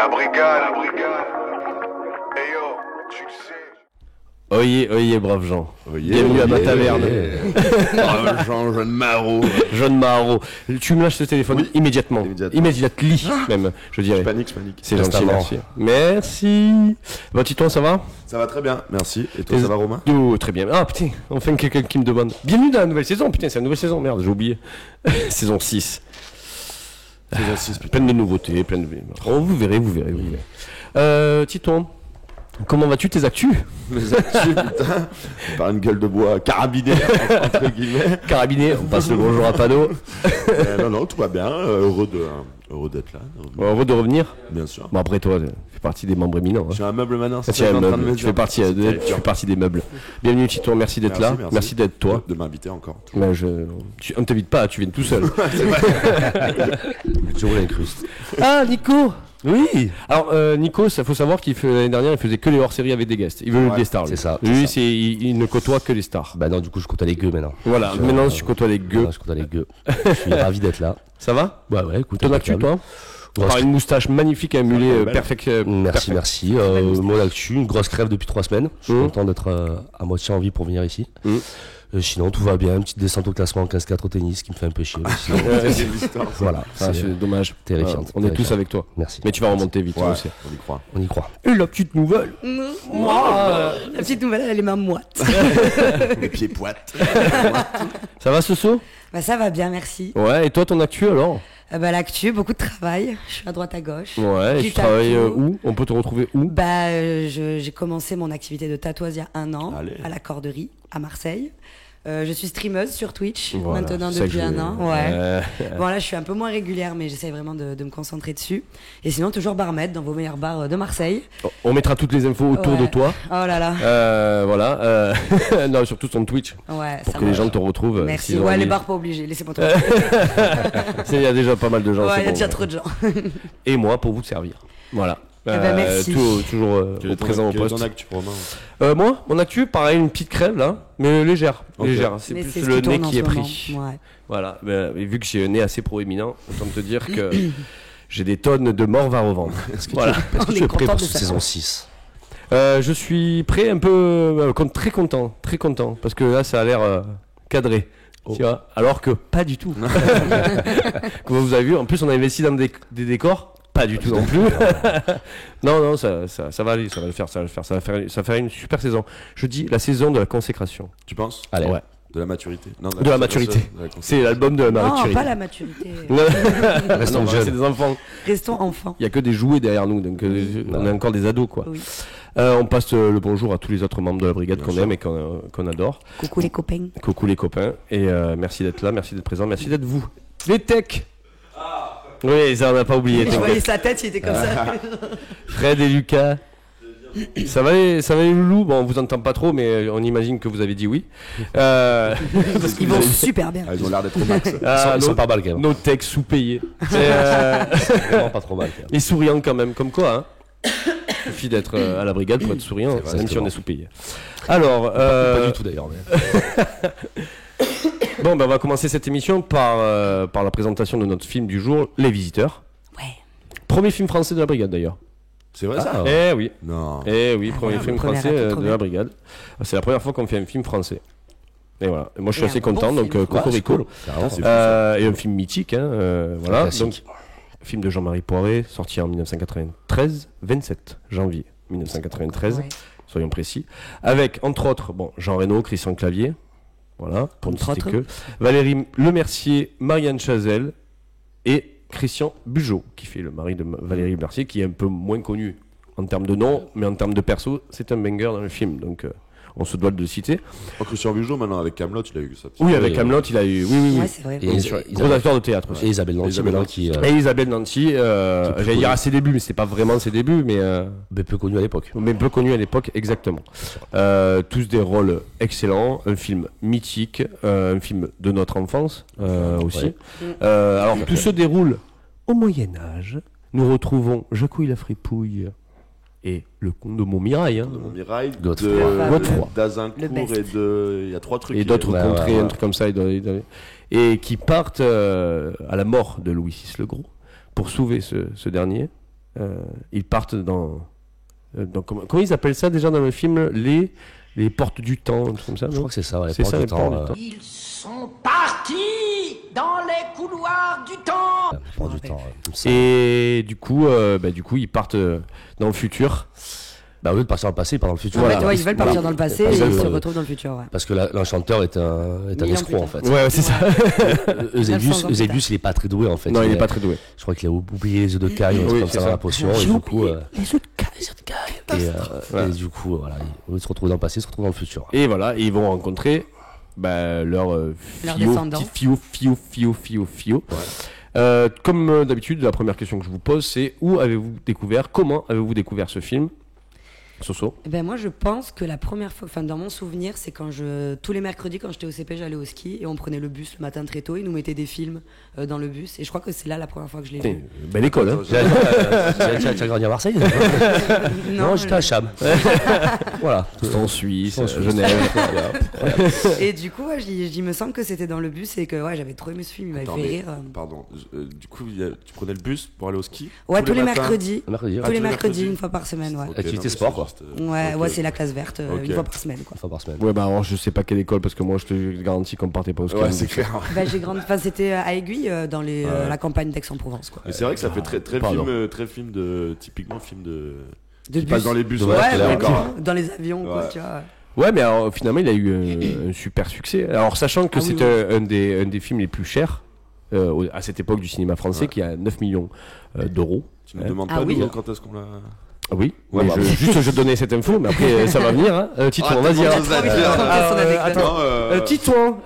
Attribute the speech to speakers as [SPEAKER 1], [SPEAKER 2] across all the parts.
[SPEAKER 1] la brigade. Hey yo, tu le sais.
[SPEAKER 2] Oyez, braves gens.
[SPEAKER 3] Oyez,
[SPEAKER 2] Bienvenue à ma taverne.
[SPEAKER 3] Brave Jean, jeune maraud.
[SPEAKER 2] Jeune Maro. Tu me lâches ce téléphone immédiatement. Immédiately, même, je dirais.
[SPEAKER 3] Je panique.
[SPEAKER 2] C'est gentil, merci. Merci. Bon, Titon, ça va?
[SPEAKER 3] Ça va très bien, merci. Et toi, ça va, Romain?
[SPEAKER 2] Oh, très bien. Ah, putain, enfin quelqu'un qui me demande. Bienvenue dans la nouvelle saison. Putain, c'est la nouvelle saison. Merde, j'ai oublié. Saison 6.
[SPEAKER 3] Saison 6, putain.
[SPEAKER 2] Plein de nouveautés, plein de... Oh, vous verrez. Titon, comment vas-tu, tes actus?
[SPEAKER 3] Les actus, putain. Par une gueule de bois carabinée, entre guillemets.
[SPEAKER 2] Carabiné, on passe le bonjour à Pano.
[SPEAKER 3] Non, tout va bien. Heureux d'être là.
[SPEAKER 2] Heureux de revenir.
[SPEAKER 3] Bien sûr.
[SPEAKER 2] Bon, après, toi, tu fais partie des membres éminents.
[SPEAKER 3] Je suis un meuble maintenant.
[SPEAKER 2] Tu fais partie des meubles. Bienvenue, Titon, merci d'être là. Merci d'être toi.
[SPEAKER 3] De m'inviter encore.
[SPEAKER 2] Mais on ne t'invite pas, tu viens tout seul.
[SPEAKER 3] C'est vrai.
[SPEAKER 2] Toujours l'incruste. Ah, Nico! Oui. Alors Nico, il faut savoir l'année dernière, il faisait que les hors-séries avec des guests. Il veut des stars.
[SPEAKER 4] C'est ça.
[SPEAKER 2] Lui, il ne côtoie que les stars.
[SPEAKER 4] Bah non, du coup, je côtoie les gueux maintenant.
[SPEAKER 2] Voilà. Maintenant, tu côtoies les gueux.
[SPEAKER 4] Je côtoie les gueux. Je suis ravi d'être là.
[SPEAKER 2] Ça va?
[SPEAKER 4] Ouais, écoute.
[SPEAKER 2] Ton actu, toi? Par une moustache magnifique à émuler, perfect.
[SPEAKER 4] Merci. Mon actu, une grosse crève depuis 3 semaines. Je suis content d'être à moitié en vie pour venir ici. Sinon, tout va bien. Une petite descente au classement en 15-4 au tennis qui me fait un peu chier. Sinon, voilà.
[SPEAKER 2] C'est dommage.
[SPEAKER 4] Terrifiant.
[SPEAKER 2] On est tous avec toi.
[SPEAKER 4] Merci.
[SPEAKER 2] Mais tu vas remonter vite aussi.
[SPEAKER 3] On y croit.
[SPEAKER 2] Et la petite nouvelle.
[SPEAKER 5] La petite nouvelle, elle est ma moite.
[SPEAKER 3] Les pieds poites.
[SPEAKER 2] Ça va, Soso?
[SPEAKER 5] Bah ça va bien, merci.
[SPEAKER 2] Ouais, et toi, ton actu alors?
[SPEAKER 5] L'actu, beaucoup de travail. Je suis à droite à gauche.
[SPEAKER 2] Ouais, et tu travailles où? On peut te retrouver où?
[SPEAKER 5] J'ai commencé mon activité de tatoueuse il y a 1 an.
[SPEAKER 3] Allez.
[SPEAKER 5] À la Corderie, à Marseille. Je suis streameuse sur Twitch maintenant
[SPEAKER 2] ça
[SPEAKER 5] depuis
[SPEAKER 2] que
[SPEAKER 5] 1 an. Ouais. Bon là je suis un peu moins régulière mais j'essaie vraiment de me concentrer dessus. Et sinon toujours barmaid dans vos meilleurs bars de Marseille.
[SPEAKER 2] On mettra toutes les infos autour de toi.
[SPEAKER 5] Oh là là.
[SPEAKER 2] Voilà. Non, surtout ton Twitch.
[SPEAKER 5] Ouais.
[SPEAKER 2] Pour que les gens te retrouvent.
[SPEAKER 5] Merci. Ouais, les bars pas obligés. Laissez-moi toi.
[SPEAKER 2] Il y a déjà pas mal de gens.
[SPEAKER 5] Ouais, il y a déjà trop de gens.
[SPEAKER 2] Et moi pour vous servir. Voilà.
[SPEAKER 5] Merci.
[SPEAKER 2] Toujours présent au poste.
[SPEAKER 3] Ton actu, Romain?
[SPEAKER 2] Moi, mon actu, pareil, une petite crève là, mais légère. C'est
[SPEAKER 5] mais
[SPEAKER 2] plus le nez qui est pris.
[SPEAKER 5] Ouais.
[SPEAKER 2] Voilà. Et vu que j'ai un nez assez proéminent, autant te dire que j'ai des tonnes de morve à revendre.
[SPEAKER 4] Est-ce que tu es prêt pour cette saison 6?
[SPEAKER 2] Je suis prêt, un peu très content, parce que là, ça a l'air cadré. Tu vois, alors que pas du tout. Comme vous avez vu, en plus, on a investi dans des décors. Pas du tout non plus. non, ça va aller, ça va le faire. Ça va faire une super saison. Je dis la saison de la consécration.
[SPEAKER 3] Tu penses?
[SPEAKER 2] Allez. Ouais.
[SPEAKER 3] De la maturité. Non,
[SPEAKER 2] de la maturité. C'est l'album de la maturité.
[SPEAKER 5] Non, pas la maturité.
[SPEAKER 2] Restons jeunes. C'est des enfants.
[SPEAKER 5] Restons enfants.
[SPEAKER 2] Il y a que des jouets derrière nous, donc on est encore des ados, quoi. Oui. On passe le bonjour à tous les autres membres de la brigade qu'on aime et qu'on adore.
[SPEAKER 5] Coucou les copains.
[SPEAKER 2] Coucou les copains. Et merci d'être là, merci d'être présent, merci d'être vous. Les techs. Oui, ça on n'a pas oublié.
[SPEAKER 5] Je voyais sa tête, il était comme ça.
[SPEAKER 2] Fred et Lucas. Ça va les loulous? Bon, on vous entend pas trop, mais on imagine que vous avez dit oui.
[SPEAKER 5] Parce qu'ils vont super bien.
[SPEAKER 3] Ils ont l'air d'être au max.
[SPEAKER 4] Ils sont pas mal quand même.
[SPEAKER 2] Nos techs sous-payés.
[SPEAKER 4] C'est vraiment pas trop mal.
[SPEAKER 2] Et souriants quand même, comme quoi. Il suffit d'être à la brigade pour être souriant, même si on est sous-payé. Alors,
[SPEAKER 4] pas du tout d'ailleurs.
[SPEAKER 2] Bon, on va commencer cette émission par la présentation de notre film du jour, Les Visiteurs.
[SPEAKER 5] Ouais.
[SPEAKER 2] Premier film français de la brigade d'ailleurs.
[SPEAKER 3] C'est vrai ça?
[SPEAKER 2] Eh oui.
[SPEAKER 3] Non.
[SPEAKER 2] Eh oui, premier film français de la brigade. C'est la première fois qu'on fait un film français. Et voilà. Et moi je suis assez content, donc Cocorico. Et un film mythique, voilà. Donc, film de Jean-Marie Poiret, sorti en 1993, 27 janvier 1993, soyons précis. Avec, entre autres, Jean Reno, Christian Clavier. Voilà, pour ne citer que. Valérie Lemercier, Marianne Chazelle et Christian Bugeaud, qui fait le mari de Valérie Lemercier, qui est un peu moins connu en termes de nom, mais en termes de perso, c'est un banger dans le film, donc on se doit de le citer.
[SPEAKER 3] Christian Bugeaud, maintenant avec Kaamelott, il a eu ça.
[SPEAKER 2] Oui, avec Kaamelott, il a eu. Oui.
[SPEAKER 5] Ouais, c'est vrai.
[SPEAKER 2] Gros acteur de théâtre aussi.
[SPEAKER 4] Et Isabelle Nanty.
[SPEAKER 2] Et Isabelle Nanty, j'allais dire à ses débuts, mais c'était pas vraiment ses débuts, mais peu connu à l'époque. Mais peu connu à l'époque, exactement. Tous des rôles excellents, un film mythique, un film de notre enfance aussi. Alors tout se déroule au Moyen-Âge. Nous retrouvons Jacouille la Fripouille et le comte de Montmirail.
[SPEAKER 3] De Montmirail,
[SPEAKER 2] Godefroy,
[SPEAKER 3] d'Azincourt et de... Il y a 3 trucs.
[SPEAKER 2] Et d'autres contrées, un truc comme ça. Et qui partent à la mort de Louis VI le Gros pour sauver ce dernier. ils partent dans comment ils appellent ça déjà dans le film, les portes du temps, un truc comme ça.
[SPEAKER 4] Je crois que c'est ça, les
[SPEAKER 2] C'est
[SPEAKER 4] portes
[SPEAKER 2] ça,
[SPEAKER 4] du
[SPEAKER 2] les portes
[SPEAKER 4] temps.
[SPEAKER 2] du temps.
[SPEAKER 6] Ils sont partis dans les couloirs du temps.
[SPEAKER 4] Les portes du temps.
[SPEAKER 2] Et du coup, ils partent dans le futur.
[SPEAKER 4] Bah, au lieu de partir dans le passé, ils partent dans le futur.
[SPEAKER 5] En fait, ouais, ils veulent partir dans le passé et ils
[SPEAKER 4] Parce
[SPEAKER 5] se
[SPEAKER 4] que-
[SPEAKER 5] retrouvent dans le futur. Ouais.
[SPEAKER 4] Parce que l'enchanteur est un
[SPEAKER 5] Mille ans plus
[SPEAKER 4] escroc, en
[SPEAKER 5] tard.
[SPEAKER 4] fait.
[SPEAKER 2] Ouais, c'est ça.
[SPEAKER 4] Eusébius,
[SPEAKER 5] 900 ans plus tard.
[SPEAKER 4] il est pas très doué, en fait.
[SPEAKER 2] Non, il est pas très doué.
[SPEAKER 4] Je crois qu'il a oublié les œufs de caille, un truc
[SPEAKER 2] Oui,
[SPEAKER 4] comme
[SPEAKER 2] c'est
[SPEAKER 4] ça dans
[SPEAKER 2] ça.
[SPEAKER 4] la potion. Et du coup, et du coup, voilà, au lieu de se retrouver dans le passé, ils se retrouvent dans le futur.
[SPEAKER 2] Et voilà, et ils vont rencontrer leur
[SPEAKER 5] descendants.
[SPEAKER 2] fio. Comme d'habitude, la première question que je vous pose, c'est comment avez-vous découvert ce film, Soso?
[SPEAKER 5] Eh ben moi je pense que la première fois, enfin dans mon souvenir, c'est tous les mercredis quand j'étais au CP, j'allais au ski et on prenait le bus le matin très tôt, ils nous mettaient des films dans le bus et je crois que c'est là la première fois que je l'ai vu.
[SPEAKER 2] Belle école, hein.
[SPEAKER 4] Tu as grandi à Marseille? Non, j'étais à Cham. Voilà.
[SPEAKER 2] En Suisse,
[SPEAKER 4] En Suisse.
[SPEAKER 2] Genève.
[SPEAKER 5] Et du coup, ouais, il me semble que c'était dans le bus et que ouais, j'avais trop aimé ce film, il m'avait
[SPEAKER 3] Attends,
[SPEAKER 5] fait
[SPEAKER 3] mais-
[SPEAKER 5] rire.
[SPEAKER 3] Pardon. Du coup, tu prenais le bus pour aller au ski
[SPEAKER 5] Ouais, tous les
[SPEAKER 3] matins
[SPEAKER 5] mercredis.
[SPEAKER 4] Mercredi,
[SPEAKER 5] Tous les
[SPEAKER 3] tous les
[SPEAKER 5] mercredis,
[SPEAKER 3] mercredis.
[SPEAKER 5] une fois par semaine, ouais.
[SPEAKER 3] Ok,
[SPEAKER 4] Activité
[SPEAKER 3] non, mais
[SPEAKER 4] sport,
[SPEAKER 3] c'est
[SPEAKER 4] quoi.
[SPEAKER 3] juste,
[SPEAKER 5] Ouais,
[SPEAKER 3] ok.
[SPEAKER 5] ouais, c'est la classe verte,
[SPEAKER 3] Ok.
[SPEAKER 5] une fois par semaine, quoi.
[SPEAKER 4] une fois par semaine.
[SPEAKER 2] Ouais, bah alors je sais pas quelle école parce que moi je te garantis qu'on partait pas au ski.
[SPEAKER 3] Ouais, c'est clair.
[SPEAKER 5] Bah, j'ai grandi, enfin, c'était à Aiguille, dans la campagne d'Aix-en-Provence, quoi.
[SPEAKER 3] Mais c'est vrai que ça fait très
[SPEAKER 2] Pardon.
[SPEAKER 3] film de typiquement film de
[SPEAKER 5] De
[SPEAKER 3] qui passe
[SPEAKER 5] bus.
[SPEAKER 3] dans les bus.
[SPEAKER 4] Ouais,
[SPEAKER 5] Ouais,
[SPEAKER 4] là,
[SPEAKER 5] ouais,
[SPEAKER 3] d'accord.
[SPEAKER 5] dans les avions, quoi,
[SPEAKER 3] Ouais.
[SPEAKER 5] tu vois.
[SPEAKER 2] Ouais, mais alors, finalement il a eu un super succès. Alors sachant que
[SPEAKER 5] Ah oui,
[SPEAKER 2] c'était un des films les plus chers à cette époque du cinéma français,
[SPEAKER 3] Ouais.
[SPEAKER 2] qui a 9 millions d'euros.
[SPEAKER 3] Tu nous demandes
[SPEAKER 5] Ah
[SPEAKER 3] pas
[SPEAKER 5] oui.
[SPEAKER 3] nous quand est-ce qu'on l'a.
[SPEAKER 2] Ah oui,
[SPEAKER 3] Ouais,
[SPEAKER 2] mais
[SPEAKER 3] bah,
[SPEAKER 2] je donnais cette info, mais après ça va venir. Hein. Titouan,
[SPEAKER 3] Ah,
[SPEAKER 2] vas-y.
[SPEAKER 3] t'as
[SPEAKER 2] hein.
[SPEAKER 3] trop envie de
[SPEAKER 5] raconter son anecdote.
[SPEAKER 2] Attends, Titouan.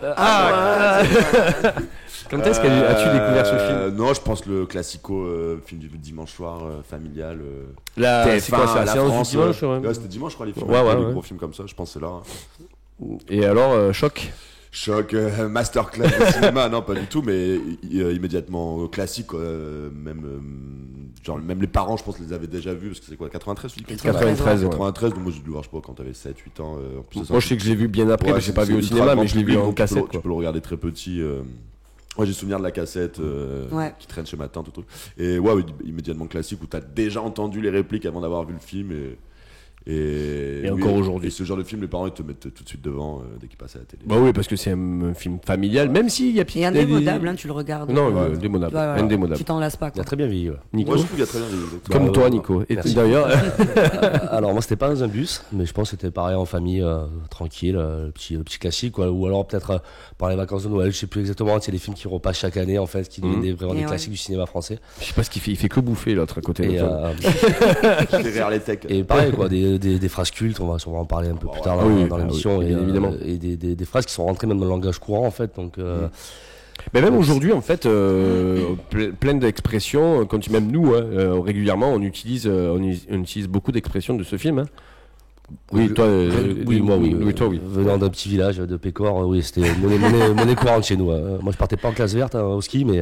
[SPEAKER 2] Quand est-ce as-tu découvert ce film?
[SPEAKER 3] Non, je pense le classico film du dimanche soir familial.
[SPEAKER 2] C'est quoi, c'est la séance du dimanche, ouais.
[SPEAKER 3] Ouais, c'était dimanche, je crois, les films.
[SPEAKER 2] Ouais, ouais,
[SPEAKER 3] les
[SPEAKER 2] ouais.
[SPEAKER 3] gros films comme ça, je pense que c'est là.
[SPEAKER 2] Et alors, choc.
[SPEAKER 3] Choc, masterclass de cinéma, non pas du tout, mais immédiatement classique, même les parents, je pense, les avaient déjà vus, parce que c'est quoi, 93 tu dis
[SPEAKER 2] 93, ouais.
[SPEAKER 3] 93, donc moi j'ai dû le voir, je sais pas, quand t'avais 7-8 ans. En plus,
[SPEAKER 2] Moi je sais que je l'ai vu bien après,
[SPEAKER 3] Ouais,
[SPEAKER 2] parce que j'ai pas
[SPEAKER 3] c'est
[SPEAKER 2] vu au
[SPEAKER 3] ultra
[SPEAKER 2] cinéma,
[SPEAKER 3] grand
[SPEAKER 2] mais je l'ai vu
[SPEAKER 3] public,
[SPEAKER 2] en
[SPEAKER 3] donc
[SPEAKER 2] cassette.
[SPEAKER 3] Tu peux le regarder très petit. Moi j'ai souvenir de la cassette
[SPEAKER 5] Ouais.
[SPEAKER 3] qui traîne chez ma tante, tout truc. Et ouais, immédiatement classique où t'as déjà entendu les répliques avant d'avoir vu le film. Et oui,
[SPEAKER 2] encore aujourd'hui.
[SPEAKER 3] Et ce genre de film, les parents ils te mettent tout de suite devant dès qu'ils passent à la télé.
[SPEAKER 2] Bah oui, parce que c'est un film familial, même s'il y a
[SPEAKER 5] Et indémodable, hein, tu le regardes.
[SPEAKER 2] Non,
[SPEAKER 5] Ouais.
[SPEAKER 2] indémodable.
[SPEAKER 5] Ouais, ouais.
[SPEAKER 2] Indémodable.
[SPEAKER 5] Tu t'en lasses pas,
[SPEAKER 4] Il a
[SPEAKER 5] quoi.
[SPEAKER 4] très bien vieilli. Ouais.
[SPEAKER 2] Nico,
[SPEAKER 3] Moi je trouve qu'il y a très bien des
[SPEAKER 2] comme
[SPEAKER 4] Bah,
[SPEAKER 2] toi,
[SPEAKER 4] ouais,
[SPEAKER 2] Nico. Et
[SPEAKER 4] merci.
[SPEAKER 2] d'ailleurs,
[SPEAKER 4] Alors moi c'était pas dans un bus, mais je pense que c'était pareil en famille, tranquille, le petit classique, quoi. Ou alors peut-être par les vacances de Noël, je sais plus exactement. C'est des films qui repassent chaque année en fait, qui deviennent vraiment
[SPEAKER 5] Et
[SPEAKER 4] des
[SPEAKER 5] ouais.
[SPEAKER 4] classiques du cinéma français.
[SPEAKER 2] je sais pas ce qu'il fait, il fait que bouffer l'autre à côté.
[SPEAKER 4] Et,
[SPEAKER 3] derrière les techs.
[SPEAKER 4] et pareil quoi, des phrases cultes, on va sûrement en parler un peu plus tard
[SPEAKER 2] Ah oui,
[SPEAKER 4] dans
[SPEAKER 2] ah
[SPEAKER 4] l'émission,
[SPEAKER 2] oui,
[SPEAKER 4] et,
[SPEAKER 2] évidemment.
[SPEAKER 4] et des phrases qui sont rentrées même dans le langage courant en fait. Donc
[SPEAKER 2] Mais même aujourd'hui, en fait, plein d'expressions, même nous, hein, régulièrement, on utilise beaucoup d'expressions de ce film. Hein. Oui, toi,
[SPEAKER 4] oui, moi oui.
[SPEAKER 2] toi, oui.
[SPEAKER 4] Venant d'un petit village de Pécor, oui, c'était monnaie courante chez nous. Moi je partais pas en classe verte au ski, mais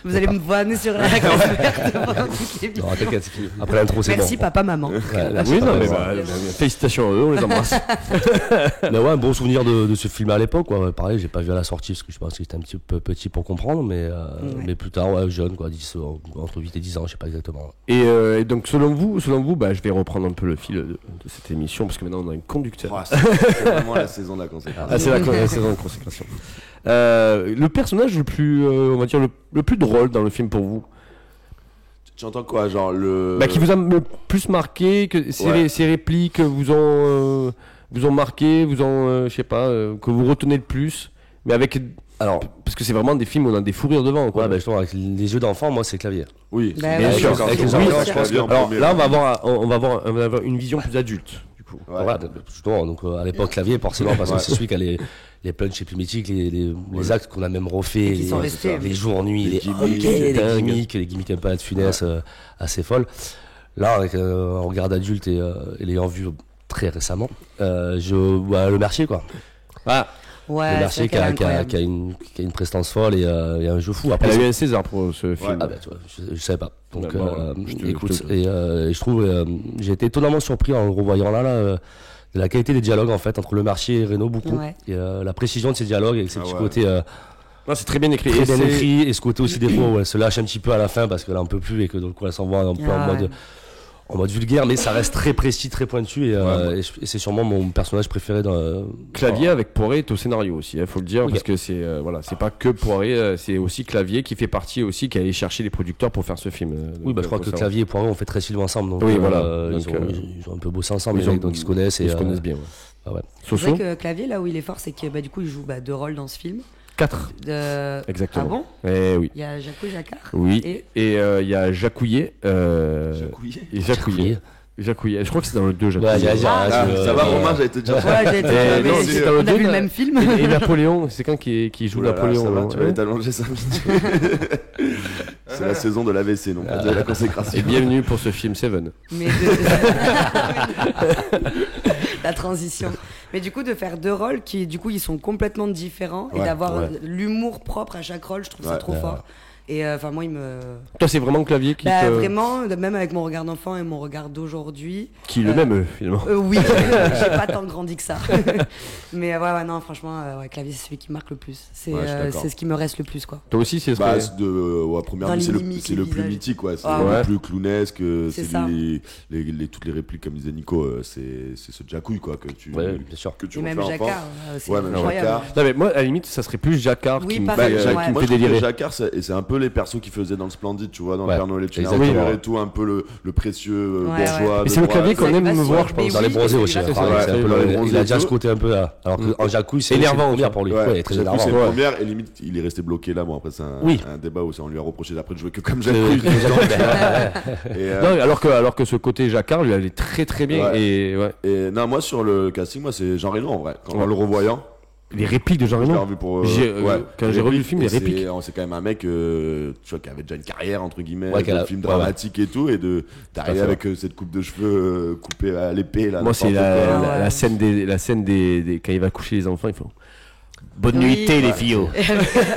[SPEAKER 5] Vous allez me vanner sur la classe verte pendant toute l'émission.
[SPEAKER 4] non, t'inquiète, c'est fini. Après l'intro c'est bon.
[SPEAKER 5] Merci papa, maman.
[SPEAKER 4] Ouais, merci,
[SPEAKER 2] Oui,
[SPEAKER 4] papa,
[SPEAKER 2] non, mais
[SPEAKER 4] maman.
[SPEAKER 2] félicitations à eux, on les embrasse.
[SPEAKER 4] Mais ouais, un bon souvenir de ce film à l'époque, quoi. Pareil, j'ai pas vu à la sortie parce que je pense que j'étais un petit peu petit pour comprendre, mais plus tard, ouais, jeune, quoi, entre 8 et 10 ans, je sais pas exactement.
[SPEAKER 2] Et donc, selon vous, bah, je vais reprendre un peu le fil de cette émission, parce que maintenant on a un conducteur.
[SPEAKER 3] Oh, c'est vraiment la saison de la conséquence.
[SPEAKER 2] Ah, c'est la saison de consécration. Le personnage le plus, on va dire, le plus drôle dans le film pour vous,
[SPEAKER 3] Tu entends quoi, genre le.
[SPEAKER 2] bah, qui vous a le plus marqué, que ces répliques vous ont marqué, je sais pas, que vous retenez le plus, mais avec.
[SPEAKER 4] Alors,
[SPEAKER 2] Parce que c'est vraiment des films où on a des fous rires devant, quoi.
[SPEAKER 4] ouais, bah, justement, avec les jeux d'enfants, moi, c'est clavier.
[SPEAKER 3] Oui,
[SPEAKER 5] Bah,
[SPEAKER 2] Bien
[SPEAKER 5] ouais,
[SPEAKER 2] sûr.
[SPEAKER 3] d'accord.
[SPEAKER 4] Avec les
[SPEAKER 3] Oui,
[SPEAKER 4] enfants,
[SPEAKER 3] je pense bien en
[SPEAKER 2] Alors
[SPEAKER 3] premier,
[SPEAKER 2] là, on va avoir une vision plus adulte, du coup.
[SPEAKER 3] Ouais.
[SPEAKER 4] Voilà, justement, donc à l'époque, clavier, forcément, parce que c'est celui qui a les punchs les plus mythiques, les actes qu'on a même refait,
[SPEAKER 5] qui sont restés.
[SPEAKER 4] les jours, nuits,
[SPEAKER 3] Les
[SPEAKER 4] les
[SPEAKER 3] gimmicks,
[SPEAKER 4] les gimmicks un peu à la funès, assez folles. Là, avec un regard d'adulte et l'ayant vu très récemment, le Mercier, quoi.
[SPEAKER 2] Ah,
[SPEAKER 5] Ouais,
[SPEAKER 4] Le Mercier
[SPEAKER 5] c'est
[SPEAKER 4] qui a
[SPEAKER 5] incroyable.
[SPEAKER 4] une prestance folle et un jeu fou. Après,
[SPEAKER 2] elle a eu un César pour ce film.
[SPEAKER 4] ah bah tu vois, je savais pas. Donc
[SPEAKER 2] Ouais, bah,
[SPEAKER 4] écoute,
[SPEAKER 2] je te-
[SPEAKER 4] et je trouve, j'ai été étonnamment surpris en le revoyant là, de la qualité des dialogues en fait entre le Mercier et Reno beaucoup,
[SPEAKER 5] Ouais.
[SPEAKER 4] et la précision de ces dialogues avec ces
[SPEAKER 3] Ah
[SPEAKER 4] petits
[SPEAKER 3] ouais.
[SPEAKER 4] côtés
[SPEAKER 2] Non, c'est très bien écrit.
[SPEAKER 4] Très bien écrit, et ce côté aussi des fois, se lâche un petit peu à la fin parce que là on peut plus et que donc on s'envoie un peu en mode vulgaire, mais ça reste très précis, très pointu, et c'est sûrement mon personnage préféré dans.
[SPEAKER 2] Clavier avec Poiré est au scénario aussi, faut le dire, parce que c'est c'est pas que Poiré, c'est aussi Clavier qui fait partie aussi, qui a allé chercher les producteurs pour faire ce film.
[SPEAKER 4] Oui, je crois que Clavier et Poiré ont fait très Sylvain ensemble, donc
[SPEAKER 2] oui,
[SPEAKER 4] ils ont un peu bossé ensemble, donc ils se connaissent.
[SPEAKER 2] Ils se connaissent bien.
[SPEAKER 5] C'est vrai que Clavier, là où il est fort, c'est que du coup il joue 2 rôles dans ce film.
[SPEAKER 2] 4. Exactement.
[SPEAKER 5] Ah bon?
[SPEAKER 2] Oui.
[SPEAKER 5] Il y a Jacouille Jacquard.
[SPEAKER 2] Oui. Et il y a Jacouillet.
[SPEAKER 3] Jacouillet.
[SPEAKER 2] Jacouillet. Je crois que c'est dans le 2, Jacouillet.
[SPEAKER 3] Ça va, Romain, j'ai été déjà.
[SPEAKER 5] On a vu le même film.
[SPEAKER 2] Et Napoléon, c'est quand qui joue Napoléon?
[SPEAKER 3] Ça va, tu vas t'allonger 5 minutes. C'est la saison de l'AVC, donc de la consécration.
[SPEAKER 2] Et bienvenue pour ce film Seven.
[SPEAKER 5] La transition. Mais du coup, de faire 2 rôles qui, du coup, ils sont complètement différents et d'avoir l'humour propre à chaque rôle, je trouve ça trop fort. Et moi, il me.
[SPEAKER 2] Toi, c'est vraiment Clavier qui te.
[SPEAKER 5] Vraiment, même avec mon regard d'enfant et mon regard d'aujourd'hui.
[SPEAKER 2] Qui est le même, finalement.
[SPEAKER 5] Oui, j'ai pas tant grandi que ça. Mais non, franchement, Clavier, c'est celui qui marque le plus. C'est ce qui me reste le plus, quoi.
[SPEAKER 2] Toi aussi, c'est
[SPEAKER 3] première vue, c'est le plus mythique, quoi. C'est le plus clownesque. C'est toutes les répliques, comme disait Nico, c'est ce Jacouille, quoi, que tu.
[SPEAKER 4] Bien sûr.
[SPEAKER 5] Et même Jacquard, c'est incroyable.
[SPEAKER 2] Non, mais moi, à la limite, ça serait plus Jacquard qui me fait délirer.
[SPEAKER 3] Jacquard, c'est un peu les persos qu'ils faisaient dans le Splendide, tu vois, dans le Père Noël et tu et tout, un peu le précieux bourgeois.
[SPEAKER 2] Mais c'est le Clavier qu'on aime me voir, je pense.
[SPEAKER 4] Dans les bronzés aussi. Il a déjà ce côté un peu là. Alors qu'en Jacouille, c'est énervant pour lui.
[SPEAKER 3] Ouais, très énervant. C'est la première et limite, il est resté bloqué là. Bon, après, c'est un débat où on lui a reproché d'après de jouer que comme Jacouille.
[SPEAKER 2] Alors que ce côté Jacquard, lui allait très très bien. Et
[SPEAKER 3] non, moi sur le casting, c'est Jean Reno en vrai. En le revoyant.
[SPEAKER 2] Les répliques de Jean Reno. Quand j'ai revu le film, les répliques.
[SPEAKER 3] C'est quand même un mec, tu vois, qui avait déjà une carrière entre guillemets, de film dramatique et tout, et d'arriver avec cette coupe de cheveux coupée à l'épée là.
[SPEAKER 2] Moi, c'est la scène des quand il va coucher les enfants, il faut. Bonne nuitée les filles.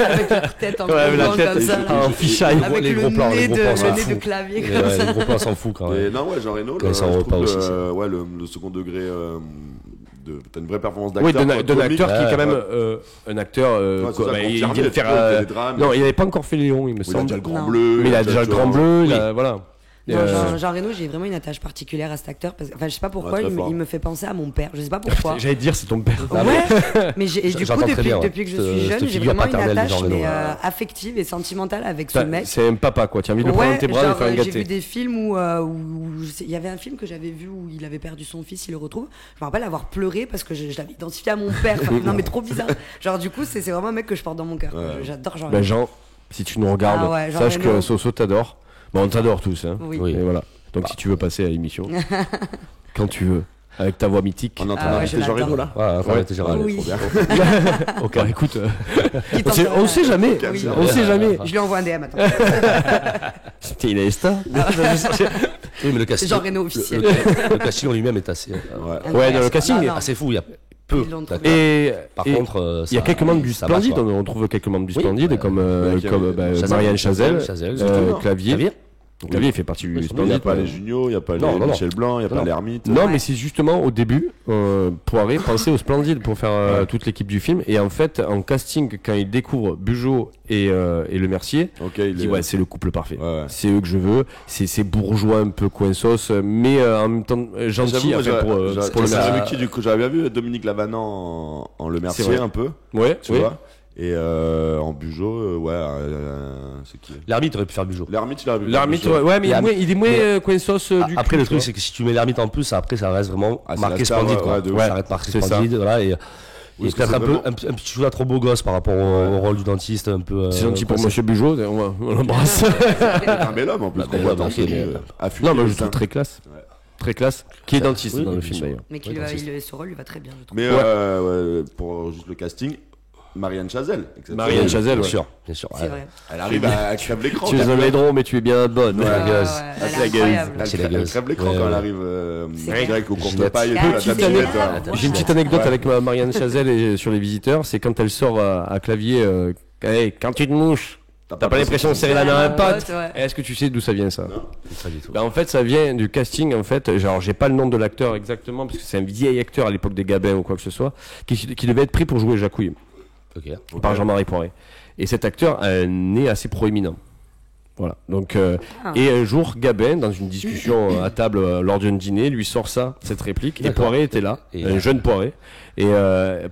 [SPEAKER 5] Avec la tête en comme ça.
[SPEAKER 2] En fichaille.
[SPEAKER 5] Avec le nez de Clavier comme ça.
[SPEAKER 4] Les gros plans s'en foutent quand même.
[SPEAKER 3] Non, Jean Reno, le second degré. T'as une vraie performance d'acteur.
[SPEAKER 2] Oui, d'un acteur qui est quand même un acteur. Il vient de faire. Non, il n'avait pas encore fait Léon, il me semble.
[SPEAKER 3] Il a déjà le Grand Bleu.
[SPEAKER 2] Mais il a déjà le Grand Bleu, voilà.
[SPEAKER 5] Jean Reno, j'ai vraiment une attache particulière à cet acteur. Je sais pas pourquoi, il me fait penser à mon père. Je sais pas pourquoi.
[SPEAKER 2] J'allais dire, c'est ton père.
[SPEAKER 5] Ouais, mais du coup, depuis que je suis jeune, j'ai vraiment une attache affective et sentimentale avec ce mec.
[SPEAKER 2] C'est un papa, quoi. Tu as envie de le prendre dans tes bras et de faire un gâté.
[SPEAKER 5] J'ai vu des films où il y avait un film que j'avais vu où il avait perdu son fils, il le retrouve. Je me rappelle avoir pleuré parce que je l'avais identifié à mon père. Non, mais trop bizarre. Genre, du coup, c'est vraiment un mec que je porte dans mon cœur. J'adore Jean Reno.
[SPEAKER 2] Jean, si tu nous regardes, sache que Soso t'adore. Bon, on t'adore tous, hein.
[SPEAKER 5] Oui.
[SPEAKER 2] Et voilà. Donc si tu veux passer à l'émission, quand tu veux, avec ta voix mythique.
[SPEAKER 3] On est en train d'inviter Jean Reno là.
[SPEAKER 5] Oui.
[SPEAKER 2] Ok, écoute, on sait jamais. On sait jamais.
[SPEAKER 5] Je lui envoie un DM, attends.
[SPEAKER 2] C'était Inesta.
[SPEAKER 4] Oui, mais le casting.
[SPEAKER 5] C'est Jean Reno officiel.
[SPEAKER 4] Le casting en lui-même est assez.
[SPEAKER 2] Ouais, le casting est
[SPEAKER 4] assez fou. Il y a peu.
[SPEAKER 2] Et
[SPEAKER 4] par contre,
[SPEAKER 2] il y a quelques membres du Splendide. On trouve quelques membres du Splendide comme Marianne Chazelle, Clavier. Clavier fait partie du Splendide.
[SPEAKER 3] Il n'y a pas les Junio, il n'y a pas Michel Blanc, il n'y a pas l'Ermite.
[SPEAKER 2] Non, mais c'est justement au début, Poiré pensait au Splendide pour faire toute l'équipe du film. Et en fait, en casting, quand il découvre Bugeaud et Le Mercier, il dit c'est le couple parfait. C'est eux que je veux. C'est bourgeois un peu coinsos, mais en même temps gentil pour le Mercier.
[SPEAKER 3] J'avais bien vu Dominique Lavanant en Le Mercier un peu.
[SPEAKER 2] Ouais,
[SPEAKER 3] tu vois. Et en Bugeaud, c'est qui?
[SPEAKER 4] L'Ermite aurait pu faire Bugeaud.
[SPEAKER 3] L'Ermite,
[SPEAKER 2] mais il est moins coinsos du
[SPEAKER 4] après, le truc, c'est que si tu mets l'Ermite en plus, après, ça reste vraiment marqué Splendide, quoi. Ça reste marqué Splendide, voilà. Et peut-être un petit chou trop beau gosse par rapport au rôle du dentiste, un peu.
[SPEAKER 2] C'est gentil pour Monsieur Bugeaud, on l'embrasse.
[SPEAKER 3] C'est un bel homme en plus.
[SPEAKER 2] Non, mais je trouve très classe. Très classe. Qui est dentiste dans le film d'ailleurs.
[SPEAKER 5] Mais ce rôle lui va très bien, je trouve.
[SPEAKER 3] Mais pour juste le casting. Marianne Chazelle.
[SPEAKER 2] Marianne Chazelle,
[SPEAKER 4] bien sûr.
[SPEAKER 5] C'est vrai.
[SPEAKER 3] Elle arrive à crève l'écran.
[SPEAKER 2] Tu es un laidron, mais tu es bien bonne.
[SPEAKER 5] La gueuse.
[SPEAKER 3] Elle crève l'écran quand elle arrive direct au cours de paille et tout.
[SPEAKER 2] J'ai une petite anecdote avec Marianne Chazelle sur les visiteurs. C'est quand elle sort à Clavier. Quand tu te mouches, t'as pas l'impression de serrer la main à un pote. Est-ce que tu sais d'où ça vient ça? Non. En fait, ça vient du casting. En fait, genre, j'ai pas le nom de l'acteur exactement parce que c'est un vieil acteur à l'époque des Gabins ou quoi que ce soit qui devait être pris pour jouer Jacouille. par Jean-Marie Poiret. Et cet acteur a un nez assez proéminent. Voilà. Donc, et un jour, Gabin, dans une discussion à table lors d'un dîner, lui sort cette réplique. Et Poiret était là, un jeune Poiret. Et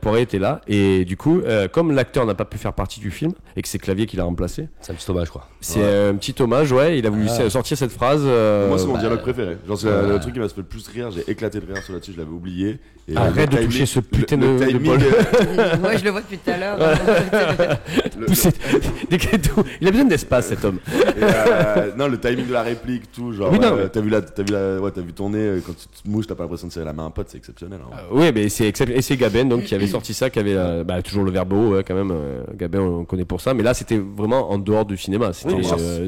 [SPEAKER 2] Poiret était là. Et du coup, comme l'acteur n'a pas pu faire partie du film et que c'est Clavier qui l'a remplacé,
[SPEAKER 4] c'est un petit hommage, quoi.
[SPEAKER 2] C'est un petit hommage, ouais. Il a voulu sortir cette phrase.
[SPEAKER 3] Moi, c'est mon dialogue préféré. Genre, c'est le truc qui m'a fait le plus rire. J'ai éclaté de rire sur là-dessus. Je l'avais oublié.
[SPEAKER 2] Et arrête de toucher ce putain de bol.
[SPEAKER 5] Ouais, je le vois depuis tout à l'heure.
[SPEAKER 2] Il a besoin d'espace, cet homme.
[SPEAKER 3] Non, le timing de la réplique, tout. Genre, t'as vu ton nez quand tu te mouches, t'as pas l'impression de serrer la main à un pote, c'est exceptionnel.
[SPEAKER 2] Oui, mais c'est exceptionnel. Et c'est Gabin donc qui avait sorti ça, qui avait toujours le verbe quand même. Gabin, on connaît pour ça. Mais là, c'était vraiment en dehors du cinéma. C'était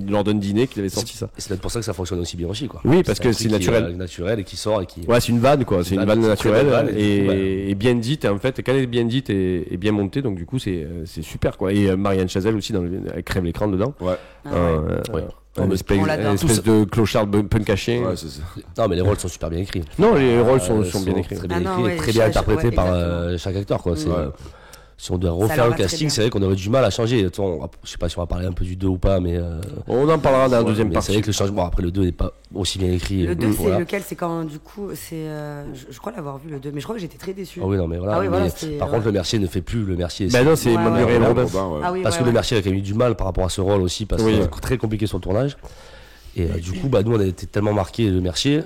[SPEAKER 2] lors d'un dîner qu'il avait sorti ça.
[SPEAKER 4] Et c'est peut-être pour ça que ça fonctionne aussi bien aussi, quoi.
[SPEAKER 2] Oui, parce que c'est naturel.
[SPEAKER 4] Naturel et qui sort et qui.
[SPEAKER 2] Ouais, c'est une vanne, quoi. C'est une vanne naturelle et bien dite. Et en fait, quand elle est bien dite et bien montée, donc du coup, c'est super, quoi. Et Marianne Chazelle aussi, elle crève l'écran dedans.
[SPEAKER 3] Ouais.
[SPEAKER 2] Une espèce de clochard punk à chien.
[SPEAKER 3] Ouais, c'est ça.
[SPEAKER 4] Non, mais les rôles sont super bien écrits.
[SPEAKER 2] Non, les rôles sont bien écrits.
[SPEAKER 4] Très bien écrits, très bien interprétés par chaque acteur, quoi. Si on doit refaire le casting, c'est vrai qu'on aurait du mal à changer. Je sais pas si on va parler un peu du 2 ou pas, mais.
[SPEAKER 2] On en parlera dans la deuxième partie.
[SPEAKER 4] C'est vrai que le changement, après le 2 n'est pas aussi bien écrit.
[SPEAKER 5] Le 2, c'est lequel? C'est quand, du coup, c'est. Je crois l'avoir vu, le 2, mais je crois que j'étais très déçu.
[SPEAKER 4] Ah oui, non, mais voilà. Par contre, le Mercier ne fait plus le Mercier.
[SPEAKER 2] Ben non, c'est Muriel Robin.
[SPEAKER 4] Parce que le Mercier a quand même eu du mal par rapport à ce rôle aussi, parce que c'est très compliqué sur le tournage. Et du coup, nous, on a été tellement marqués le Mercier,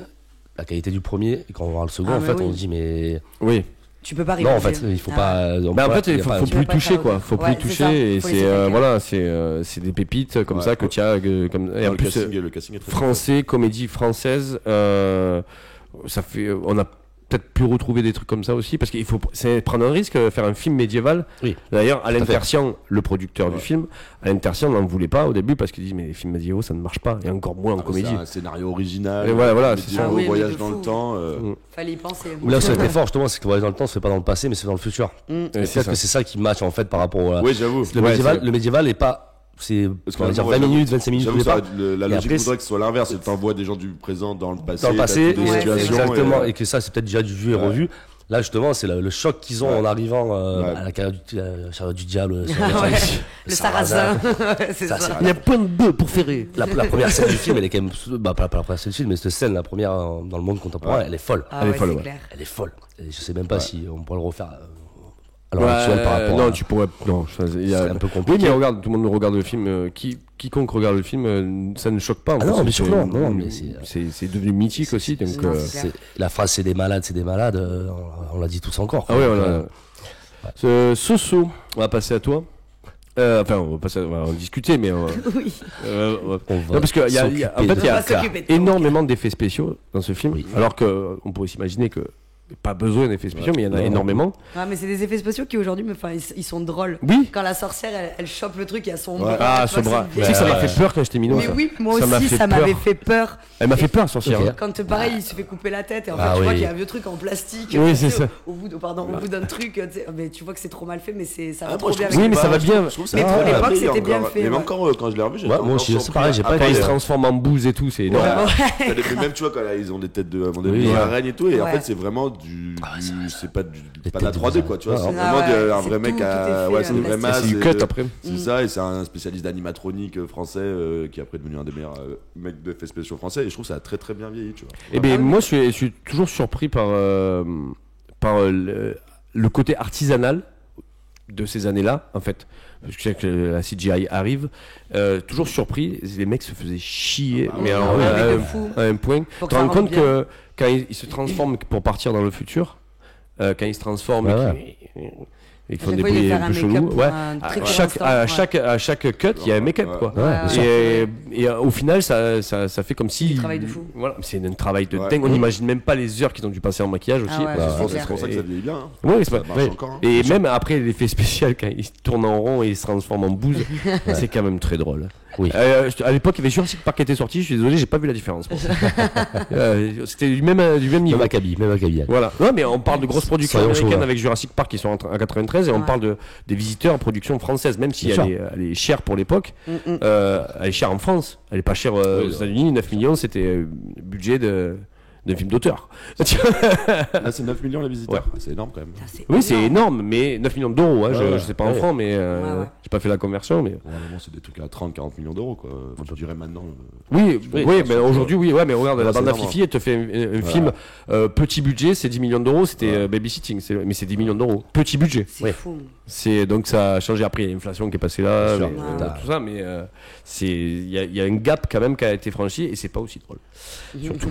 [SPEAKER 4] la qualité du premier, et quand on voit le second, en fait, on se dit, mais.
[SPEAKER 2] Oui.
[SPEAKER 5] Tu peux pas rigoler.
[SPEAKER 4] Non, en fait, il faut pas.
[SPEAKER 2] En fait, il faut plus toucher, quoi. Faut plus toucher, et c'est des pépites comme ça que tu as. Et en plus,
[SPEAKER 3] le casting est très
[SPEAKER 2] français, comédie française, ça fait. On a peut-être pu retrouver des trucs comme ça aussi, parce qu'il faut prendre un risque, faire un film médiéval.
[SPEAKER 4] Oui.
[SPEAKER 2] D'ailleurs, Alain Tertian, le producteur du film, Alain Tertian n'en voulait pas au début parce qu'il dit mais les films médiévaux ça ne marche pas, et encore moins en comédie.
[SPEAKER 3] C'est un scénario original.
[SPEAKER 2] Et voilà, c'est ça.
[SPEAKER 3] Voyage dans le temps.
[SPEAKER 5] Fallait y penser.
[SPEAKER 4] Là, ça a été fort justement, c'est que le voyage dans le temps se fait pas dans le passé, mais c'est dans le futur. Et c'est que c'est ça qui match en fait par rapport.
[SPEAKER 3] Oui, j'avoue.
[SPEAKER 4] Le médiéval est pas. C'est 20 minutes, 25 minutes.
[SPEAKER 3] La logique voudrait que ce soit l'inverse. Tu envoies des gens du présent dans le passé.
[SPEAKER 4] Dans le passé,
[SPEAKER 3] exactement.
[SPEAKER 4] Et que ça, c'est peut-être déjà du vu et revu. Là, justement, c'est le choc qu'ils ont en arrivant à la carrière du diable.
[SPEAKER 5] Le sarrasin. C'est ça.
[SPEAKER 2] Il y a plein de bœufs pour ferrer.
[SPEAKER 4] La première scène du film, elle est quand même. Pas la première scène du film, mais cette scène, la première dans le monde contemporain, elle est folle.
[SPEAKER 2] Elle est folle,
[SPEAKER 4] Elle est folle. Je sais même pas si on pourrait le refaire. Non,
[SPEAKER 2] tu pourrais. Non,
[SPEAKER 4] c'est un peu compliqué.
[SPEAKER 2] Oui, mais regarde, tout le monde regarde le film. Quiconque regarde le film, ça ne choque pas.
[SPEAKER 4] Non, mais sûrement. Non, mais
[SPEAKER 2] c'est devenu mythique aussi. Donc,
[SPEAKER 4] la phrase c'est des malades, on l'a dit tous encore.
[SPEAKER 2] Ah oui, voilà. Soso, on va passer à toi. Enfin, on va en discuter, mais
[SPEAKER 5] oui.
[SPEAKER 2] Non, parce qu'il y a énormément d'effets spéciaux dans ce film, alors qu'on pourrait s'imaginer que pas besoin d'effets spéciaux, mais il y en a énormément.
[SPEAKER 5] Ouais, mais c'est des effets spéciaux qui aujourd'hui, ils sont drôles.
[SPEAKER 2] Oui.
[SPEAKER 5] Quand la sorcière, elle chope le truc, il y a son bras.
[SPEAKER 2] Ah, ce bras. Tu sais que ça m'a fait peur quand j'étais minot.
[SPEAKER 5] Mais oui, moi aussi, ça m'avait fait peur.
[SPEAKER 2] Elle m'a fait peur, sorcière.
[SPEAKER 5] Quand pareil, il se fait couper la tête et en fait, tu vois qu'il y a un vieux truc en plastique.
[SPEAKER 2] Oui, c'est ça.
[SPEAKER 5] Au bout d'un truc, mais tu vois que c'est trop mal fait, mais ça va trop bien.
[SPEAKER 2] Oui, mais ça va bien.
[SPEAKER 5] Mais pour l'époque, c'était bien fait.
[SPEAKER 3] Mais encore quand je l'ai revu,
[SPEAKER 4] moi aussi, c'est pareil, j'ai pas.
[SPEAKER 2] Quand ils se transforment en bouse et tout, c'est énorme.
[SPEAKER 3] Même tu vois quand ils ont des têtes de araignées et tout, et en fait c'est vraiment du c'est pas de la 3D quoi, tu vois, c'est vraiment un vrai mec c'est des vrais masses,
[SPEAKER 2] c'est du cut après.
[SPEAKER 3] C'est ça, et c'est un spécialiste d'animatronique français qui est après devenu un des meilleurs mecs d'effets spéciaux français, et je trouve ça a très très bien vieilli, tu vois.
[SPEAKER 2] Et ben moi je suis toujours surpris par le côté artisanal de ces années-là, en fait. Parce que je sais que la CGI arrive, toujours surpris, les mecs se faisaient chier, mais alors à un point. Tu te rends compte que quand ils se transforment pour partir dans le futur, quand ils se transforment et qu'ils font des bruits un peu chelous, à chaque cut il y a un make-up quoi. Et au final ça fait comme si
[SPEAKER 5] c'est un travail de fou.
[SPEAKER 2] Voilà, c'est un travail de dingue. On n'imagine même pas les heures qu'ils ont dû passer en maquillage aussi.
[SPEAKER 3] C'est pour ça que ça vieillit bien.
[SPEAKER 2] Et même après l'effet spécial quand ils se tournent en rond et ils se transforment en bouse, c'est quand même très drôle.
[SPEAKER 4] Oui.
[SPEAKER 2] À l'époque, il y avait Jurassic Park qui était sorti. Je suis désolé, j'ai pas vu la différence. C'était du même niveau.
[SPEAKER 4] Même acabit.
[SPEAKER 2] Voilà. Non, mais on parle de grosses productions américaines avec Jurassic Park qui sont en 93, et on parle des visiteurs en production française, même si elle est chère pour l'époque. Elle est chère en France. Elle est pas chère aux États-Unis. 9 millions, c'était budget d'un film d'auteur.
[SPEAKER 3] Là, c'est 9 millions les visiteurs. Ouais. C'est énorme quand même.
[SPEAKER 2] Oui, c'est énorme, mais 9 millions d'euros. Hein, je sais pas en francs, mais j'ai pas fait la conversion. Mais...
[SPEAKER 3] Normalement, c'est des trucs à 30-40 millions d'euros, quoi. Je dirais maintenant.
[SPEAKER 2] Oui, mais aujourd'hui, oui. Ouais, mais regarde, la bande à Fifi, elle te fait un film petit budget, c'est 10 millions d'euros. C'était Babysitting, mais c'est 10 millions d'euros. Petit budget.
[SPEAKER 5] C'est fou.
[SPEAKER 2] Donc ça a changé. Après, il y a l'inflation qui est passée là, tout ça, mais il y a un gap quand même qui a été franchi et c'est pas aussi drôle. Surtout.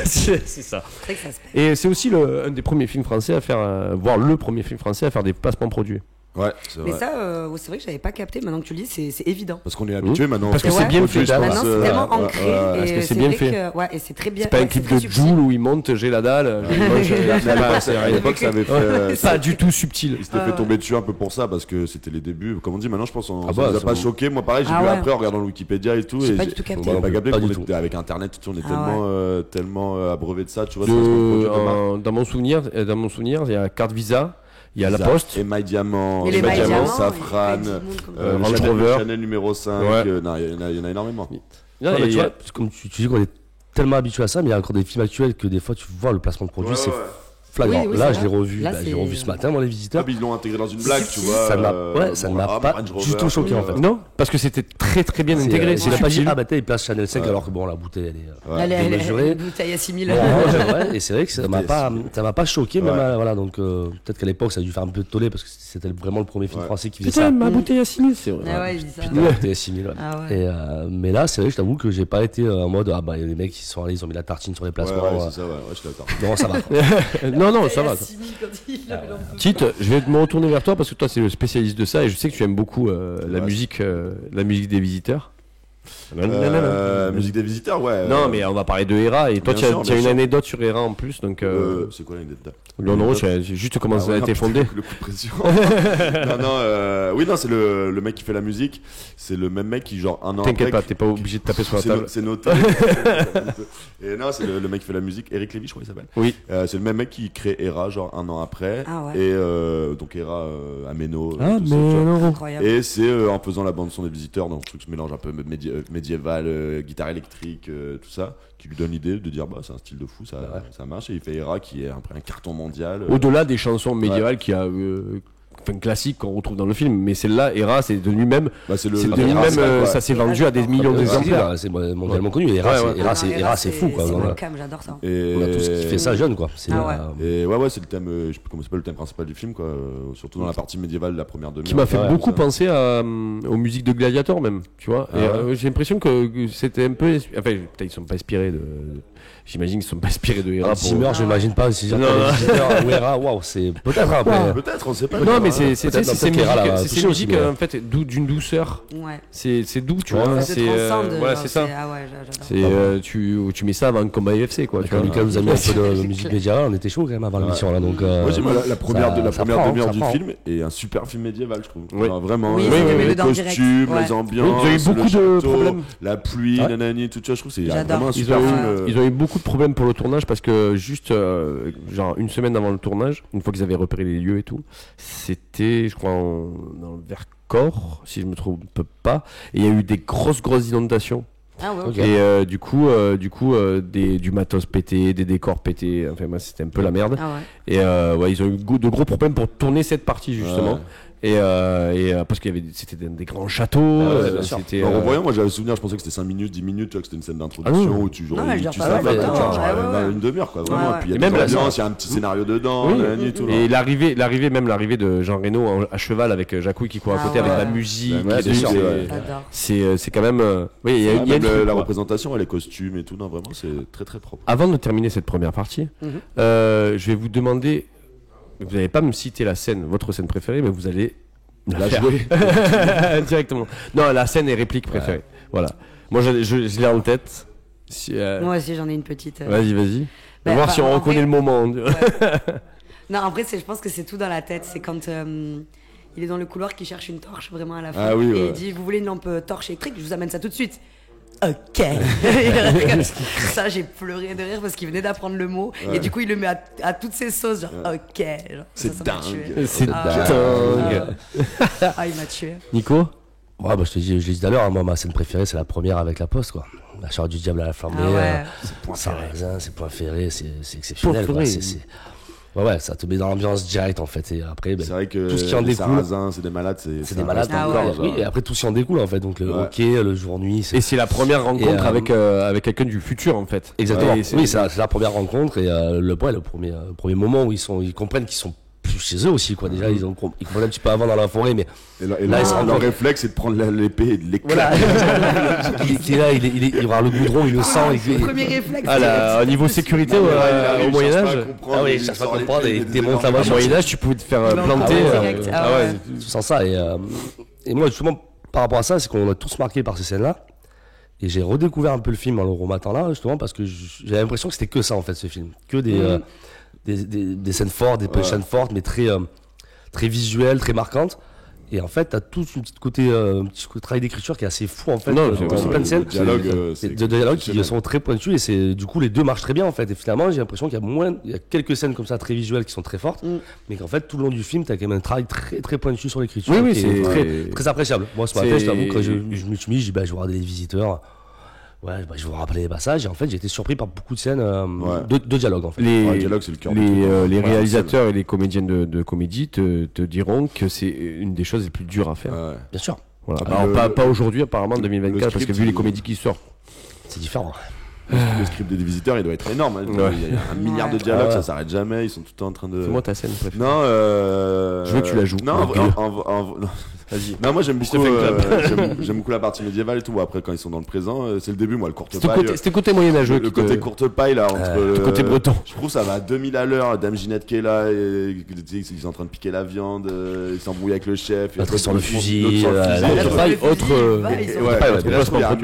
[SPEAKER 2] c'est ça.
[SPEAKER 5] C'est que ça se
[SPEAKER 2] et c'est aussi un des premiers films français à faire, voire le premier film français à faire des placements produits.
[SPEAKER 3] Ouais, c'est vrai.
[SPEAKER 5] Mais ça, c'est vrai que j'avais pas capté. Maintenant que tu le dis, c'est évident.
[SPEAKER 3] Parce qu'on est habitué maintenant.
[SPEAKER 2] Parce que c'est bien fait.
[SPEAKER 5] Maintenant, c'est tellement ancré.
[SPEAKER 2] Parce que c'est bien fait.
[SPEAKER 5] Et c'est très bien.
[SPEAKER 2] C'est pas un clip de Jul où il monte, j'ai la dalle.
[SPEAKER 3] À l'époque, ça avait fait.
[SPEAKER 2] Pas du tout subtil.
[SPEAKER 3] Il s'était fait tomber dessus un peu pour ça parce que c'était les débuts. Comme on dit, maintenant, je pense qu'on nous a pas choqué. Moi, pareil, j'ai vu après en regardant le Wikipédia et tout.
[SPEAKER 5] J'ai pas du tout capté.
[SPEAKER 3] On pas capté avec Internet, on est tellement abreuvé de ça, tu vois.
[SPEAKER 2] Dans mon souvenir, il y a carte Visa. Il y a la Poste.
[SPEAKER 3] Et My Diamant, Safran, Chanel numéro 5. Il y en a énormément.
[SPEAKER 4] Comme tu dis qu'on est tellement habitué à ça, mais il y a encore des films actuels que des fois tu vois le placement de produit, c'est flagrant. Là, je l'ai revu. J'ai revu ce matin dans Les Visiteurs.
[SPEAKER 3] Ils l'ont intégré dans une blague, tu vois.
[SPEAKER 4] Ça ne m'a pas du tout choqué en fait.
[SPEAKER 2] Non, parce que c'était très très bien intégré.
[SPEAKER 4] Il a pas dit il place Chanel 5 alors que bon, la bouteille elle est
[SPEAKER 5] démesurée. Une bouteille à 6000.
[SPEAKER 4] Et c'est vrai que ça m'a pas choqué, même voilà. Donc peut-être qu'à l'époque ça a dû faire un peu de tollé parce que c'était vraiment le premier film français qui faisait ça.
[SPEAKER 2] Ma bouteille à 6000, c'est vrai.
[SPEAKER 5] Ah ouais, il dit ça.
[SPEAKER 4] Putain, la bouteille à 6000. Mais là, c'est vrai que je t'avoue que j'ai pas été en mode les mecs ils sont allés, ils ont mis la tartine sur les placements.
[SPEAKER 3] Ouais, c'est ça, je suis d'accord.
[SPEAKER 4] Non, ça va.
[SPEAKER 2] Non, ça va. Tite, je vais me retourner vers toi parce que toi, c'est le spécialiste de ça et je sais que tu aimes beaucoup la musique des visiteurs.
[SPEAKER 3] Musique des visiteurs, ouais.
[SPEAKER 2] Non, mais on va parler de Hera et toi, tu as une anecdote sur Hera en plus. Donc,
[SPEAKER 3] c'est quoi l'anecdote?
[SPEAKER 2] Non, j'ai juste comment ça a été fondé.
[SPEAKER 3] Le coup de pression. C'est le mec qui fait la musique. C'est le même mec qui, genre, un an après.
[SPEAKER 2] T'inquiète pas, t'es pas obligé de taper sur la table.
[SPEAKER 3] C'est noté. Et non, c'est le mec qui fait la musique. Eric Lévy, je crois qu'il s'appelle.
[SPEAKER 2] Oui.
[SPEAKER 3] C'est le même mec qui crée Hera, genre, un an après. Et donc, Hera, Ameno.
[SPEAKER 5] Incroyable.
[SPEAKER 3] Et c'est en faisant la bande-son des visiteurs, donc, truc se mélange un peu médiéval, guitare électrique, tout ça, qui lui donne l'idée de dire c'est un style de fou, ça marche, et il fait Hera qui est un carton mondial.
[SPEAKER 2] Au-delà des chansons médiévales qui a classique qu'on retrouve dans le film, mais celle-là, Hera, c'est devenu même, ça s'est vendu à des millions d'exemplaires.
[SPEAKER 4] C'est mondialement connu. Hera, c'est fou, quoi.
[SPEAKER 5] J'adore ça.
[SPEAKER 4] On a tous kiffé ça jeune, quoi.
[SPEAKER 3] Et c'est le thème, je sais pas comment s'appelle, le thème principal du film, quoi. Surtout dans la partie médiévale, la première demi-heure.
[SPEAKER 2] Qui m'a fait beaucoup penser aux musiques de Gladiator, même, tu vois. J'ai l'impression que c'était un peu, enfin, peut-être ils sont pas inspirés de. J'imagine qu'ils sont pas inspirés de Hera.
[SPEAKER 4] Zimmer, j'imagine pas. Si j'ai ou Hera, waouh, c'est peut-être après.
[SPEAKER 3] Peut-être, on sait pas.
[SPEAKER 2] Non, mais c'est musique en fait d'une douceur. C'est doux, tu vois.
[SPEAKER 5] Voilà,
[SPEAKER 2] c'est ça. Tu mets ça avant un combat UFC, quoi.
[SPEAKER 4] Quand Lucas nous a mis un peu de musique médiévale, on était chaud quand même avant l'émission là. Donc
[SPEAKER 3] la première demi-heure du film est un super film médiéval, je trouve. Vraiment, les costumes, les ambiances,
[SPEAKER 2] ils ont eu beaucoup de problèmes.
[SPEAKER 3] La pluie, nanani, tout ça. Je trouve c'est vraiment un super film.
[SPEAKER 2] Ils ont eu beaucoup de problèmes pour le tournage parce que juste genre une semaine avant le tournage, une fois qu'ils avaient repéré les lieux et tout, c'était je crois dans le Vercors si je me trompe pas, et il y a eu des grosses inondations. Et du coup du matos pété, des décors pétés, enfin moi c'était un peu la merde. Et ils ont eu de gros problèmes pour tourner cette partie justement. Et parce qu'il y avait c'était des grands châteaux,
[SPEAKER 3] c'était en revoyant, moi j'avais le souvenir, je pensais que c'était 5 minutes, 10 minutes, tu vois, que c'était une scène d'introduction où tu une demi-heure, quoi, vraiment. Et puis il y a même l'ambiance, il y a un petit scénario dedans, et
[SPEAKER 2] l'arrivée de Jean Reno à cheval avec Jacouille qui court à côté avec la musique, c'est quand même il y a
[SPEAKER 3] la représentation et les costumes et tout, non vraiment c'est très très propre.
[SPEAKER 2] Avant de terminer cette première partie, je vais vous demander. Vous n'allez pas me citer votre scène préférée, mais vous allez la jouer directement. Non, la scène et réplique préférée. Voilà. Moi, je l'ai en tête.
[SPEAKER 5] Moi aussi, j'en ai une petite.
[SPEAKER 2] Vas-y. On va voir si on reconnaît le moment.
[SPEAKER 5] Non, après, je pense que c'est tout dans la tête. C'est quand il est dans le couloir qu'il cherche une torche vraiment à la fin. Et il dit, vous voulez une lampe torche électrique? Je vous amène ça tout de suite. Ok. Ça, j'ai pleuré de rire parce qu'il venait d'apprendre le mot et du coup il le met à toutes ses sauces, genre ok. Genre,
[SPEAKER 3] c'est dingue.
[SPEAKER 2] C'est dingue.
[SPEAKER 5] Il m'a tué.
[SPEAKER 2] Nico?
[SPEAKER 4] Ouais, bah, je l'ai dit tout à l'heure, moi ma scène préférée c'est la première avec la poste, quoi. La charge du diable à la flambée, Sarrasin, c'est point ferré, c'est exceptionnel, quoi. Ouais, ça te met dans l'ambiance directe en fait. Et après,
[SPEAKER 3] c'est vrai que
[SPEAKER 4] tout ce qui en découle.
[SPEAKER 3] Sarrasin, c'est des malades, c'est
[SPEAKER 4] des malades. Oui, et après tout ce qui en découle en fait. Donc le hockey, le jour-nuit.
[SPEAKER 2] Et c'est la première rencontre avec quelqu'un du futur en fait.
[SPEAKER 4] Exactement. Oui, c'est la première rencontre et le premier moment où ils comprennent qu'ils sont plus chez eux aussi, quoi. Déjà, ils comprennent un petit peu avant dans la forêt, mais
[SPEAKER 3] leur réflexe, c'est de prendre l'épée et de l'éclater.
[SPEAKER 4] Voilà. il va voir le goudron, il le sent.
[SPEAKER 5] Le premier réflexe.
[SPEAKER 2] Au niveau sécurité, au Moyen-Âge.
[SPEAKER 4] Ah oui, il cherche pas à comprendre et démonte la voiture.
[SPEAKER 2] Au Moyen-Âge, tu pouvais te faire planter.
[SPEAKER 4] Sans ça. Et moi, justement, par rapport à ça, c'est qu'on a tous marqué par ces scènes-là. Et j'ai redécouvert un peu le film en le rematant là, justement, parce que j'avais l'impression que c'était que ça, en fait, ce film. Que des scènes fortes, des punchlines fortes, mais très visuelles, très marquantes. Et en fait, t'as tout un petit travail d'écriture qui est assez fou, en fait.
[SPEAKER 2] Non,
[SPEAKER 4] plein de scènes.
[SPEAKER 3] De
[SPEAKER 4] dialogues qui sont très pointus, et c'est, du coup, les deux marchent très bien, en fait. Et finalement, j'ai l'impression qu'il y a quelques scènes comme ça, très visuelles, qui sont très fortes, mais qu'en fait, tout le long du film, t'as quand même un travail très, très pointu sur l'écriture.
[SPEAKER 2] Oui,
[SPEAKER 4] c'est très appréciable. Moi, ce matin, je t'avoue que je me suis dit, je vais voir des visiteurs. Ouais, je vais vous rappeler les passages. Et en fait, j'ai été surpris par beaucoup de scènes de dialogue. En fait.
[SPEAKER 3] Les dialogues, c'est le cœur.
[SPEAKER 2] Les réalisateurs et les comédiennes de comédie te diront que c'est une des choses les plus dures à faire.
[SPEAKER 4] Bien sûr.
[SPEAKER 2] Voilà. Alors, pas aujourd'hui, apparemment, en 2024, parce que vu les comédies qui sortent,
[SPEAKER 4] c'est différent.
[SPEAKER 3] Le script des visiteurs, il doit être énorme. Il y a un milliard de dialogues, ça s'arrête jamais. Ils sont tout le temps en train de.
[SPEAKER 2] C'est moi ta scène préférée.
[SPEAKER 3] Non,
[SPEAKER 2] je veux que tu la joues.
[SPEAKER 3] Non, vas-y. Non, moi j'aime beaucoup la partie médiévale et tout. Après, quand ils sont dans le présent, c'est le début, moi, le courte paille.
[SPEAKER 2] C'était côté moyenâgeux.
[SPEAKER 3] Le côté courte paille là,
[SPEAKER 2] le côté breton.
[SPEAKER 3] Je trouve ça va à 2000 à l'heure. Dame Ginette qui est là, ils sont en train de piquer la viande, ils s'embrouillent avec le chef.
[SPEAKER 4] L'autre sur le fusil.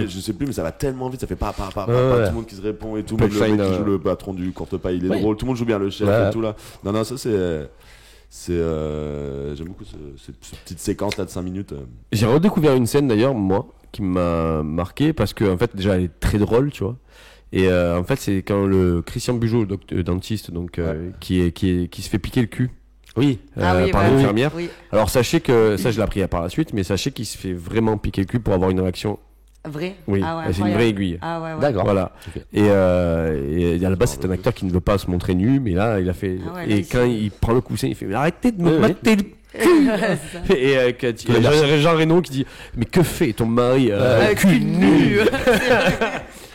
[SPEAKER 3] Je sais plus, mais ça va tellement vite, ça fait pas tout le monde qui se répond et tout. Même le mec qui joue le patron du courte paille, il est drôle. Tout le monde joue bien le chef et tout là. Non, ça c'est. J'aime beaucoup cette petite séquence là de 5 minutes.
[SPEAKER 2] J'ai redécouvert une scène d'ailleurs, moi, qui m'a marqué parce que en fait déjà elle est très drôle, tu vois. Et en fait c'est quand le Christian Bugeaud, dentiste, donc qui se fait piquer le cul. Par l'infirmière. Oui. Alors sachez que ça je l'ai appris par la suite, mais sachez qu'il se fait vraiment piquer le cul pour avoir une réaction.
[SPEAKER 5] Vrai.
[SPEAKER 2] Oui, c'est une vraie aiguille.
[SPEAKER 4] D'accord.
[SPEAKER 2] Voilà. Okay. Et à la base, c'est un acteur qui ne veut pas se montrer nu, mais là, il a fait. Et quand il prend le coussin, il fait mais arrêtez de me mater le cul. Et Jean Reno qui dit mais que fait ton mari cul nu.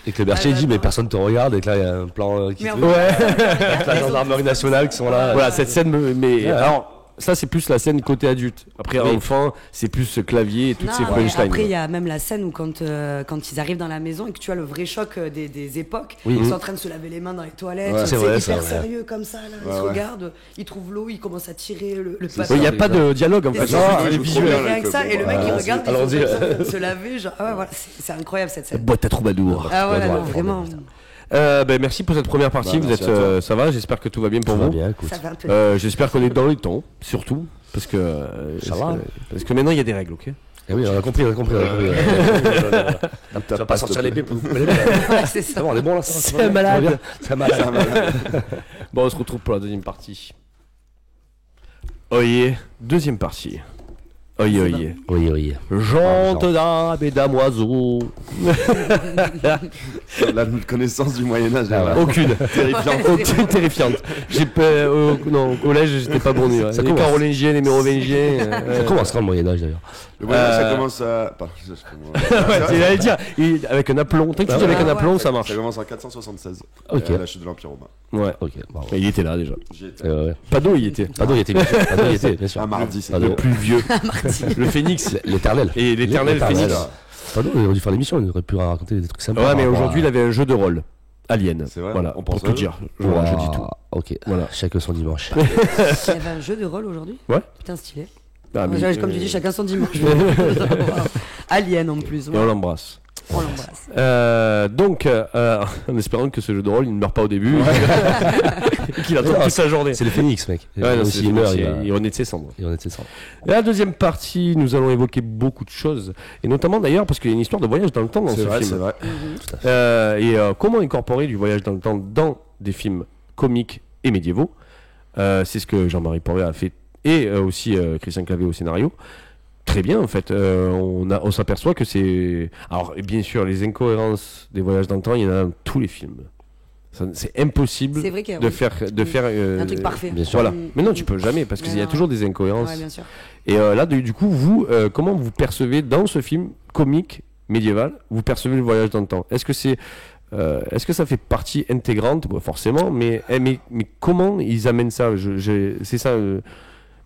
[SPEAKER 4] Et que le Berger dit mais personne te regarde et que là il y a un plan qui la gendarmerie nationale qui sont là.
[SPEAKER 2] Voilà cette scène alors. Ça, c'est plus la scène côté adulte. Après, enfant, c'est plus ce clavier et toutes ces punchlines.
[SPEAKER 5] Après, il y a même la scène où quand ils arrivent dans la maison et que tu as le vrai choc des époques, ils sont en train de se laver les mains dans les toilettes.
[SPEAKER 4] C'est vrai,
[SPEAKER 5] hyper sérieux comme ça. Là. Ils se regardent, ils trouvent l'eau, ils commencent à tirer le papier.
[SPEAKER 2] Il n'y a pas de dialogue en fait.
[SPEAKER 5] C'est visuel. Rien que ça. Et le mec, il regarde, il se laver. Genre, c'est incroyable cette scène.
[SPEAKER 2] Boîte à troubadour.
[SPEAKER 5] Ah ouais, vraiment.
[SPEAKER 2] Merci pour cette première partie. Vous êtes, ça va. J'espère que tout va bien pour vous. J'espère qu'on est dans les temps, surtout parce que parce que maintenant il y a des règles, ok.
[SPEAKER 4] Eh oui, on a compris. Tu vas pas sortir l'épée pour vous.
[SPEAKER 5] C'est ça.
[SPEAKER 4] On est bon là.
[SPEAKER 2] C'est malade. Bon, on se retrouve pour la deuxième partie. Oyez, deuxième partie. Oyez. Jante d'âme et damoiseau.
[SPEAKER 3] La connaissance du Moyen-Âge.
[SPEAKER 2] Aucune. Terrifiante. Non, au collège, j'étais pas bon. Les carolingiens, les mérovingiens.
[SPEAKER 4] Ça commence quand le Moyen-Âge d'ailleurs?
[SPEAKER 3] Le Moyen-Âge, ça commence à.
[SPEAKER 2] Tu allais dire, avec un aplomb. Tant que tu dis avec un aplomb, ça marche.
[SPEAKER 3] Ça commence en 476.
[SPEAKER 4] Ok.
[SPEAKER 3] À la chute de l'Empire romain.
[SPEAKER 2] Ouais.
[SPEAKER 4] Ok.
[SPEAKER 2] Il était là déjà.
[SPEAKER 4] Pado, il était. Bien sûr.
[SPEAKER 3] Un mardi, c'est
[SPEAKER 2] le plus vieux. Le Phénix.
[SPEAKER 4] L'éternel.
[SPEAKER 2] Et l'éternel Phénix.
[SPEAKER 4] Pardon, il aurait dû faire l'émission, il aurait pu raconter des trucs sympas.
[SPEAKER 2] Ouais, mais aujourd'hui, il avait un jeu de rôle. Alien.
[SPEAKER 3] C'est vrai.
[SPEAKER 2] Voilà, pour tout dire. Je dis tout.
[SPEAKER 4] Ok, voilà. Chacun son dimanche.
[SPEAKER 5] Il y avait un jeu de rôle aujourd'hui?
[SPEAKER 2] Ouais.
[SPEAKER 5] Putain, stylé.
[SPEAKER 2] Comme
[SPEAKER 5] tu dis, chacun son dimanche. Alien en plus.
[SPEAKER 2] Et on l'embrasse.
[SPEAKER 5] On l'embrasse.
[SPEAKER 2] Donc, en espérant que ce jeu de rôle, il ne meurt pas au début. Et qu'il attend toute sa journée.
[SPEAKER 4] C'est le Phénix, mec.
[SPEAKER 2] Ouais, non, il meurt, il renaît de ses cendres. Et la deuxième partie, nous allons évoquer beaucoup de choses. Et notamment d'ailleurs, parce qu'il y a une histoire de voyage dans le temps dans ce film.
[SPEAKER 3] C'est vrai.
[SPEAKER 2] Et comment incorporer du voyage dans le temps dans des films comiques et médiévaux. C'est ce que Jean-Marie Poiret a fait. Et aussi Christian Clavier au scénario. très bien en fait. On s'aperçoit que c'est. Alors, bien sûr, les incohérences des voyages dans le temps, il y en a dans tous les films. C'est impossible de faire
[SPEAKER 5] un truc parfait.
[SPEAKER 2] Bien sûr. Voilà. Mais non, tu peux jamais parce qu'il y a toujours des incohérences.
[SPEAKER 5] Ouais, bien sûr.
[SPEAKER 2] Et là, du coup, vous, comment vous percevez dans ce film comique médiéval, vous percevez le voyage dans le temps? Est-ce que ça fait partie intégrante? Bon, forcément, mais comment ils amènent ça? C'est ça.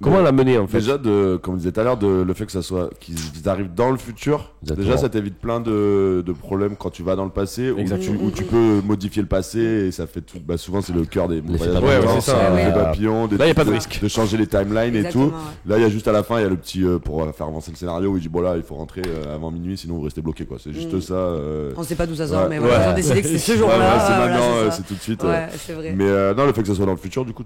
[SPEAKER 2] Comment l'amener en fait?
[SPEAKER 3] Déjà, comme on disait tout à l'heure, le fait que ça soit qu'ils arrivent dans le futur, déjà ça t'évite plein de problèmes quand tu vas dans le passé, où tu peux modifier le passé et ça fait tout. Bah, souvent c'est le cœur des papillons,
[SPEAKER 2] là il n'y a pas de risque
[SPEAKER 3] de changer les timelines et tout. Là il y a juste à la fin, il y a le petit pour faire avancer le scénario où il dit bon là il faut rentrer avant minuit sinon vous restez bloqué quoi. C'est juste ça.
[SPEAKER 5] On sait pas d'où ça sort, mais ils ont décidé que c'est ce jour-là.
[SPEAKER 3] C'est maintenant, c'est tout de suite.
[SPEAKER 5] Ouais, c'est vrai.
[SPEAKER 3] Mais non, le fait que ça soit dans le futur, du coup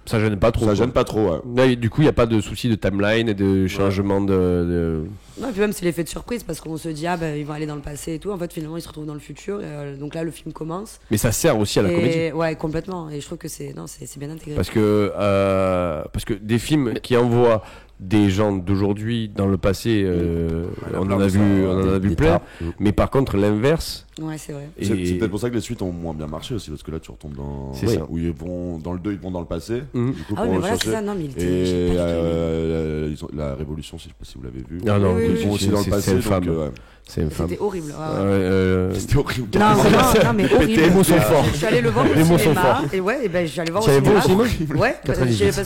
[SPEAKER 2] ça gêne pas trop.
[SPEAKER 3] Ça gêne pas trop, ouais.
[SPEAKER 2] Là, du coup, il n'y a pas de souci de timeline et de changement de.
[SPEAKER 5] Non, et puis même c'est l'effet de surprise parce qu'on se dit ils vont aller dans le passé et tout. En fait, finalement, ils se retrouvent dans le futur. Et, donc là, le film commence.
[SPEAKER 2] Mais ça sert aussi à la comédie.
[SPEAKER 5] Ouais, complètement. Et je trouve que c'est bien intégré.
[SPEAKER 2] Parce que des films qui envoient des gens d'aujourd'hui dans le passé, on en a vu plein. Mais par contre, l'inverse.
[SPEAKER 5] Ouais, c'est vrai.
[SPEAKER 3] C'est peut-être pour ça que les suites ont moins bien marché aussi, parce que là tu retombes dans.
[SPEAKER 2] C'est ça.
[SPEAKER 3] Où ils vont dans le 2, ils vont dans le passé.
[SPEAKER 5] Du coup, mais voilà, c'est ça. Non, mais
[SPEAKER 3] la Révolution, je sais pas si vous l'avez vu.
[SPEAKER 2] Non,
[SPEAKER 3] ils vont aussi dans le passé.
[SPEAKER 2] C'est infâme.
[SPEAKER 5] C'était horrible.
[SPEAKER 3] C'était horrible.
[SPEAKER 5] Non, mais horrible.
[SPEAKER 2] Les mots sont forts.
[SPEAKER 5] Je suis allé le voir au cinéma. Et ouais, ben j'allais voir au cinéma. Ouais, parce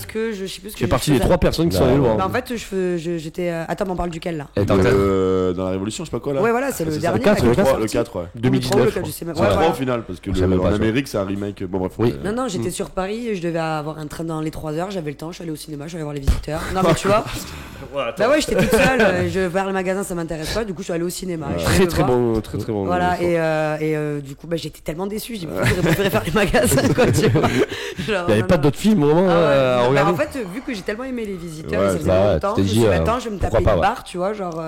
[SPEAKER 5] que je sais plus ce que.
[SPEAKER 2] Je fais partie des 3 personnes qui sont allées le voir.
[SPEAKER 5] En fait, j'étais. Attends, on parle duquel là?
[SPEAKER 3] Dans la Révolution, je sais pas quoi là.
[SPEAKER 5] Ouais, voilà, c'est le dernier.
[SPEAKER 3] Le 4, ouais.
[SPEAKER 2] 2019.
[SPEAKER 3] C'est 3 au final, parce que en Amérique, c'est un remake. Bon, bref.
[SPEAKER 2] Oui.
[SPEAKER 5] Non, j'étais sur Paris et je devais avoir un train dans les 3 heures. J'avais le temps, je suis allé au cinéma, je suis allé voir les visiteurs. Non, mais tu vois. Bah ouais, j'étais toute seule. Je vers le magasin, ça m'intéresse pas. Du coup, je suis allé au cinéma.
[SPEAKER 2] Très bon.
[SPEAKER 5] Voilà, et du coup, j'étais tellement déçue. Je dis, pourquoi j'aurais préféré faire les magasins, quoi, tu vois.
[SPEAKER 2] Il n'y avait pas d'autres films vraiment à regarder.
[SPEAKER 5] En fait, vu que j'ai tellement aimé les visiteurs, ça faisait longtemps, je me suis dit, maintenant, je vais me taper une barre, tu vois, genre.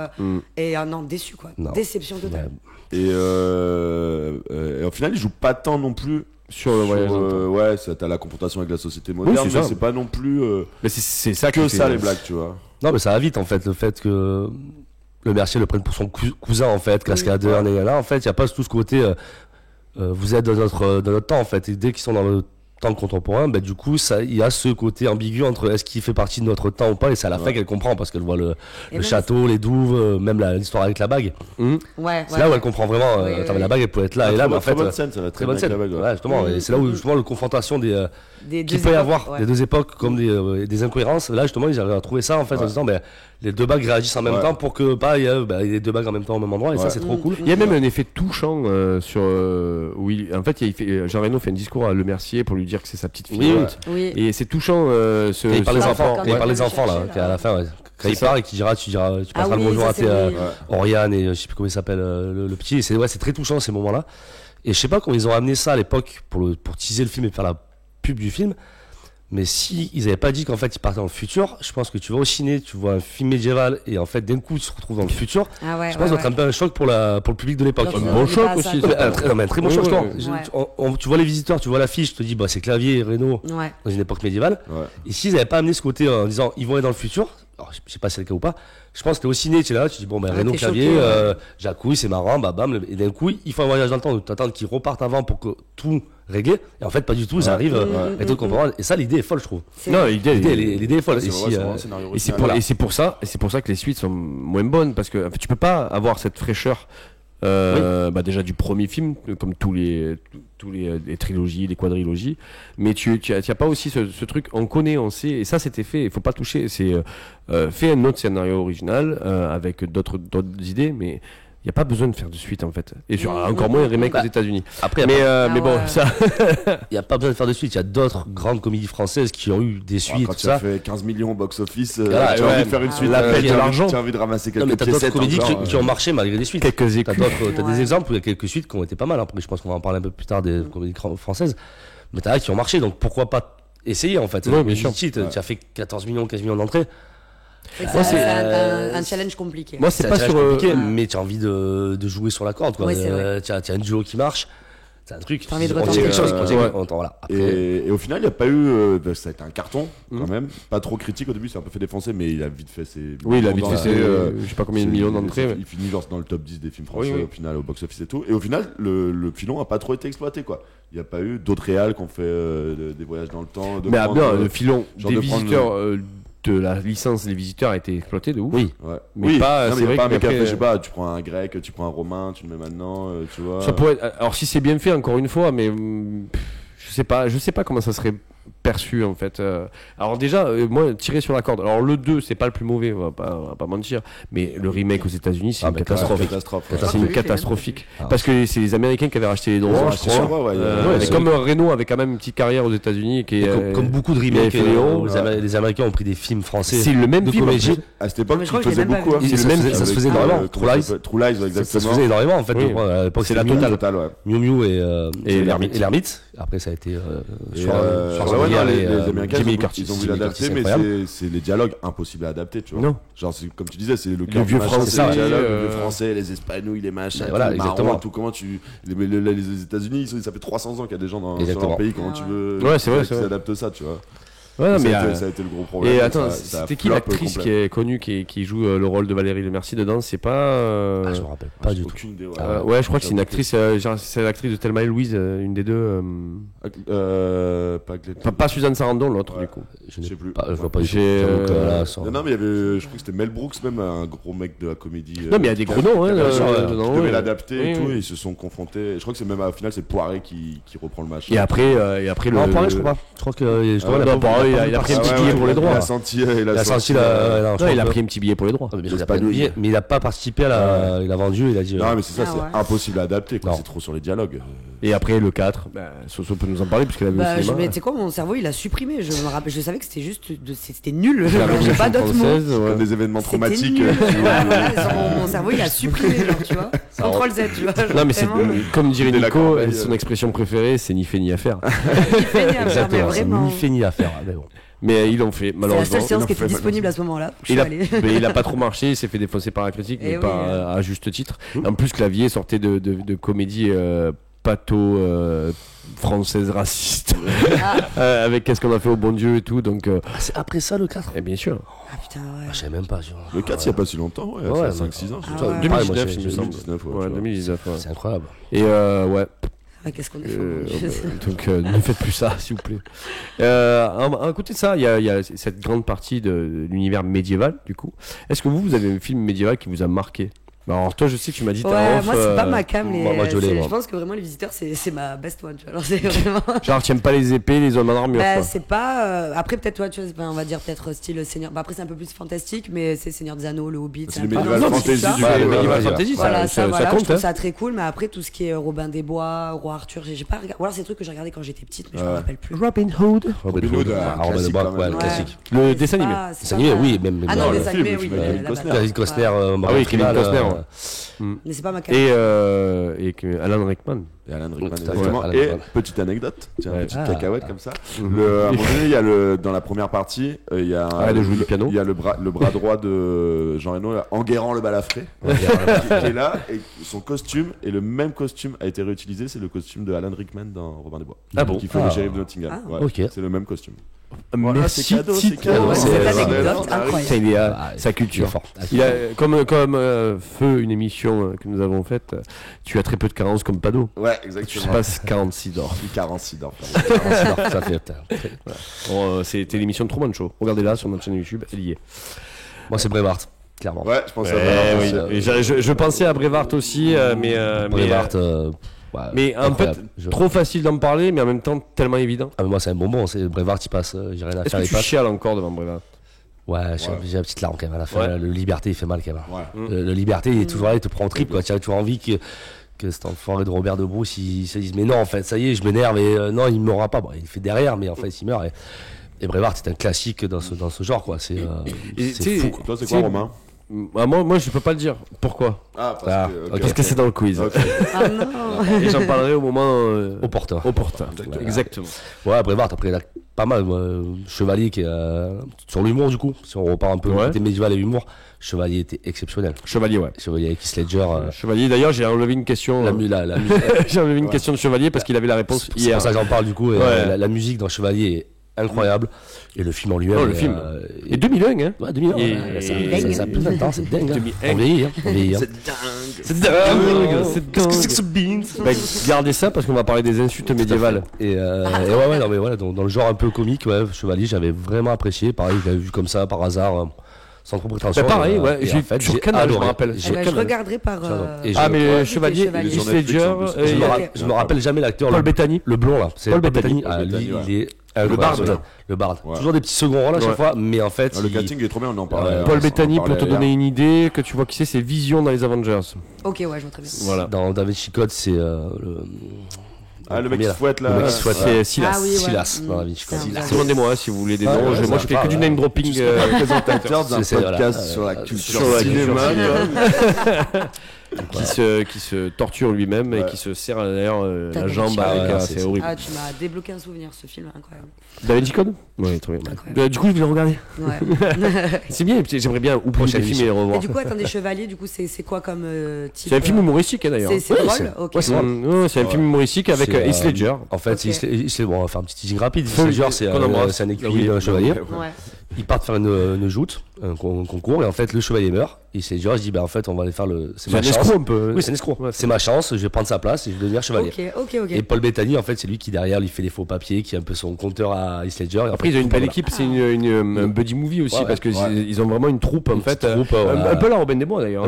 [SPEAKER 5] Et non, déçu, quoi. Déception totale.
[SPEAKER 3] Et au final, ils jouent pas tant non plus
[SPEAKER 2] sur le voyage.
[SPEAKER 3] Ouais, t'as la confrontation avec la société moderne, mais c'est pas non plus.
[SPEAKER 2] Mais c'est ça
[SPEAKER 3] que ça les blagues, tu vois.
[SPEAKER 4] Non, mais ça va vite en fait, le fait que le Mercier le prenne pour son cousin en fait, cascadeur, là en fait, il y a pas tout ce côté. Vous êtes dans notre temps en fait, et dès qu'ils sont dans le temps contemporain, du coup, il y a ce côté ambigu entre est-ce qu'il fait partie de notre temps ou pas, et c'est à la fin qu'elle comprend parce qu'elle voit le château, les douves, même l'histoire avec la bague. C'est là où elle comprend vraiment. La bague, elle peut être là et là, mais en fait.
[SPEAKER 3] Très bonne scène, ça va très bien avec la bague.
[SPEAKER 4] Ouais, justement, et c'est là où justement la confrontation qu'il peut y avoir des 2 époques comme des incohérences. Là, justement, ils arrivent à trouver ça en fait en disant les 2 bagues réagissent en même temps pour que il y ait les 2 bagues en même temps au même endroit, et ça c'est trop cool.
[SPEAKER 2] Il y a même un effet touchant sur où en fait Jean Reno fait un discours à Le Mercier pour lui dire que c'est sa petite fille. Et c'est touchant.
[SPEAKER 4] Il parle des enfants là, à la fin. Quand il part et qu'il dira, tu passeras le bonjour à Oriane et je sais plus comment il s'appelle le petit. C'est très touchant ces moments-là. Et je sais pas comment ils ont amené ça à l'époque pour teaser le film et faire la pub du film. Mais si ils avaient pas dit qu'en fait ils partaient dans le futur, je pense que tu vas au ciné, tu vois un film médiéval et en fait d'un coup tu te retrouves dans le futur. Je pense que ça va être un peu un choc pour le public de l'époque.
[SPEAKER 2] Un bon choc aussi.
[SPEAKER 4] Un très bon choc. Tu vois les visiteurs, tu vois l'affiche, tu te dis c'est Clavier et Reno dans une époque médiévale. Et s'ils avaient pas amené ce côté en disant ils vont aller dans le futur, alors, je sais pas si c'est le cas ou pas. Je pense que au ciné, tu es là, tu dis Reno, Clavier, Jacouille, c'est marrant, bam, et d'un coup, il faut un voyage dans le temps, donc t'attends qu'ils repartent avant pour que tout réglé. Et en fait, pas du tout, ça arrive à tout comprendre. Et ça, l'idée est folle, je trouve.
[SPEAKER 2] Non, l'idée
[SPEAKER 4] est folle.
[SPEAKER 2] Et c'est pour ça que les suites sont moins bonnes, parce que en fait, tu peux pas avoir cette fraîcheur. Déjà du premier film, comme tous les trilogies, les quadrilogies, mais tu as pas aussi ce truc, on connaît, on sait, et ça c'était fait, il faut pas toucher, c'est fait un autre scénario original avec d'autres idées, mais il n'y a pas besoin de faire de suite en fait, et encore moins un remake aux États-Unis.
[SPEAKER 4] Après,
[SPEAKER 2] mais bon, ça.
[SPEAKER 4] Il n'y a pas besoin de faire de suite. Il y a d'autres grandes comédies françaises qui ont eu des suites.
[SPEAKER 3] Quand
[SPEAKER 4] tu as
[SPEAKER 3] fait 15 millions au box-office, tu as envie de faire une suite.
[SPEAKER 2] De l'argent.
[SPEAKER 3] Tu as envie de ramasser quelques
[SPEAKER 4] pièces. T'as d'autres comédies qui ont marché malgré des suites.
[SPEAKER 2] T'as
[SPEAKER 4] des exemples où il y a quelques suites qui ont été pas mal. Après, je pense qu'on va en parler un peu plus tard des comédies françaises. Mais t'as qui ont marché, donc pourquoi pas essayer en fait.
[SPEAKER 2] Oui, bien sûr.
[SPEAKER 4] Tu as fait 14 millions, 15 millions d'entrées.
[SPEAKER 5] Moi, c'est un challenge compliqué.
[SPEAKER 4] Moi, c'est pas sur compliqué, mais tu as envie de jouer sur la corde. Tu as un duo qui marche. C'est un truc.
[SPEAKER 5] T'as envie de
[SPEAKER 4] on tient quelque chose.
[SPEAKER 2] Voilà.
[SPEAKER 3] Et au final, il n'y a pas eu. Ça a été un carton, quand même. Pas trop critique au début, c'est un peu fait défoncer, mais il a vite fait ses.
[SPEAKER 2] Oui, il a vite fait ses. Je sais pas combien de millions d'entrées.
[SPEAKER 3] Il finit dans le top 10 des films français au final, au box-office et tout. Et au final, le filon a pas trop été exploité, quoi. Il n'y a pas eu d'autres réals qui ont fait des voyages dans le temps.
[SPEAKER 2] Mais bien, le filon des visiteurs. De la licence des visiteurs a été exploité de ouf.
[SPEAKER 4] Oui.
[SPEAKER 2] Mais pas.
[SPEAKER 3] C'est vrai pas un mec je sais pas, tu prends un grec, tu prends un romain, tu le mets maintenant, tu vois.
[SPEAKER 2] Ça pourrait être, alors si c'est bien fait, encore une fois, mais je sais pas comment ça serait perçu en fait. Alors déjà, moi, tirer sur la corde. Alors le 2, c'est pas le plus mauvais, on va pas mentir, mais le remake aux États-Unis, c'est une catastrophe. C'est une catastrophique. Parce que c'est les Américains qui avaient racheté les droits, je crois. Comme Reno avait quand même une petite carrière aux États-Unis,
[SPEAKER 4] comme beaucoup de remakes, les Américains ont pris des films français.
[SPEAKER 2] C'est le même film.
[SPEAKER 3] À cette époque, ils faisaient beaucoup.
[SPEAKER 4] Ça se faisait énormément.
[SPEAKER 3] True Lies, exactement.
[SPEAKER 4] Ça se faisait énormément en fait. À l'époque,
[SPEAKER 2] c'est la totale.
[SPEAKER 4] Miu Miu et l'Ermite. Après, ça a été.
[SPEAKER 3] Les Américains, ils ont voulu l'adapter, mais c'est les dialogues impossibles à adapter, tu vois.
[SPEAKER 2] Non.
[SPEAKER 3] Genre, comme tu disais, c'est le
[SPEAKER 2] vieux français,
[SPEAKER 3] le vieux français, les Espanouilles, les machins,
[SPEAKER 4] voilà, exactement.
[SPEAKER 3] Tout. Comment tu. Les États-unis, ça fait 300 ans qu'il y a des gens dans leur pays, comment tu veux.
[SPEAKER 2] Ouais, c'est vrai.
[SPEAKER 3] Qu'ils adaptent ça, tu vois.
[SPEAKER 2] Ouais, mais
[SPEAKER 3] ça a été le gros problème.
[SPEAKER 2] Et attends, c'était qui l'actrice qui est connue, qui joue le rôle de Valérie Lemercier dedans? C'est pas.
[SPEAKER 4] Je me rappelle pas du tout.
[SPEAKER 2] Ouais, je crois que c'est une actrice, c'est l'actrice de Thelma et Louise, une des deux. Pas Suzanne Sarandon, l'autre, du coup.
[SPEAKER 3] Je sais plus.
[SPEAKER 4] Je vois pas du tout.
[SPEAKER 3] Non, mais il y avait, je crois que c'était Mel Brooks, même un gros mec de la comédie.
[SPEAKER 2] Non, mais il y a des gros noms, hein.
[SPEAKER 3] Qui devaient l'adapter et tout, et ils se sont confrontés. Je crois que c'est même au final, c'est Poiré qui reprend le machin.
[SPEAKER 2] Et après le.
[SPEAKER 4] Non, Poiré, je crois pas. Je crois que.
[SPEAKER 2] Il a pris un petit billet pour les droits.
[SPEAKER 3] Il
[SPEAKER 2] a pris un petit billet pour les droits.
[SPEAKER 4] Mais il a pas participé à il a vendu, il a dit.
[SPEAKER 3] Non, mais c'est ça, c'est impossible à adapter, c'est trop sur les dialogues.
[SPEAKER 2] Et après le 4, Soso peut nous en parler puisqu'elle a vu le cinéma.
[SPEAKER 5] Mais tu sais quoi, mon cerveau il a supprimé. Je me rappelle, je savais que c'était juste, c'était nul. J'ai pas d'autres mots.
[SPEAKER 3] Comme des événements traumatiques.
[SPEAKER 5] Mon cerveau il a supprimé, tu vois. Ctrl Z, tu vois.
[SPEAKER 2] Non, mais c'est comme dirait Nico, son expression préférée, c'est ni fait ni à faire.
[SPEAKER 5] Ni fait ni à faire, mais vraiment.
[SPEAKER 4] Ni fait ni à faire.
[SPEAKER 2] Mais ils l'ont fait, malheureusement.
[SPEAKER 5] C'est la seule séance qui était disponible à ce moment-là.
[SPEAKER 2] Mais il a pas trop marché, il s'est fait défoncer par la critique, mais pas à juste titre. En plus, Clavier sortait de comédie pato française raciste avec Qu'est-ce qu'on a fait au bon Dieu et tout, donc
[SPEAKER 4] c'est après ça le 4.
[SPEAKER 2] Et bien sûr.
[SPEAKER 5] Ah putain, ouais.
[SPEAKER 4] Je sais même pas.
[SPEAKER 3] Le 4, il y a pas si longtemps, 5-6 ans.
[SPEAKER 2] 2019, il me semble. 2019,
[SPEAKER 4] c'est incroyable.
[SPEAKER 2] Et ouais.
[SPEAKER 5] Qu'est-ce qu'on est fou.
[SPEAKER 2] Donc ne faites plus ça, s'il vous plaît. À côté de ça, il y a cette grande partie de l'univers médiéval, du coup. Est-ce que vous avez un film médiéval qui vous a marqué? Alors toi, je sais que tu m'as dit
[SPEAKER 5] moi c'est pas ma cam. Je pense que vraiment les visiteurs c'est ma best one, tu vois. C'est vraiment...
[SPEAKER 2] Genre tu aimes pas les épées, les hommes en armure, quoi.
[SPEAKER 5] C'est pas après peut-être toi tu vois, on va dire peut-être style Seigneur, après c'est un peu plus fantastique, mais c'est Seigneur des Anneaux, le Hobbit,
[SPEAKER 3] c'est le médiéval fantasy.
[SPEAKER 2] Le médiéval fantasy, ça compte.
[SPEAKER 5] Je trouve ça très cool, mais après tout ce qui est Robin des Bois, Roi Arthur, j'ai pas regardé. Ou alors c'est des trucs que j'ai regardé quand j'étais petite, mais je me rappelle plus.
[SPEAKER 2] Robin Hood,
[SPEAKER 4] classique.
[SPEAKER 2] Le dessin animé.
[SPEAKER 4] Oui, même.
[SPEAKER 5] Ah non, dessin animé, oui.
[SPEAKER 4] Kevin Costner,
[SPEAKER 5] mais c'est pas ma cam.
[SPEAKER 2] Et Alan Rickman.
[SPEAKER 3] Et petite anecdote, petite cacahuète comme ça. À un moment donné, il y a dans la première partie, il y a le bras droit de Jean Reno, Enguerrand le balafré, qui est là, et son costume, et le même costume a été réutilisé, c'est le costume de Alan Rickman dans Robin des Bois. Qui fait le shérif de Nottingham. C'est le même costume.
[SPEAKER 2] Merci,
[SPEAKER 3] c'est cadeau.
[SPEAKER 5] Cette anecdote incroyable.
[SPEAKER 2] Sa culture. Il a, comme Feu, une émission que nous avons faite, tu as très peu de carences comme Pado.
[SPEAKER 3] Ouais, exactement.
[SPEAKER 2] Tu passes 46 d'or.
[SPEAKER 3] 46 d'or.
[SPEAKER 2] Ça fait. C'était l'émission de Truman Show. Regardez-la sur notre chaîne YouTube, elle y est.
[SPEAKER 4] Moi, c'est Brevard, clairement.
[SPEAKER 3] Ouais, je pensais à Brevard.
[SPEAKER 2] Je pensais à Brevard aussi, mais.
[SPEAKER 4] Brevard.
[SPEAKER 2] Mais en fait, trop facile d'en parler, mais en même temps tellement évident.
[SPEAKER 4] Ah mais moi c'est un bonbon, c'est Brevard il passe, j'ai rien à faire.
[SPEAKER 2] Est-ce que tu chiales encore devant Brevard?
[SPEAKER 4] Ouais, j'ai la petite larme quand même à la fin. Le Liberté il fait mal quand même.
[SPEAKER 3] Ouais.
[SPEAKER 4] Le Liberté il est toujours là, il te prend en trip quoi. Tu as toujours envie que cet enfoiré de Robert de Bruce il se dise mais non en fait ça y est je m'énerve et non il m'aura pas. Bon, il fait derrière mais en fait il meurt et Brevard c'est un classique dans ce genre quoi. C'est fou quoi.
[SPEAKER 3] Toi c'est quoi Romain?
[SPEAKER 2] Moi, je peux pas le dire. Pourquoi? Parce que c'est dans le quiz.
[SPEAKER 5] Ah non.
[SPEAKER 2] Et j'en parlerai au moment
[SPEAKER 4] opportun.
[SPEAKER 2] Exactement.
[SPEAKER 4] Ouais, Brevard, après, il a pas mal. Chevalier qui est sur l'humour, du coup. Si on repart un peu côté médiéval et humour, Chevalier était exceptionnel.
[SPEAKER 2] Chevalier
[SPEAKER 4] avec Heath Ledger.
[SPEAKER 2] Chevalier, d'ailleurs, j'ai enlevé une question. J'ai enlevé une question de Chevalier parce qu'il avait la réponse hier.
[SPEAKER 4] C'est pour ça que j'en parle, du coup. La musique dans Chevalier est incroyable. Et le film en lui-même.
[SPEAKER 2] Le film. Et 2001, hein.
[SPEAKER 4] Ouais, 2001. Ça a plus de temps, c'est dingue. On vieillit,
[SPEAKER 2] C'est dingue. Qu'est-ce que c'est beans? Gardez ça parce qu'on va parler des insultes médiévales.
[SPEAKER 4] Et ouais, non, mais voilà, dans le genre un peu comique, Chevalier, j'avais vraiment apprécié. Pareil, je l'avais vu comme ça, par hasard. Sans trop prétention.
[SPEAKER 2] Pareil, ouais. J'ai fait sur Canal, je me rappelle.
[SPEAKER 5] Je regarderai par.
[SPEAKER 2] Mais Chevalier, Heath Ledger.
[SPEAKER 4] Je me rappelle jamais l'acteur.
[SPEAKER 2] Paul Bettany.
[SPEAKER 4] Le blond, là.
[SPEAKER 2] Paul Bettany.
[SPEAKER 4] Il est. Le Bard. Toujours des petits seconds rôles à chaque fois, mais en fait.
[SPEAKER 3] Le casting est trop bien, on en parle.
[SPEAKER 2] Paul Bettany, pour te donner une idée, que tu vois qui c'est Vision dans les Avengers.
[SPEAKER 5] Ok, ouais, je vois très bien.
[SPEAKER 2] Voilà.
[SPEAKER 4] Dans Da Vinci Code, c'est
[SPEAKER 3] le mec qui se fouette là.
[SPEAKER 4] Le mec qui se fouette, c'est
[SPEAKER 5] Silas.
[SPEAKER 4] Silas dans Da Vinci Code.
[SPEAKER 2] Demandez-moi si vous voulez des noms. Moi, je fais que du name dropping.
[SPEAKER 3] Présentateur d'un podcast sur la culture cinéma.
[SPEAKER 2] Qui se torture lui-même et qui se serre d'ailleurs la jambe avec. C'est horrible.
[SPEAKER 5] Ah, tu m'as débloqué un souvenir, ce film incroyable.
[SPEAKER 2] Da Vinci Code? Oui, très bien. Du coup, je vais le regarder.
[SPEAKER 5] Ouais.
[SPEAKER 2] C'est bien, j'aimerais bien oublier le film et le revoir.
[SPEAKER 5] Et du coup, attendez, Chevalier, du coup, c'est quoi comme type?
[SPEAKER 2] C'est un film humoristique d'ailleurs.
[SPEAKER 5] C'est drôle? Ok.
[SPEAKER 2] C'est un film humoristique avec Heath Ledger.
[SPEAKER 4] En fait, on va faire un petit teasing rapide. Heath Ledger, c'est un écuyer d'un chevalier. Ils partent faire une joute, un concours, et en fait, le chevalier meurt. Et Heath Ledger, il se dit, en fait, on va aller faire le.
[SPEAKER 2] C'est un escroc un peu.
[SPEAKER 4] Oui, c'est un escroc. C'est ma chance, je vais prendre sa place et je vais devenir chevalier.
[SPEAKER 5] Ok.
[SPEAKER 4] Et Paul Bettany, en fait, c'est lui qui derrière lui fait les faux papiers, qui est un peu son compteur à Heath Ledger.
[SPEAKER 2] Après, ils ont une belle équipe, c'est un buddy movie aussi, parce qu'ils ont vraiment une troupe en fait. Un peu la Robin des Bois d'ailleurs.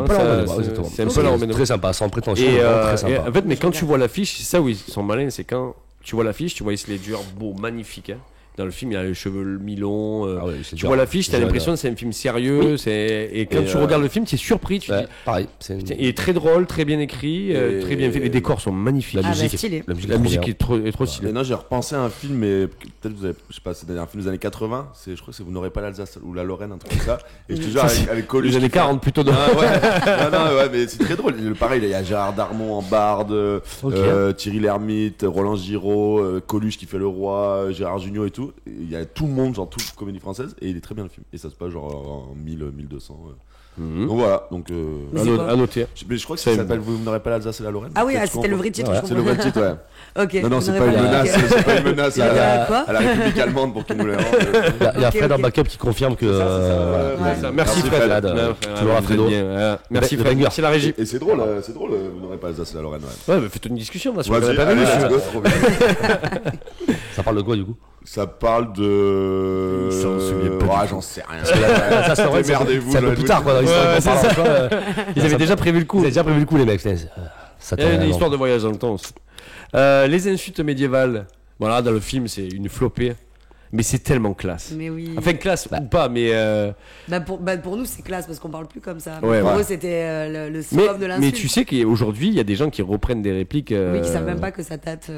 [SPEAKER 4] C'est un peu la Robin des Bois. Très sympa, sans prétention.
[SPEAKER 2] Très sympa. En fait, mais quand tu vois l'affiche, c'est ça où ils sont malins, c'est quand tu vois l'affiche, tu vois Heath Ledger beau, magnifique. Dans le film, il a les cheveux mi-longs. Tu vois l'affiche, t'as l'impression que c'est un film sérieux. Et quand tu regardes le film, tu es surpris. Tu dis,
[SPEAKER 4] pareil.
[SPEAKER 2] Il est très drôle, très bien écrit, très bien fait. Les décors sont magnifiques.
[SPEAKER 4] La musique
[SPEAKER 2] est trop stylée.
[SPEAKER 3] Non, j'ai repensé à un film, mais peut-être vous avez, je sais pas, c'est un film des années 80. Je crois que c'est Vous n'aurez pas l'Alsace ou la Lorraine, un truc comme ça. Et je te jure, avec Coluche.
[SPEAKER 2] Les années 40 plutôt.
[SPEAKER 3] Non, mais c'est très drôle. Pareil, il y a Gérard Darmon en barde, Thierry Lhermitte, Roland Giraud, Coluche qui fait le roi, Gérard Jugnot et tout. Il y a tout le monde, genre toute comédie française, et il est très bien le film. Et ça se passe genre en 1200. Donc voilà,
[SPEAKER 2] à noter.
[SPEAKER 3] Mais je crois que ça s'appelle Vous n'aurez pas l'Alsace et la Lorraine.
[SPEAKER 5] Ah oui, c'était le vrai titre.
[SPEAKER 3] C'est le vrai titre, ouais.
[SPEAKER 5] Ok.
[SPEAKER 3] Non, c'est pas une menace. C'est pas une menace à la République allemande pour qu'ils nous les rendent.
[SPEAKER 4] Il y a Fred en backup qui confirme que.
[SPEAKER 2] Merci Fred.
[SPEAKER 4] Tu l'auras Fredo.
[SPEAKER 2] Merci Fred. Merci la régie.
[SPEAKER 3] Et c'est drôle. Vous n'aurez pas l'Alsace et la Lorraine.
[SPEAKER 2] Ouais, mais faites une discussion là.
[SPEAKER 4] Ça parle de quoi du coup?
[SPEAKER 3] Ça parle de. J'en sais rien.
[SPEAKER 4] C'est un peu plus tard quoi dans l'histoire.
[SPEAKER 2] Ils avaient déjà prévu le coup.
[SPEAKER 4] Ils avaient déjà prévu le coup les mecs.
[SPEAKER 2] Il y a une histoire de voyage dans le temps aussi. Les insultes médiévales. Voilà, dans le film, c'est une flopée. Mais c'est tellement classe.
[SPEAKER 5] Mais oui.
[SPEAKER 2] Enfin, classe ou pas, mais.
[SPEAKER 5] Pour nous, c'est classe parce qu'on parle plus comme ça.
[SPEAKER 2] Ouais,
[SPEAKER 5] pour eux, c'était le summum de l'insulte.
[SPEAKER 2] Mais tu sais qu'aujourd'hui, il y a des gens qui reprennent des répliques.
[SPEAKER 5] Oui, qui savent même pas que ça date.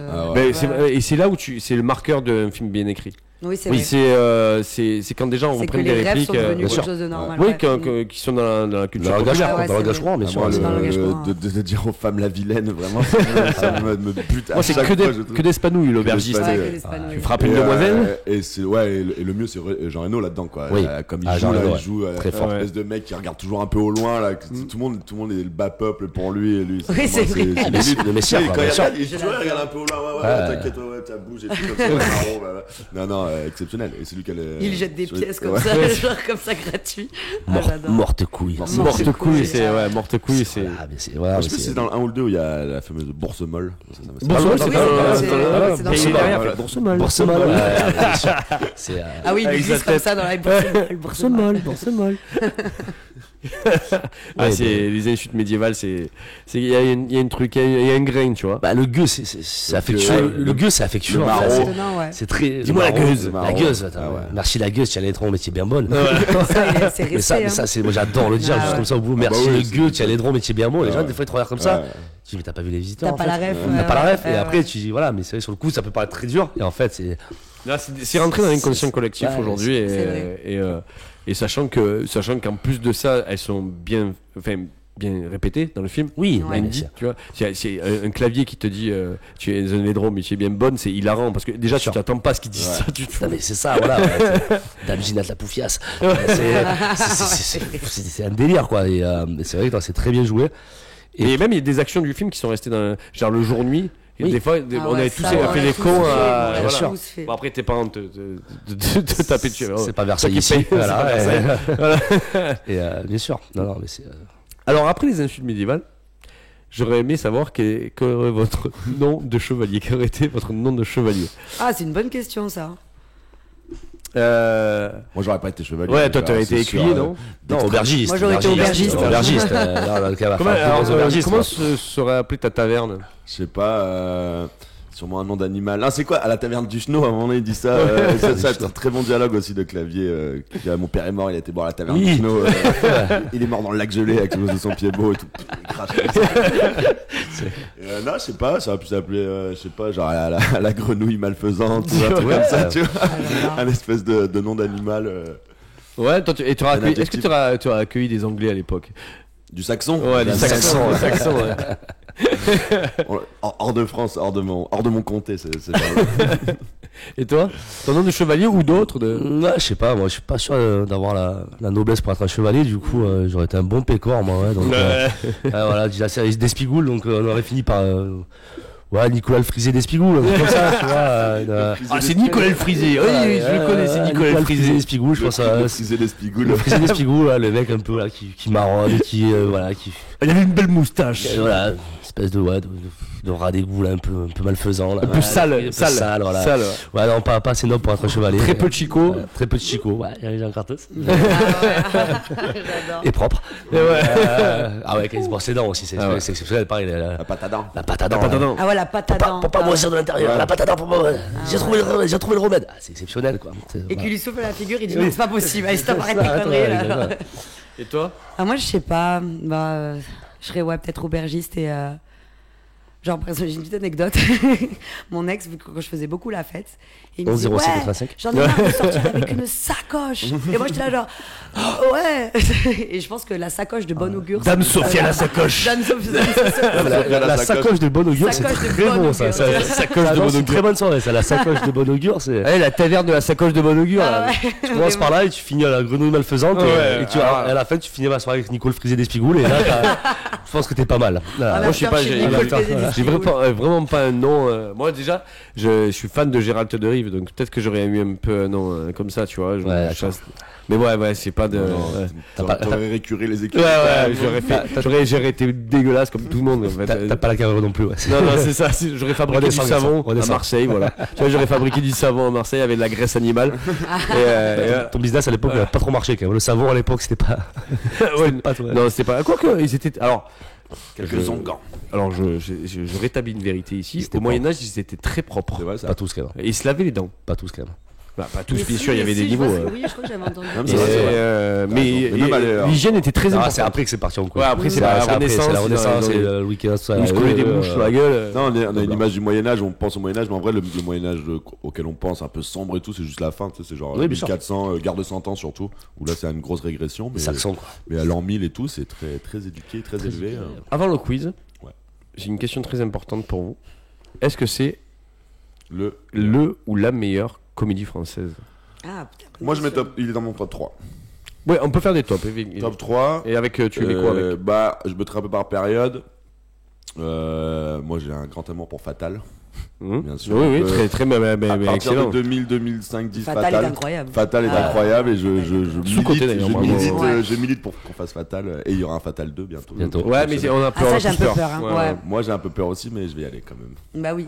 [SPEAKER 2] Et c'est là où c'est le marqueur d'un film bien écrit.
[SPEAKER 5] Oui, c'est
[SPEAKER 2] vrai. C'est quand des gens reprennent des répliques.
[SPEAKER 5] C'est que les rêves sont devenus quelque chose de normal.
[SPEAKER 2] Oui, qui sont dans la culture
[SPEAKER 4] populaire. Dans le gâchement, bien sûr.
[SPEAKER 3] De dire aux femmes la vilaine, vraiment, ça me bute.
[SPEAKER 2] Moi, c'est que d'espanouilles, l'aubergiste. Tu frappes une demoiselle.
[SPEAKER 3] Et le mieux, c'est Jean Reno là-dedans, quoi. Comme il joue,
[SPEAKER 4] très fort.
[SPEAKER 3] espèce de mec qui regarde toujours un peu au loin, là. Tout le monde est le bas peuple pour lui, et lui.
[SPEAKER 5] Oui, c'est vrai.
[SPEAKER 4] Le messia,
[SPEAKER 3] quand il regarde un peu au loin, t'inquiète, ça bouge et tout comme ça. Non, exceptionnel. Et c'est lui qui a
[SPEAKER 5] il jette des pièces comme ça, genre comme ça gratuit.
[SPEAKER 4] Morte couille.
[SPEAKER 2] Morte couille, c'est. Ouais, morte couille, c'est.
[SPEAKER 3] Est-ce que c'est dans le 1 ou le 2 où il y a la fameuse bourse molle?
[SPEAKER 2] Bourse molle,
[SPEAKER 5] c'est dans le
[SPEAKER 2] derrière, bourse molle.
[SPEAKER 4] Bourse molle.
[SPEAKER 5] Ah oui, il glisse comme ça dans la
[SPEAKER 2] bourse molle. Bourse molle. C'est les insultes médiévales, il y a un truc, il y a un grain, tu vois.
[SPEAKER 4] Le gueux, c'est affectueux. Le gueux, c'est affectueux. C'est très.
[SPEAKER 2] Dis-moi la gueuse.
[SPEAKER 4] La gueuse. Merci la gueuse, tu as l'aidron, métier bien bonne.
[SPEAKER 5] C'est resté.
[SPEAKER 4] Mais moi j'adore le dire juste comme ça au bout. Merci le gueux, tu as l'aidron, métier bien bon. Les gens des fois ils te regardent comme ça. Tu dis mais t'as pas vu les visiteurs.
[SPEAKER 5] T'as pas la ref.
[SPEAKER 4] T'as pas la ref. Et après tu dis voilà, mais c'est vrai sur le coup ça peut paraître très dur. Et en fait c'est.
[SPEAKER 2] C'est rentré dans l'inconscient collectif aujourd'hui Et sachant qu'en plus de ça, elles sont bien répétées dans le film.
[SPEAKER 4] Oui,
[SPEAKER 2] Andy, tu vois. C'est un clavier qui te dit tu es un édron, mais tu es bien bonne, c'est hilarant parce que déjà tu t'attends pas à ce qu'ils disent ça du tout.
[SPEAKER 4] Non, mais c'est ça, voilà. Dame Ginette la poufiasse. C'est un délire, quoi. Et c'est vrai que c'est très bien joué.
[SPEAKER 2] Et même il y a des actions du film qui sont restées dans genre le jour-nuit. Et des fois, on avait tous fait des cons.
[SPEAKER 4] Bien sûr.
[SPEAKER 2] Bon, après, tes parents te taper dessus.
[SPEAKER 4] C'est pas Versailles ici. Voilà. Et bien sûr. Non, mais c'est.
[SPEAKER 2] Alors, après les insultes médiévales, j'aurais aimé savoir quel aurait votre nom de chevalier. Quel aurait été votre nom de chevalier?
[SPEAKER 5] Ah, c'est une bonne question, ça.
[SPEAKER 3] Moi j'aurais pas été chevalier.
[SPEAKER 2] Ouais, toi t'aurais été écuyer, non?
[SPEAKER 4] Non, aubergiste.
[SPEAKER 5] Moi j'aurais été aubergiste.
[SPEAKER 2] Comment se serait appelée ta taverne?
[SPEAKER 3] Je sais pas, sûrement un nom d'animal. Ah, c'est quoi? À la taverne du Chenot, à un moment donné, il dit ça. C'est un très bon dialogue aussi de Clavier. Mon père est mort, il a été boire à la taverne du Chenot. Il est mort dans le lac gelé à cause de son pied beau et tout. Il crache comme ça. Non, je sais pas, ça aurait pu s'appeler, je sais pas, genre à la grenouille malfaisante, ou un truc comme ça, tu vois. Un espèce de nom d'animal.
[SPEAKER 2] Ouais, toi, est-ce que tu auras accueilli des Anglais à l'époque?
[SPEAKER 3] Du saxon?
[SPEAKER 2] Ouais, du saxon, ouais.
[SPEAKER 3] Hors de France, hors de mon comté, c'est pas
[SPEAKER 2] Et toi? Ton nom de chevalier ou d'autres
[SPEAKER 4] Ouais, je sais pas, moi je suis pas sûr d'avoir la noblesse pour être un chevalier, du coup j'aurais été un bon pécor, moi, ouais. Donc, voilà, j'ai la série d'Espigoule, donc on aurait fini par. Ouais, Nicolas le Frisé d'Espigoule, comme ça, tu vois.
[SPEAKER 2] Ah, c'est Nicolas le Frisé, oui, je le connais, c'est Nicolas le Frisé
[SPEAKER 4] d'Espigoule, je pense.
[SPEAKER 3] Le Frisé d'Espigoule.
[SPEAKER 4] Le Frisé d'Espigoule, le mec un peu là, qui marronne, qui.
[SPEAKER 2] Il avait une belle moustache.
[SPEAKER 4] Voilà, espèce de rat d'égout, un peu malfaisant. Là,
[SPEAKER 2] un peu sale,
[SPEAKER 4] voilà.
[SPEAKER 2] Sale,
[SPEAKER 4] ouais, non, pas assez noble pour être un chevalier.
[SPEAKER 2] Très peu de chico.
[SPEAKER 4] Très peu de chico, ouais, j'ai un cartos.
[SPEAKER 5] J'adore.
[SPEAKER 4] Et propre. Ah ouais, quand il se brosse les dents aussi, c'est exceptionnel, pareil.
[SPEAKER 3] La pâte à dents.
[SPEAKER 4] La pâte à dents.
[SPEAKER 5] Ah ouais, la pâte à dents.
[SPEAKER 4] Pour pas moisir de l'intérieur, la pâte à dents pour moi. J'ai trouvé le remède. Ah, c'est exceptionnel, quoi.
[SPEAKER 5] Et qu'il lui souffle à la figure, il dit non, c'est pas possible. Allez, stop, arrête de conneries là.
[SPEAKER 2] Et toi?
[SPEAKER 5] Moi, je sais pas. Je serais peut-être aubergiste et. Genre, j'ai une petite anecdote. Mon ex, vu que quand je faisais beaucoup la fête, il me disait ouais, j'en ai marre de sortir avec une sacoche. Et moi, j'étais là genre, ouais. Et je pense que la sacoche de bon augure.
[SPEAKER 2] Dame Sophia la sacoche.
[SPEAKER 5] Dame Sophia
[SPEAKER 4] la sacoche de bon augure, c'est très bon ça. La sacoche de bon augure. Très bonne soirée, ça. La sacoche de bon augure, c'est.
[SPEAKER 2] La taverne de la sacoche de bon augure.
[SPEAKER 4] Tu commences par là et tu finis à la grenouille malfaisante. Et à la fin, tu finis ma soirée avec Nicole Frisé d'Espigoule. Et là, je pense que t'es pas mal.
[SPEAKER 2] Moi, je sais pas, j'ai vraiment pas un nom. Moi, déjà, je suis fan de Gérald de Rive, donc peut-être que j'aurais eu un peu un nom comme ça, tu vois. Mais ouais, c'est pas de.
[SPEAKER 3] T'aurais récuré les équipes.
[SPEAKER 2] Ouais, j'aurais été dégueulasse comme tout le monde. En fait.
[SPEAKER 4] T'as pas la carrière non plus, ouais.
[SPEAKER 2] Non, c'est ça. J'aurais fabriqué du savon à Marseille, voilà. Tu vois, j'aurais fabriqué du savon à Marseille avec de la graisse animale.
[SPEAKER 4] Ton business à l'époque n'a pas trop marché, quand même. Le savon à l'époque, c'était pas.
[SPEAKER 2] Non, c'était pas. Quoique, ils étaient. Alors.
[SPEAKER 3] Quelques onguents.
[SPEAKER 2] Alors je rétablis une vérité ici. Au Moyen-Âge, ils étaient très propres.
[SPEAKER 3] C'est vrai, ça.
[SPEAKER 4] Pas tous, quand même.
[SPEAKER 2] Et ils se lavaient les dents.
[SPEAKER 4] Pas tous, quand même.
[SPEAKER 2] Bah, pas tous, bien sûr, il y avait des niveaux.
[SPEAKER 5] Oui, je crois que j'avais entendu.
[SPEAKER 2] Mais l'hygiène était très importante.
[SPEAKER 4] C'est après que c'est parti en couille.
[SPEAKER 2] Ouais, après c'est la Renaissance.
[SPEAKER 4] C'est la Renaissance et le week-end.
[SPEAKER 2] On se collait des mouches sur la gueule.
[SPEAKER 3] Non, on a une image du Moyen-Âge, on pense au Moyen-Âge, mais en vrai, le Moyen-Âge auquel on pense, un peu sombre et tout, c'est juste la fin, c'est genre 1400, guerre de 100 ans surtout, où là c'est une grosse régression. Mais à l'an 1000 et tout, c'est très éduqué, très élevé.
[SPEAKER 2] Avant le quiz, j'ai une question très importante pour vous. Est-ce que c'est le ou la meilleure comédie française?
[SPEAKER 3] Moi, il est dans mon top 3.
[SPEAKER 2] Ouais, on peut faire des tops.
[SPEAKER 3] Top 3.
[SPEAKER 2] Et avec, tu mets quoi avec?
[SPEAKER 3] Bah, je mettrai un peu par période. Moi, j'ai un grand amour pour Fatal. Bien sûr.
[SPEAKER 2] Oui, très
[SPEAKER 3] à partir
[SPEAKER 2] excellent.
[SPEAKER 3] de 2000, 2005, 10,
[SPEAKER 5] Fatal est incroyable.
[SPEAKER 3] Fatal est incroyable et je milite pour qu'on fasse Fatal et il y aura un Fatal 2 bientôt.
[SPEAKER 2] Ouais, mais on a peur.
[SPEAKER 5] Ça, j'ai un peu peur. Ouais.
[SPEAKER 3] Moi, j'ai un peu peur aussi, mais je vais y aller quand même.
[SPEAKER 5] Bah oui.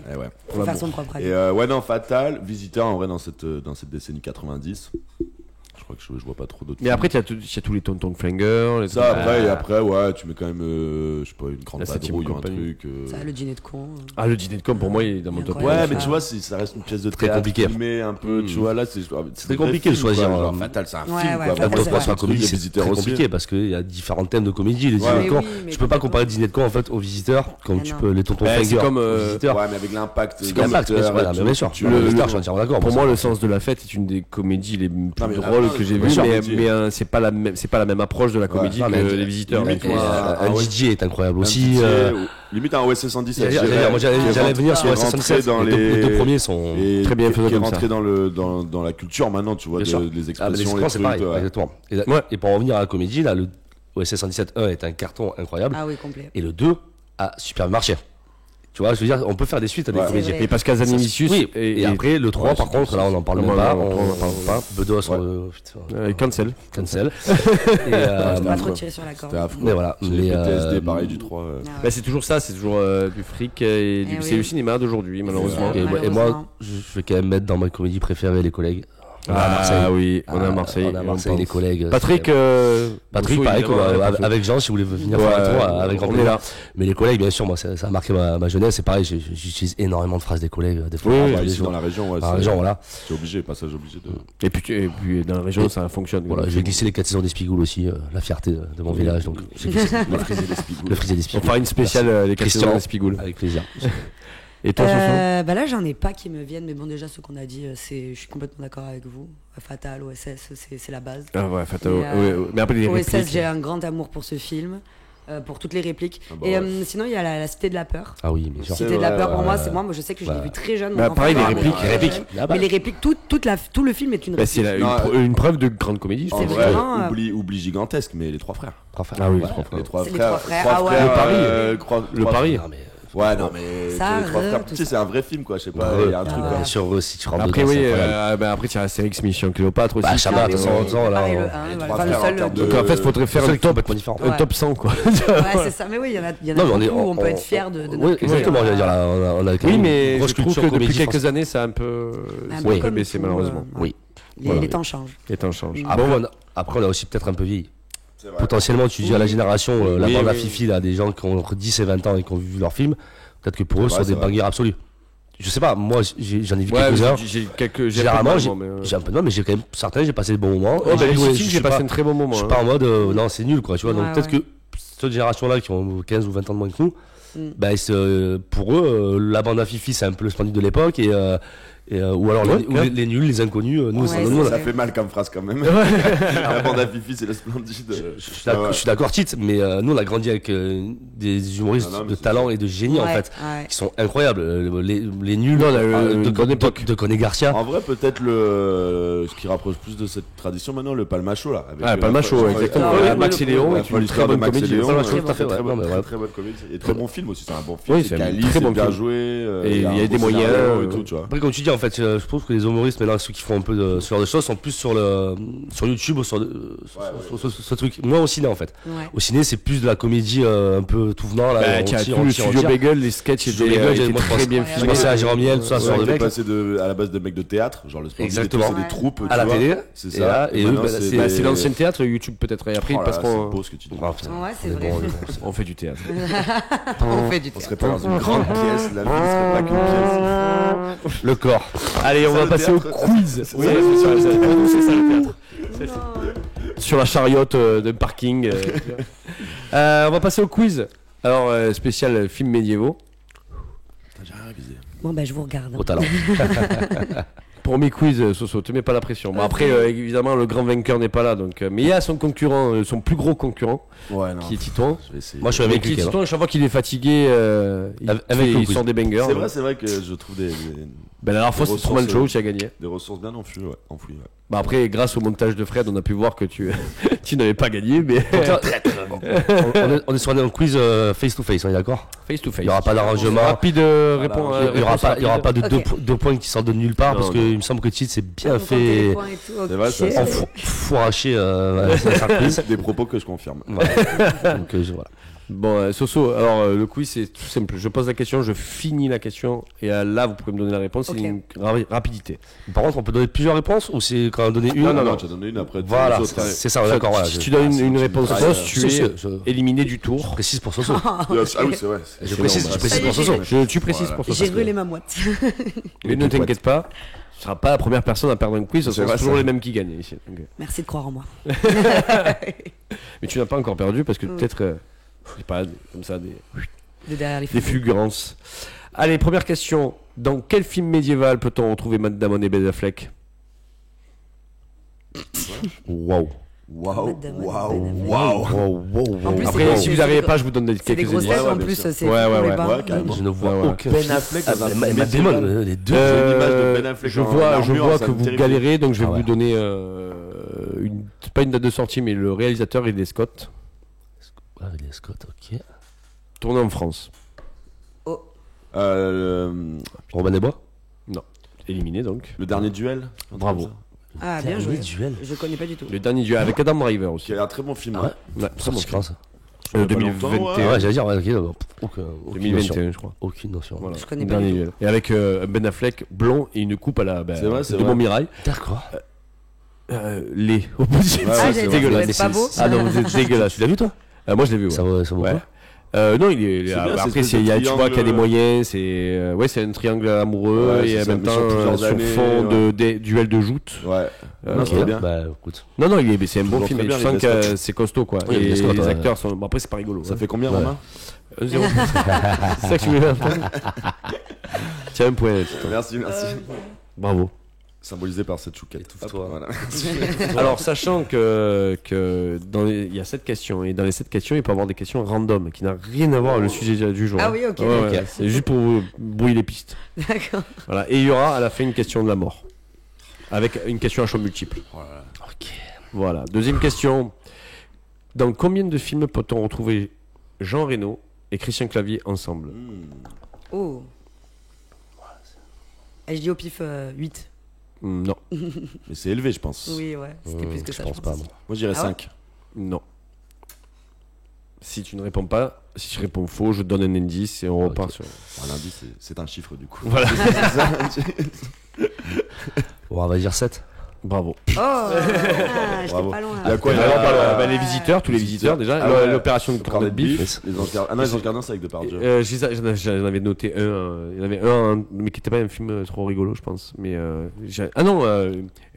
[SPEAKER 5] Faut faire son propre avis.
[SPEAKER 3] Et non, Fatal, Visiteur en vrai dans cette décennie 90. Je crois que je vois pas trop d'autres.
[SPEAKER 2] Mais après, il y a tous les tontons flingueurs.
[SPEAKER 3] Ça, après, ouais, tu mets quand même, je sais pas, une grande vadrouille ou un truc.
[SPEAKER 5] Ça, le dîner de con.
[SPEAKER 2] Ah, le dîner de con, pour moi, il est dans mon top.
[SPEAKER 3] Ouais, mais tu vois, ça reste une pièce de très compliquée. Mais un peu, tu vois, là, c'est
[SPEAKER 4] très compliqué de choisir.
[SPEAKER 3] Fatal, c'est un film,
[SPEAKER 5] quoi.
[SPEAKER 4] C'est un comédie, c'est très compliqué parce qu'il y a différents thèmes de comédie. Les dîners de con, tu peux pas comparer le dîner de con en fait aux visiteurs comme tu peux les tontons flingueurs.
[SPEAKER 2] C'est comme
[SPEAKER 3] ouais, mais avec l'impact.
[SPEAKER 4] C'est comme l'impact, bien sûr. Le visiteur, je suis entièrement d'accord.
[SPEAKER 2] Pour moi, Le Sens de la Fête est une des comédies les plus drôles que j'ai vu, mais c'est pas la même approche de la comédie que Les Visiteurs.
[SPEAKER 4] Un DJ est incroyable aussi.
[SPEAKER 3] Limite un OSS 117.
[SPEAKER 4] J'allais venir sur OSS 117. Les deux premiers sont
[SPEAKER 2] très bien faits.
[SPEAKER 3] Qui est rentré dans la culture maintenant, tu vois, les expressions, les
[SPEAKER 4] c'est pareil, exactement. Et pour revenir à la comédie, là, le OSS 117 1 est un carton incroyable.
[SPEAKER 5] Ah oui, complet.
[SPEAKER 4] Et le 2 a super marché. Tu vois, je veux dire, on peut faire des suites à des comédies.
[SPEAKER 2] Et Pascal Zanimicius.
[SPEAKER 4] Oui, et après, le 3, par contre, là, on n'en parle même pas. On n'en parle pas. Bedos,
[SPEAKER 2] cancel.
[SPEAKER 5] Et pas trop tirer sur la corde.
[SPEAKER 4] Mais voilà.
[SPEAKER 3] Les PTSD, pareil, du 3.
[SPEAKER 2] C'est toujours ça, c'est toujours du fric. C'est le cinéma d'aujourd'hui, malheureusement.
[SPEAKER 4] Et moi, je vais quand même mettre dans ma comédie préférée Les Collègues.
[SPEAKER 2] Oui, on est à Marseille.
[SPEAKER 4] On est à Marseille, les collègues.
[SPEAKER 2] Patrick,
[SPEAKER 4] pareil, avec Jean, si vous voulez venir faire un tour, avec grand plaisir. Mais les collègues, bien sûr, moi, ça a marqué ma jeunesse. C'est pareil, j'utilise énormément de phrases des collègues. Des fois,
[SPEAKER 3] ici dans la région,
[SPEAKER 4] voilà.
[SPEAKER 3] C'est obligé, passage obligé de.
[SPEAKER 2] Et puis dans la région, ça fonctionne.
[SPEAKER 4] Voilà, je vais glisser les 4 saisons des Spigoules aussi, la fierté de mon village. Donc, le frisé des Spigoules.
[SPEAKER 2] On fera une spéciale les 4 saisons des Spigoules.
[SPEAKER 4] Avec plaisir.
[SPEAKER 5] Et toi, là, j'en ai pas qui me viennent, mais bon, déjà, ce qu'on a dit, je suis complètement d'accord avec vous. Fatal, OSS, c'est la base.
[SPEAKER 2] Ah ouais, Fatal, mais après les répliques.
[SPEAKER 5] OSS, j'ai un grand amour pour ce film, pour toutes les répliques. Sinon, il y a la Cité de la Peur.
[SPEAKER 4] Ah oui, bien sûr.
[SPEAKER 5] Cité de la Peur, pour moi, c'est moi, je sais que je l'ai vu très jeune.
[SPEAKER 2] Pareil, les répliques.
[SPEAKER 5] Mais les répliques, tout le film est une réplique.
[SPEAKER 2] C'est une preuve de grande comédie.
[SPEAKER 5] C'est vraiment.
[SPEAKER 3] Oubli gigantesque, mais les 3 frères.
[SPEAKER 2] Ah oui,
[SPEAKER 3] les 3 frères.
[SPEAKER 5] Les 3 frères.
[SPEAKER 2] Le Paris.
[SPEAKER 3] Ouais, non, mais
[SPEAKER 5] ça,
[SPEAKER 3] les 3 frères, tu sais, c'est un vrai film, quoi. Je sais pas, il y a un truc.
[SPEAKER 4] Sur eux, si tu rentres
[SPEAKER 2] après,
[SPEAKER 4] dedans,
[SPEAKER 2] après, tu as Astérix, Mission Cléopâtre aussi.
[SPEAKER 4] Chabat, de temps en temps, là.
[SPEAKER 2] Donc en fait, il faudrait faire un top 100, quoi.
[SPEAKER 5] Ouais, c'est ça. Mais oui, il y en a beaucoup où on peut être fier de notre culture.
[SPEAKER 4] Exactement, j'allais dire là.
[SPEAKER 2] Oui, mais je trouve que depuis quelques années, ça a un peu baissé, malheureusement.
[SPEAKER 4] Oui.
[SPEAKER 5] Les temps changent.
[SPEAKER 4] Après, on a aussi peut-être un peu vieilli. Potentiellement, tu dis à la génération, la bande à Fifi, là, des gens qui ont entre 10 et 20 ans et qui ont vu leur film, peut-être que pour eux, ce sont des bangers absolus. Je sais pas, moi, j'en ai vu quelques-uns. Généralement, j'ai un peu de mal, mais j'ai quand même certains, j'ai passé de bons moments.
[SPEAKER 2] J'ai passé un très bon moment.
[SPEAKER 4] Je suis pas en mode, non, c'est nul, quoi, tu vois. Donc peut-être que cette génération-là, qui ont 15 ou 20 ans de moins que nous, pour eux, la bande à Fifi, c'est un peu le Splendide de l'époque, ou alors les nuls, les inconnus. Nous,
[SPEAKER 3] ça fait mal comme phrase quand même. La bande à Fifi, c'est le Splendide.
[SPEAKER 4] Je suis d'accord, Tite, mais nous, on a grandi avec des humoristes de talent et de génie, en fait, qui sont incroyables. Les nuls de Coné Garcia.
[SPEAKER 3] En vrai, peut-être ce qui rapproche plus de cette tradition maintenant, le Palmacho, là.
[SPEAKER 2] Palmacho, exactement. Max et Léon, une très bonne comédie.
[SPEAKER 3] Très bonne comédie. Et très bon film aussi, c'est un bon film.
[SPEAKER 2] C'est très bien joué. Et il y a des moyens
[SPEAKER 3] et tout, tu vois.
[SPEAKER 4] Après, comme tu dis, en fait, je trouve que les humoristes, maintenant, ceux qui font un peu ce genre de choses, sont plus sur YouTube ou sur ce truc. Moins au ciné, en fait. Au ciné, c'est plus de la comédie un peu tout venant. Là,
[SPEAKER 2] le Studio Bagel, les sketchs étaient très bien filmés.
[SPEAKER 4] C'est à Jérôme Miel, tout ça, ce genre de mec.
[SPEAKER 3] Passé à la base de mecs de théâtre, genre le sport, c'est des troupes
[SPEAKER 4] à la télé.
[SPEAKER 3] C'est ça.
[SPEAKER 2] Et c'est l'ancien théâtre, YouTube peut-être. Et après, ils passeront.
[SPEAKER 3] C'est beau ce que tu dis.
[SPEAKER 5] Ouais, c'est vrai.
[SPEAKER 2] On fait du théâtre.
[SPEAKER 3] On serait pas dans une grande pièce, la vie ne serait pas qu'une pièce.
[SPEAKER 2] Le corps. Allez, on va passer au quiz. Oui, c'est ça le théâtre. Sur la chariote d'un parking. On va passer au quiz. Alors, spécial film médiévaux.
[SPEAKER 5] Bon, je vous regarde.
[SPEAKER 4] Au talent.
[SPEAKER 2] Premier quiz, Soso, te mets pas la pression. Bon, après, évidemment, le grand vainqueur n'est pas là. Donc, mais il y a son concurrent, son plus gros concurrent, qui est Titouan.
[SPEAKER 4] Moi, je suis avec lui.
[SPEAKER 2] Titouan, chaque fois qu'il est fatigué, il sort des bangers.
[SPEAKER 3] C'est vrai que je trouve des
[SPEAKER 2] la dernière fois, c'est Truman Show qui a gagné.
[SPEAKER 3] Des ressources bien enfouies.
[SPEAKER 2] Bah après, grâce au montage de Fred, on a pu voir que tu n'avais pas gagné, mais
[SPEAKER 4] on est sur un quiz face to face, on est d'accord?
[SPEAKER 2] Face to face.
[SPEAKER 4] Il n'y aura pas d'arrangement.
[SPEAKER 2] Rapide réponse.
[SPEAKER 4] Il n'y aura pas de deux points qui sortent de nulle part, parce qu'il me semble que Tite s'est bien fait fourracher sa quiz.
[SPEAKER 3] Des propos que je confirme.
[SPEAKER 4] Donc voilà.
[SPEAKER 2] Bon, Soso, alors le quiz c'est tout simple. Je pose la question, je finis la question, et là vous pouvez me donner la réponse. C'est une rapidité.
[SPEAKER 4] Par contre, on peut donner plusieurs réponses ou c'est quand on donne une?
[SPEAKER 3] Non, tu as donné une après.
[SPEAKER 4] Voilà, c'est ça, d'accord. Voilà,
[SPEAKER 2] si tu donnes une réponse fausse, tu es éliminé du tour.
[SPEAKER 4] Je précise pour Soso.
[SPEAKER 3] Ah oui, c'est vrai.
[SPEAKER 4] Je précise pour Soso.
[SPEAKER 2] Tu précises pour Soso.
[SPEAKER 5] J'ai brûlé ma moite.
[SPEAKER 2] Mais ne t'inquiète pas. Tu ne seras pas la première personne à perdre un quiz, ce sont toujours les mêmes qui gagnent ici.
[SPEAKER 5] Merci de croire en moi.
[SPEAKER 2] Mais tu n'as pas encore perdu parce que peut-être. Je sais pas, comme ça, des fulgurances. Allez, première question. Dans quel film médiéval peut-on retrouver Matt Damon et Ben Affleck?
[SPEAKER 4] Waouh.
[SPEAKER 3] Waouh.
[SPEAKER 5] En plus,
[SPEAKER 2] Après, si vous n'arrivez pas, je vous donne
[SPEAKER 5] c'est des
[SPEAKER 2] quelques
[SPEAKER 5] grosses
[SPEAKER 2] indices.
[SPEAKER 5] têtes en plus. C'est
[SPEAKER 3] Ouais, carrément.
[SPEAKER 4] Je ne vois aucun.
[SPEAKER 3] Ben Affleck,
[SPEAKER 4] Matt Damon, les deux.
[SPEAKER 3] J'ai l'image de Ben Affleck
[SPEAKER 2] Je
[SPEAKER 3] en
[SPEAKER 2] vois
[SPEAKER 3] armure, ça
[SPEAKER 2] que
[SPEAKER 3] me
[SPEAKER 2] vous
[SPEAKER 3] terrifie.
[SPEAKER 2] galérez, donc je vais
[SPEAKER 4] Ah ouais.
[SPEAKER 2] vous donner pas une date de sortie, mais le réalisateur Ridley Scott,
[SPEAKER 4] Ah, Ridley Scott, ok.
[SPEAKER 2] tourné en France.
[SPEAKER 4] Robin des Bois.
[SPEAKER 2] Éliminé donc.
[SPEAKER 3] Le dernier duel.
[SPEAKER 2] Bravo.
[SPEAKER 5] Ah, bien joué.
[SPEAKER 4] Duel.
[SPEAKER 5] Je connais pas du tout.
[SPEAKER 2] Le dernier duel avec Adam Driver aussi.
[SPEAKER 3] Qui est un très bon film.
[SPEAKER 4] Ah ouais.
[SPEAKER 2] Ouais, très bon
[SPEAKER 4] C'est
[SPEAKER 2] film.
[SPEAKER 4] quand ça
[SPEAKER 2] 2021.
[SPEAKER 4] Ah ouais, j'allais dire, ouais, ok, d'accord. Aucune notion.
[SPEAKER 2] 2021, je crois.
[SPEAKER 4] Aucune notion.
[SPEAKER 2] Voilà.
[SPEAKER 5] Je connais pas
[SPEAKER 2] Dernier
[SPEAKER 5] du tout.
[SPEAKER 2] duel. Et avec Ben Affleck blond et une coupe à la
[SPEAKER 3] C'est vrai, c'est
[SPEAKER 2] de
[SPEAKER 3] vrai.
[SPEAKER 2] Montmirail.
[SPEAKER 4] D'accord.
[SPEAKER 2] Les oppositions.
[SPEAKER 3] Ouais,
[SPEAKER 5] Ah,
[SPEAKER 3] c'est
[SPEAKER 5] j'allais
[SPEAKER 3] vrai.
[SPEAKER 5] dire,
[SPEAKER 2] dégueulasse.
[SPEAKER 5] c'est pas beau.
[SPEAKER 2] Ah non, vous êtes dégueulasse.
[SPEAKER 4] Tu l'as vu toi
[SPEAKER 2] Moi je l'ai vu. Ouais.
[SPEAKER 4] Ça vaut
[SPEAKER 2] Ouais.
[SPEAKER 4] quoi
[SPEAKER 2] Non,
[SPEAKER 3] C'est bien,
[SPEAKER 2] après
[SPEAKER 3] cette
[SPEAKER 2] c'est tu vois
[SPEAKER 3] triangle,
[SPEAKER 2] qu'il y a des moyens, c'est un triangle amoureux
[SPEAKER 3] Ouais,
[SPEAKER 2] et
[SPEAKER 3] c'est
[SPEAKER 2] en
[SPEAKER 3] ça,
[SPEAKER 2] même
[SPEAKER 3] mais sur
[SPEAKER 2] temps
[SPEAKER 3] plusieurs
[SPEAKER 2] sur
[SPEAKER 3] années,
[SPEAKER 2] fond
[SPEAKER 3] ouais.
[SPEAKER 2] de duel de joutes.
[SPEAKER 3] Ouais.
[SPEAKER 2] Non,
[SPEAKER 3] Non,
[SPEAKER 2] c'est
[SPEAKER 3] c'est bien.
[SPEAKER 4] Bah écoute.
[SPEAKER 2] Non, c'est un bon
[SPEAKER 3] Toujours
[SPEAKER 2] film.
[SPEAKER 3] très
[SPEAKER 2] Et
[SPEAKER 3] bien,
[SPEAKER 2] tu sens
[SPEAKER 3] Ridley
[SPEAKER 2] que
[SPEAKER 3] Scott.
[SPEAKER 2] c'est costaud quoi.
[SPEAKER 4] Oui,
[SPEAKER 2] Et
[SPEAKER 4] Ridley Scott,
[SPEAKER 2] les
[SPEAKER 4] ouais.
[SPEAKER 2] acteurs sont. Bon, après c'est pas rigolo.
[SPEAKER 3] Ça
[SPEAKER 2] hein.
[SPEAKER 3] fait combien,
[SPEAKER 4] Ouais.
[SPEAKER 3] Romain
[SPEAKER 2] 1-0. C'est ça que je voulais entendre. Tiens un point.
[SPEAKER 3] Merci.
[SPEAKER 2] Bravo.
[SPEAKER 3] Symbolisé par cette chouquette.
[SPEAKER 4] Étouffe-toi.
[SPEAKER 3] Voilà.
[SPEAKER 2] Alors, sachant que il y a 7 questions, et dans les 7 questions, il peut y avoir des questions random qui n'ont rien à voir avec le sujet du jour.
[SPEAKER 5] Ah
[SPEAKER 2] hein.
[SPEAKER 5] oui, ok.
[SPEAKER 2] Ouais, c'est juste pour vous brouiller les pistes.
[SPEAKER 5] D'accord.
[SPEAKER 2] Voilà. Et il y aura à la fin une question de la mort. Avec une question à choix multiple.
[SPEAKER 4] Ok.
[SPEAKER 2] Voilà. Deuxième question. Dans combien de films peut-on retrouver Jean Reno et Christian Clavier ensemble?
[SPEAKER 5] Oh. Et je dis au pif 8.
[SPEAKER 2] Non.
[SPEAKER 3] Mais c'est élevé, je pense.
[SPEAKER 5] Oui, ouais. C'était plus que
[SPEAKER 4] Je
[SPEAKER 5] ça.
[SPEAKER 4] pense pas, moi.
[SPEAKER 3] Moi, je dirais
[SPEAKER 5] Ah ouais
[SPEAKER 3] 5.
[SPEAKER 2] Non. Si tu ne réponds pas, si tu réponds faux, je te donne un indice et on repart sur.
[SPEAKER 3] L'indice, c'est un chiffre, du coup.
[SPEAKER 2] Voilà.
[SPEAKER 4] Bon, on va dire 7.
[SPEAKER 2] Bravo.
[SPEAKER 5] Oh, j'étais
[SPEAKER 3] Bravo.
[SPEAKER 5] pas loin.
[SPEAKER 3] Il y a quoi
[SPEAKER 2] Alors,
[SPEAKER 3] il y a-
[SPEAKER 2] les visiteurs, tous les visiteurs déjà.
[SPEAKER 3] Ah ouais.
[SPEAKER 2] L'opération de
[SPEAKER 3] Cornet
[SPEAKER 2] cornet de bif.
[SPEAKER 3] Les anges gardiens. Ah non, les anges gardiens, c'est avec Depardieu.
[SPEAKER 2] J'en avais noté un. Il y en avait un, mais qui n'était pas un film trop rigolo, je pense. Mais ah non,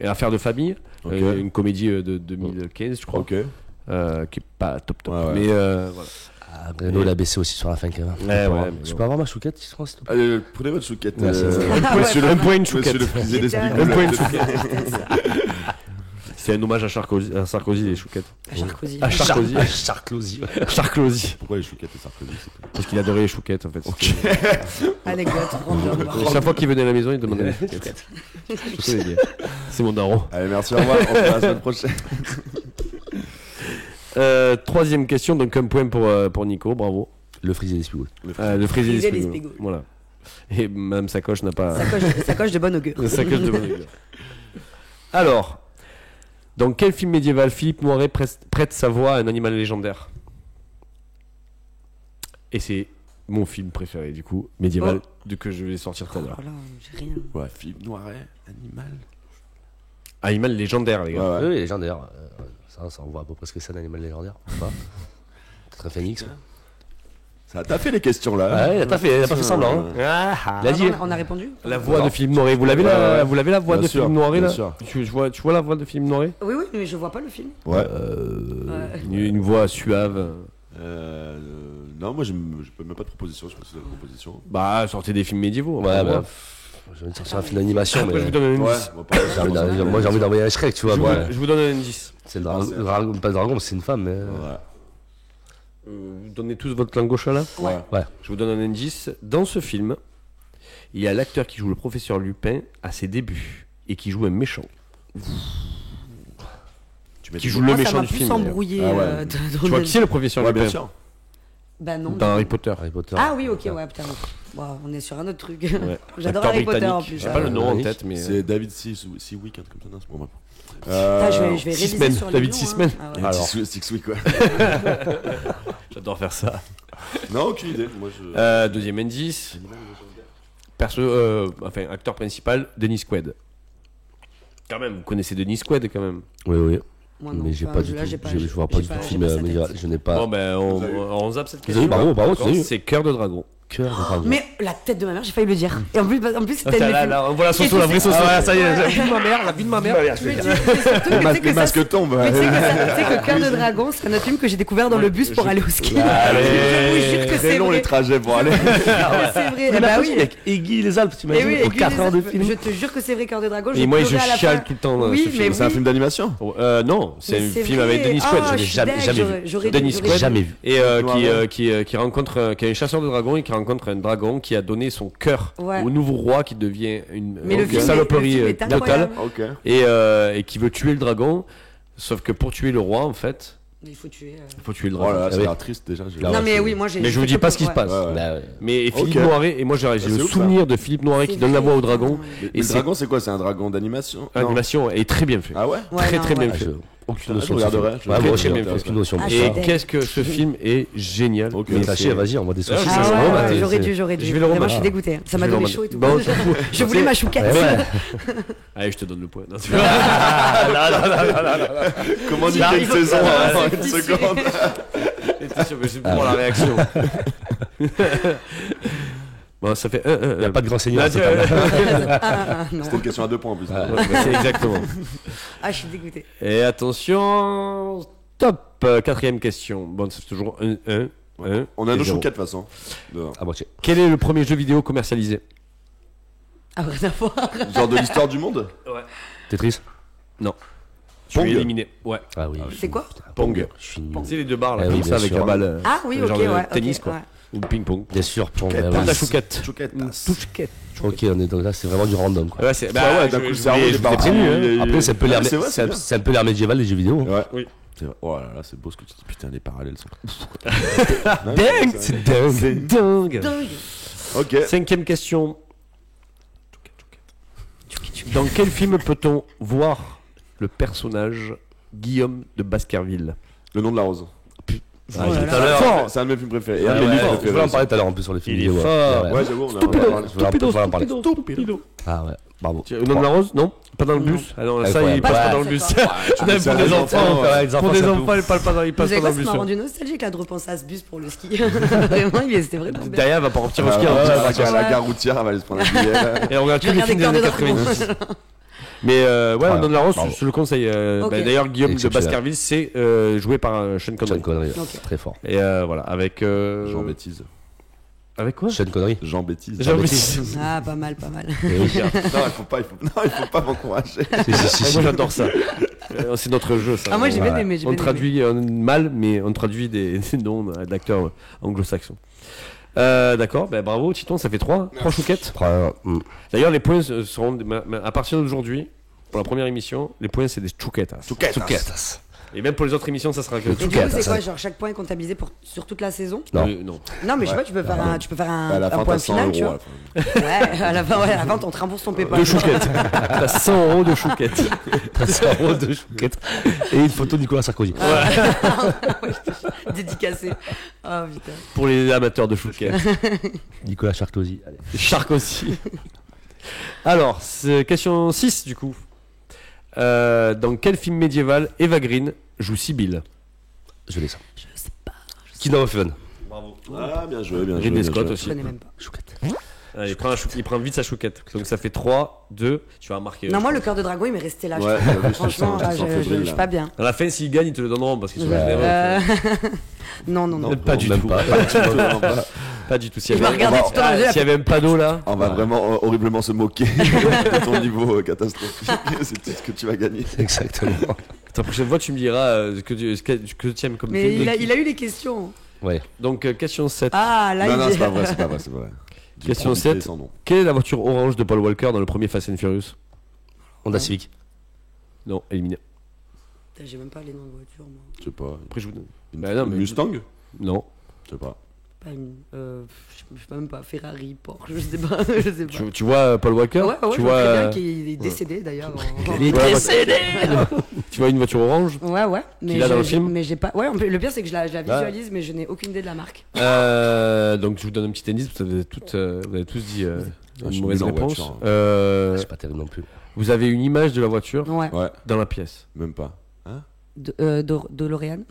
[SPEAKER 2] Affaire de famille,
[SPEAKER 3] Ok.
[SPEAKER 2] une comédie de 2015, je crois,
[SPEAKER 3] Ok.
[SPEAKER 2] qui est pas top.
[SPEAKER 3] Ouais, ouais.
[SPEAKER 2] Mais voilà.
[SPEAKER 4] Ah, Bruno l'a baissé aussi sur la fin quand même.
[SPEAKER 2] Ouais,
[SPEAKER 4] Je peux avoir ma chouquette, s'il te plaît, s'il te plaît
[SPEAKER 3] Allez, prenez votre chouquette.
[SPEAKER 4] Merci.
[SPEAKER 2] Un point, une chouquette.
[SPEAKER 3] Monsieur le frisé des
[SPEAKER 5] Putain.
[SPEAKER 3] spigoules.
[SPEAKER 2] Un point, une chouquette. C'est un hommage à Sarkozy, les chouquettes.
[SPEAKER 5] Sarkozy.
[SPEAKER 2] À Sarkozy.
[SPEAKER 4] Sarkozy.
[SPEAKER 2] Sarkozy.
[SPEAKER 3] Pourquoi les chouquettes et Sarkozy
[SPEAKER 2] Parce qu'il adorait les chouquettes en fait.
[SPEAKER 5] Anecdote. random.
[SPEAKER 2] Chaque fois qu'il venait à la maison, il demandait les chouquettes. Je te l'ai dit. C'est mon daron.
[SPEAKER 3] Allez, merci, au revoir. On se voit la semaine prochaine.
[SPEAKER 2] Troisième question, donc un point pour Nico, bravo.
[SPEAKER 4] Le frisé des spigoules.
[SPEAKER 2] Le
[SPEAKER 5] Friser
[SPEAKER 2] frisé
[SPEAKER 5] les
[SPEAKER 2] des
[SPEAKER 5] spigoules.
[SPEAKER 2] spigoules. Voilà. Et Madame Sacoche n'a pas.
[SPEAKER 5] Sacoche de bonne augure.
[SPEAKER 2] Sacoche de bonne augure. Alors, dans quel film médiéval Philippe Noiret prête sa voix à un animal légendaire? Et c'est mon film préféré du coup, médiéval, que je vais sortir tout à l'heure.
[SPEAKER 5] Voilà, j'ai rien.
[SPEAKER 3] Ouais, Philippe Noiret, animal.
[SPEAKER 2] Animal légendaire, les gars.
[SPEAKER 3] Ouais.
[SPEAKER 4] Oui, légendaire. Ça, on voit à peu près ce que c'est un animal légendaire. Ou pas Peut-être un phénix.
[SPEAKER 3] Ça t'a fait les questions là.
[SPEAKER 4] Ouais, il a pas fait semblant. Hein. Il a dit.
[SPEAKER 5] On a répondu
[SPEAKER 2] La voix de Philippe Noiret, vous l'avez là? Vous l'avez la voix
[SPEAKER 3] Bien
[SPEAKER 2] de
[SPEAKER 3] sûr,
[SPEAKER 2] Philippe Noiret
[SPEAKER 3] bien
[SPEAKER 2] là?
[SPEAKER 3] sûr.
[SPEAKER 2] Tu vois la voix de Philippe Noiret?
[SPEAKER 5] Oui, oui, mais je vois pas le film.
[SPEAKER 3] Ouais.
[SPEAKER 2] Une voix suave.
[SPEAKER 3] Non, moi, je peux même pas de proposition. Je pense que c'est la proposition.
[SPEAKER 2] Bah, sortez des films médiévaux.
[SPEAKER 4] Ouais,
[SPEAKER 2] enfin,
[SPEAKER 4] bah.
[SPEAKER 2] voilà.
[SPEAKER 4] Je vais te sortir un film d'animation,
[SPEAKER 2] Après,
[SPEAKER 4] mais.
[SPEAKER 2] je vous donne un
[SPEAKER 3] Ouais,
[SPEAKER 2] indice.
[SPEAKER 4] Moi j'ai envie d'envoyer un Shrek, tu vois.
[SPEAKER 2] Je vous donne un indice.
[SPEAKER 4] C'est le dragon, pas le dragon, mais c'est une femme. Mais...
[SPEAKER 2] Vous donnez tous votre langue gauche là?
[SPEAKER 3] Ouais.
[SPEAKER 2] Je vous donne un indice. Dans ce film, il y a l'acteur qui joue le professeur Lupin à ses débuts et qui joue un méchant. Qui joue le méchant du film.
[SPEAKER 5] Ça m'a plus
[SPEAKER 2] d'ailleurs.
[SPEAKER 5] embrouillé.
[SPEAKER 3] Ah ouais.
[SPEAKER 2] Tu vois qui c'est le professeur
[SPEAKER 3] Ouais,
[SPEAKER 2] Lupin?
[SPEAKER 3] bien sûr.
[SPEAKER 5] Bah non.
[SPEAKER 2] Dans Harry Potter.
[SPEAKER 4] Harry Potter.
[SPEAKER 5] Ah oui, ok, ouais, putain. Bon, on est sur un autre truc.
[SPEAKER 2] Ouais.
[SPEAKER 5] J'adore
[SPEAKER 2] Acteur
[SPEAKER 5] Harry Potter en
[SPEAKER 2] britannique.
[SPEAKER 5] plus.
[SPEAKER 2] J'ai pas le nom en
[SPEAKER 4] Britannique.
[SPEAKER 2] tête, mais.
[SPEAKER 3] C'est David Seawick, un truc comme ça. Non, c'est bon,
[SPEAKER 5] Ah, je vais réviser
[SPEAKER 2] Sisman,
[SPEAKER 5] sur les
[SPEAKER 2] David
[SPEAKER 5] noms,
[SPEAKER 2] Sisman.
[SPEAKER 5] hein. Ah
[SPEAKER 3] Il y
[SPEAKER 5] ouais.
[SPEAKER 3] a un petit Six-Week, quoi.
[SPEAKER 2] J'adore faire ça.
[SPEAKER 3] Non, aucune idée. Moi, je.
[SPEAKER 2] Deuxième indice. Acteur principal, Dennis Quaid. Quand même, vous connaissez Dennis Quaid quand même.
[SPEAKER 4] Oui, oui.
[SPEAKER 5] Moi, non.
[SPEAKER 4] Mais j'ai
[SPEAKER 5] Enfin,
[SPEAKER 4] pas du
[SPEAKER 5] là,
[SPEAKER 4] tout.
[SPEAKER 5] j'ai pas-
[SPEAKER 4] Je vois pas
[SPEAKER 5] j'ai
[SPEAKER 4] du
[SPEAKER 5] pas-
[SPEAKER 4] tout de
[SPEAKER 5] j'ai
[SPEAKER 4] film
[SPEAKER 5] pas sa tête.
[SPEAKER 4] médiéval. Je n'ai pas.
[SPEAKER 2] Bon ben, on zappe cette
[SPEAKER 4] Vous avez
[SPEAKER 2] question.
[SPEAKER 4] eu, bravo, tu as eu.
[SPEAKER 2] C'est Cœur de Dragon.
[SPEAKER 4] Cœur de dragon.
[SPEAKER 5] Mais la tête de ma mère, j'ai failli le dire. Et en plus c'était
[SPEAKER 2] Là, on voit la sauce, la vraie sauce. Ça y est, la vie de ma mère, la vie de ma mère.
[SPEAKER 3] Les masques tombent.
[SPEAKER 5] Tu sais que Cœur de Dragon, c'est un autre film que j'ai découvert dans le bus pour aller au ski. Je vous jure que c'est
[SPEAKER 3] long
[SPEAKER 5] vrai.
[SPEAKER 3] les trajets pour aller.
[SPEAKER 5] C'est vrai. Bah oui.
[SPEAKER 4] Avec Iggy les Alpes, t'imagines, au 4 heures de film.
[SPEAKER 5] Je te jure que c'est vrai, Cœur de Dragon.
[SPEAKER 2] Et moi, je chiale tout le temps.
[SPEAKER 5] Oui, mais
[SPEAKER 3] C'est un film d'animation?
[SPEAKER 2] Non, c'est un film avec Dennis Quaid.
[SPEAKER 4] Jamais vu.
[SPEAKER 2] Dennis Quaid.
[SPEAKER 4] Jamais vu.
[SPEAKER 2] Et qui est un chasseur de dragons et qui rencontre un dragon qui a donné son cœur au nouveau roi qui devient une saloperie totale et qui veut tuer le dragon, sauf que pour tuer le roi en fait
[SPEAKER 5] il faut tuer
[SPEAKER 2] le dragon.
[SPEAKER 3] Oh là là, ça a l'air triste déjà.
[SPEAKER 5] Non mais oui, moi j'ai.
[SPEAKER 2] Mais je vous dis pas ce qui se passe. Mais Philippe Noiret, et moi j'ai le souvenir de Philippe Noiret qui donne la voix au dragon.
[SPEAKER 3] Et le dragon c'est quoi? C'est un dragon d'animation?
[SPEAKER 2] L'animation est très bien fait.
[SPEAKER 3] Ah ouais?
[SPEAKER 2] Très bien fait.
[SPEAKER 3] Aucune notion. Je regarderai.
[SPEAKER 4] Aucune notion.
[SPEAKER 2] Et qu'est-ce que ce film est génial.
[SPEAKER 4] Mais sachez, vas-y, on voit des saucisses.
[SPEAKER 5] J'aurais dû.
[SPEAKER 2] Je vais le
[SPEAKER 5] Moi je suis dégoûté. Ça m'a donné chaud et tout. Je voulais ma chouquette.
[SPEAKER 2] Allez, je te donne le point.
[SPEAKER 3] Comment dire quelle saison en une seconde?
[SPEAKER 2] T'es sûr que c'est pour la réaction. Bon, ça fait
[SPEAKER 4] Il n'y a pas de grand seigneur.
[SPEAKER 3] C'était une question à 2 points en plus.
[SPEAKER 2] C'est exactement.
[SPEAKER 5] Ah, je suis dégoûté.
[SPEAKER 2] Et attention, top, 4ème question. Bon, c'est toujours 1.
[SPEAKER 3] On a nos chouquettes de toute façon.
[SPEAKER 4] À moitié.
[SPEAKER 2] Quel est le premier jeu vidéo commercialisé?
[SPEAKER 5] Ah, rien à voir.
[SPEAKER 3] Genre de l'histoire du monde?
[SPEAKER 2] Ouais.
[SPEAKER 4] Tetris?
[SPEAKER 2] Non. Je suis éliminé. Ouais.
[SPEAKER 4] Ah oui.
[SPEAKER 5] C'est quoi?
[SPEAKER 2] Pong.
[SPEAKER 4] Je suis nul.
[SPEAKER 2] C'est les 2 barres là,
[SPEAKER 4] Ah oui,
[SPEAKER 2] comme ça
[SPEAKER 4] bien
[SPEAKER 2] avec
[SPEAKER 4] sûr.
[SPEAKER 2] la balle.
[SPEAKER 5] Ah oui,
[SPEAKER 2] genre
[SPEAKER 5] ok,
[SPEAKER 2] de
[SPEAKER 5] ouais.
[SPEAKER 2] tennis
[SPEAKER 5] ok,
[SPEAKER 2] quoi.
[SPEAKER 5] ouais.
[SPEAKER 2] Ou ping-pong.
[SPEAKER 4] Bien sûr, Pong.
[SPEAKER 2] La chouquette.
[SPEAKER 3] Chouquette.
[SPEAKER 4] Ok, on est donc là, c'est vraiment du random quoi.
[SPEAKER 2] Ouais, c'est
[SPEAKER 3] Bah ouais, d'un coup le cerveau il est parti.
[SPEAKER 4] Après, c'est un peu l'air
[SPEAKER 3] c'est vrai,
[SPEAKER 4] c'est un peu l'air médiéval les jeux vidéo.
[SPEAKER 3] Ouais.
[SPEAKER 2] Oui.
[SPEAKER 3] C'est vrai. Oh là là, c'est beau ce que tu dis. Putain, les parallèles sont.
[SPEAKER 2] Dingue, c'est dingue. C'est dingue.
[SPEAKER 3] Ok.
[SPEAKER 2] 5ème question. Dans quel film peut-on voir le personnage Guillaume de Baskerville?
[SPEAKER 3] Le nom de la rose.
[SPEAKER 4] Tout à l'heure.
[SPEAKER 3] C'est un de mes films préférés. Et
[SPEAKER 4] On
[SPEAKER 3] un de mes livres
[SPEAKER 4] va en
[SPEAKER 3] préférés.
[SPEAKER 4] parler tout à l'heure en plus sur les films
[SPEAKER 2] Il est
[SPEAKER 4] vidéo.
[SPEAKER 2] fort.
[SPEAKER 3] Ouais, j'avoue, on a parlé.
[SPEAKER 2] Stupido.
[SPEAKER 4] Ah ouais, bravo.
[SPEAKER 2] Le nom de la rose? Non? Pas dans le bus? Ah non, ça, il passe pas dans le bus.
[SPEAKER 5] D'accord.
[SPEAKER 2] Même pour des enfants, il passe pas dans
[SPEAKER 5] Vous savez
[SPEAKER 2] le
[SPEAKER 5] quoi, ça
[SPEAKER 2] bus.
[SPEAKER 5] m'a rendu nostalgique là de repenser à ce bus pour le ski. Vraiment, c'était vraiment bien.
[SPEAKER 2] Derrière, va pas repartir au ski.
[SPEAKER 3] À la gare routière, elle va aller se prendre un billet.
[SPEAKER 2] Et on regarde tous les films des années 90. Mais ouais, on donne la rose, je le conseille. D'ailleurs, Guillaume de Baskerville, c'est joué par Sean Connery.
[SPEAKER 4] Très fort.
[SPEAKER 2] Et voilà, avec.
[SPEAKER 3] Jean Bêtise.
[SPEAKER 2] Avec quoi?
[SPEAKER 4] Sean Connery.
[SPEAKER 3] Jean Bêtise.
[SPEAKER 2] Jean Bêtise.
[SPEAKER 5] Ah, pas mal.
[SPEAKER 3] Non, il faut pas m'encourager.
[SPEAKER 2] Moi, j'adore ça. C'est notre jeu, ça.
[SPEAKER 5] Ah, moi, j'ai bien aimé.
[SPEAKER 2] On traduit mal, mais on traduit des noms d'acteurs anglo-saxons. D'accord, bravo Titon, ça fait 3 chouquettes. D'ailleurs, les points seront à partir d'aujourd'hui, pour la première émission, les points c'est des chouquettes. Et même pour les autres émissions, ça sera que
[SPEAKER 5] Et du coup, c'est quoi, genre chaque point est comptabilisé sur toute la saison?
[SPEAKER 2] Non.
[SPEAKER 5] Non, mais je sais pas, tu peux faire un
[SPEAKER 3] À la fin,
[SPEAKER 5] point
[SPEAKER 3] t'as 100
[SPEAKER 5] final, tu
[SPEAKER 3] euros.
[SPEAKER 5] vois. Ouais, à la fin, on te rembourse ton PayPal.
[SPEAKER 2] De chouquettes. T'as 100 euros de chouquettes.
[SPEAKER 4] Et une photo de Nicolas Sarkozy.
[SPEAKER 5] Dédicacé. Oh putain.
[SPEAKER 2] Pour les amateurs de chouquettes.
[SPEAKER 4] Nicolas Sarkozy. Allez.
[SPEAKER 2] Shark aussi. Alors, c'est question 6 du coup. Dans quel film médiéval Eva Green joue Sibylle?
[SPEAKER 4] Je l'ai ça.
[SPEAKER 5] Je sais pas.
[SPEAKER 4] Kingdom of Heaven.
[SPEAKER 2] Bravo.
[SPEAKER 3] Ah, bien joué, bien joué.
[SPEAKER 2] Ridley Scott
[SPEAKER 5] Je
[SPEAKER 2] aussi.
[SPEAKER 5] connais même pas.
[SPEAKER 4] Chouquette.
[SPEAKER 2] Il prend vite sa chouquette. Donc ça fait 3, 2. Tu vas marquer.
[SPEAKER 5] Non, moi, le cœur de dragon, il m'est resté là.
[SPEAKER 3] Ouais,
[SPEAKER 5] Franchement, je suis pas bien.
[SPEAKER 2] À la fin, s'ils gagnent, ils te le donneront parce qu'ils sont
[SPEAKER 5] Non.
[SPEAKER 2] Pas du tout. Pas du tout. S'il y
[SPEAKER 5] Il m'a regardé tout à l'heure.
[SPEAKER 2] avait un panneau là.
[SPEAKER 3] On va vraiment horriblement se moquer de ton niveau catastrophique. C'est tout ce que tu vas gagner.
[SPEAKER 4] Exactement.
[SPEAKER 2] La prochaine fois, tu me diras ce que tu aimes comme
[SPEAKER 5] Mais
[SPEAKER 2] film.
[SPEAKER 5] il a eu les questions.
[SPEAKER 4] Ouais.
[SPEAKER 2] Donc, question 7.
[SPEAKER 5] Ah, là,
[SPEAKER 3] Non,
[SPEAKER 5] il
[SPEAKER 3] c'est pas vrai.
[SPEAKER 2] Question 7. Quelle est la voiture orange de Paul Walker dans le premier Fast and Furious?
[SPEAKER 4] Honda Civic.
[SPEAKER 2] Non, éliminé.
[SPEAKER 5] J'ai même pas les noms de voitures, moi.
[SPEAKER 3] Je sais pas.
[SPEAKER 2] Après, je vous donne.
[SPEAKER 3] Une Mustang?
[SPEAKER 2] Non.
[SPEAKER 3] Je sais pas.
[SPEAKER 5] Pas une. Je sais même pas. Ferrari, Porsche, je sais pas.
[SPEAKER 2] Tu vois Paul Walker?
[SPEAKER 5] Ouais,
[SPEAKER 2] tu
[SPEAKER 5] je
[SPEAKER 2] vois
[SPEAKER 5] vois très bien qu'il est décédé d'ailleurs.
[SPEAKER 2] Il est décédé. Tu vois une voiture orange?
[SPEAKER 5] Ouais. Mais
[SPEAKER 2] Qu'il a dans le film?
[SPEAKER 5] Mais j'ai pas. Ouais, le pire c'est que je la visualise, mais je n'ai aucune idée de la marque.
[SPEAKER 2] Donc je vous donne un petit indice. Vous avez tous dit une mauvaise
[SPEAKER 3] nul en
[SPEAKER 2] réponse.
[SPEAKER 3] voiture.
[SPEAKER 4] C'est pas terrible non plus.
[SPEAKER 2] Vous avez une image de la voiture
[SPEAKER 5] Ouais.
[SPEAKER 2] dans la pièce.
[SPEAKER 3] Même pas.
[SPEAKER 5] De L'Oréal.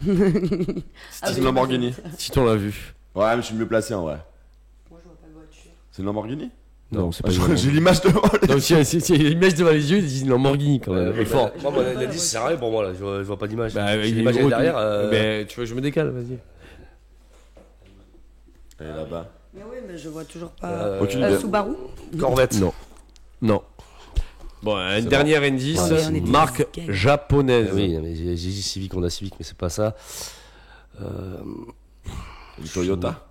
[SPEAKER 3] C'est une Lamborghini.
[SPEAKER 2] Si on l'a vu.
[SPEAKER 3] Ouais, mais je suis mieux placé en vrai. C'est une Lamborghini?
[SPEAKER 2] Non, c'est pas une
[SPEAKER 3] J'ai
[SPEAKER 2] Lamborghini.
[SPEAKER 3] l'image devant les
[SPEAKER 2] Donc si l'image devant les yeux, ils disent une Lamborghini quand même. Fort.
[SPEAKER 4] Moi, l'indice, c'est rien pour moi, là. Je vois pas d'image.
[SPEAKER 2] Bah,
[SPEAKER 4] J'ai l'image derrière.
[SPEAKER 2] Mais tu veux, je me décale, vas-y.
[SPEAKER 3] Elle est là-bas.
[SPEAKER 5] Mais oui, mais je vois toujours pas.
[SPEAKER 3] Aucune idée.
[SPEAKER 5] Subaru.
[SPEAKER 4] Corvette.
[SPEAKER 2] Non. Bon, un dernier indice,
[SPEAKER 5] Oh, on est des
[SPEAKER 2] marque
[SPEAKER 5] escales.
[SPEAKER 2] japonaise.
[SPEAKER 4] Oui, mais j'ai dit Civic, Honda Civic, mais c'est pas ça.
[SPEAKER 3] Une Toyota?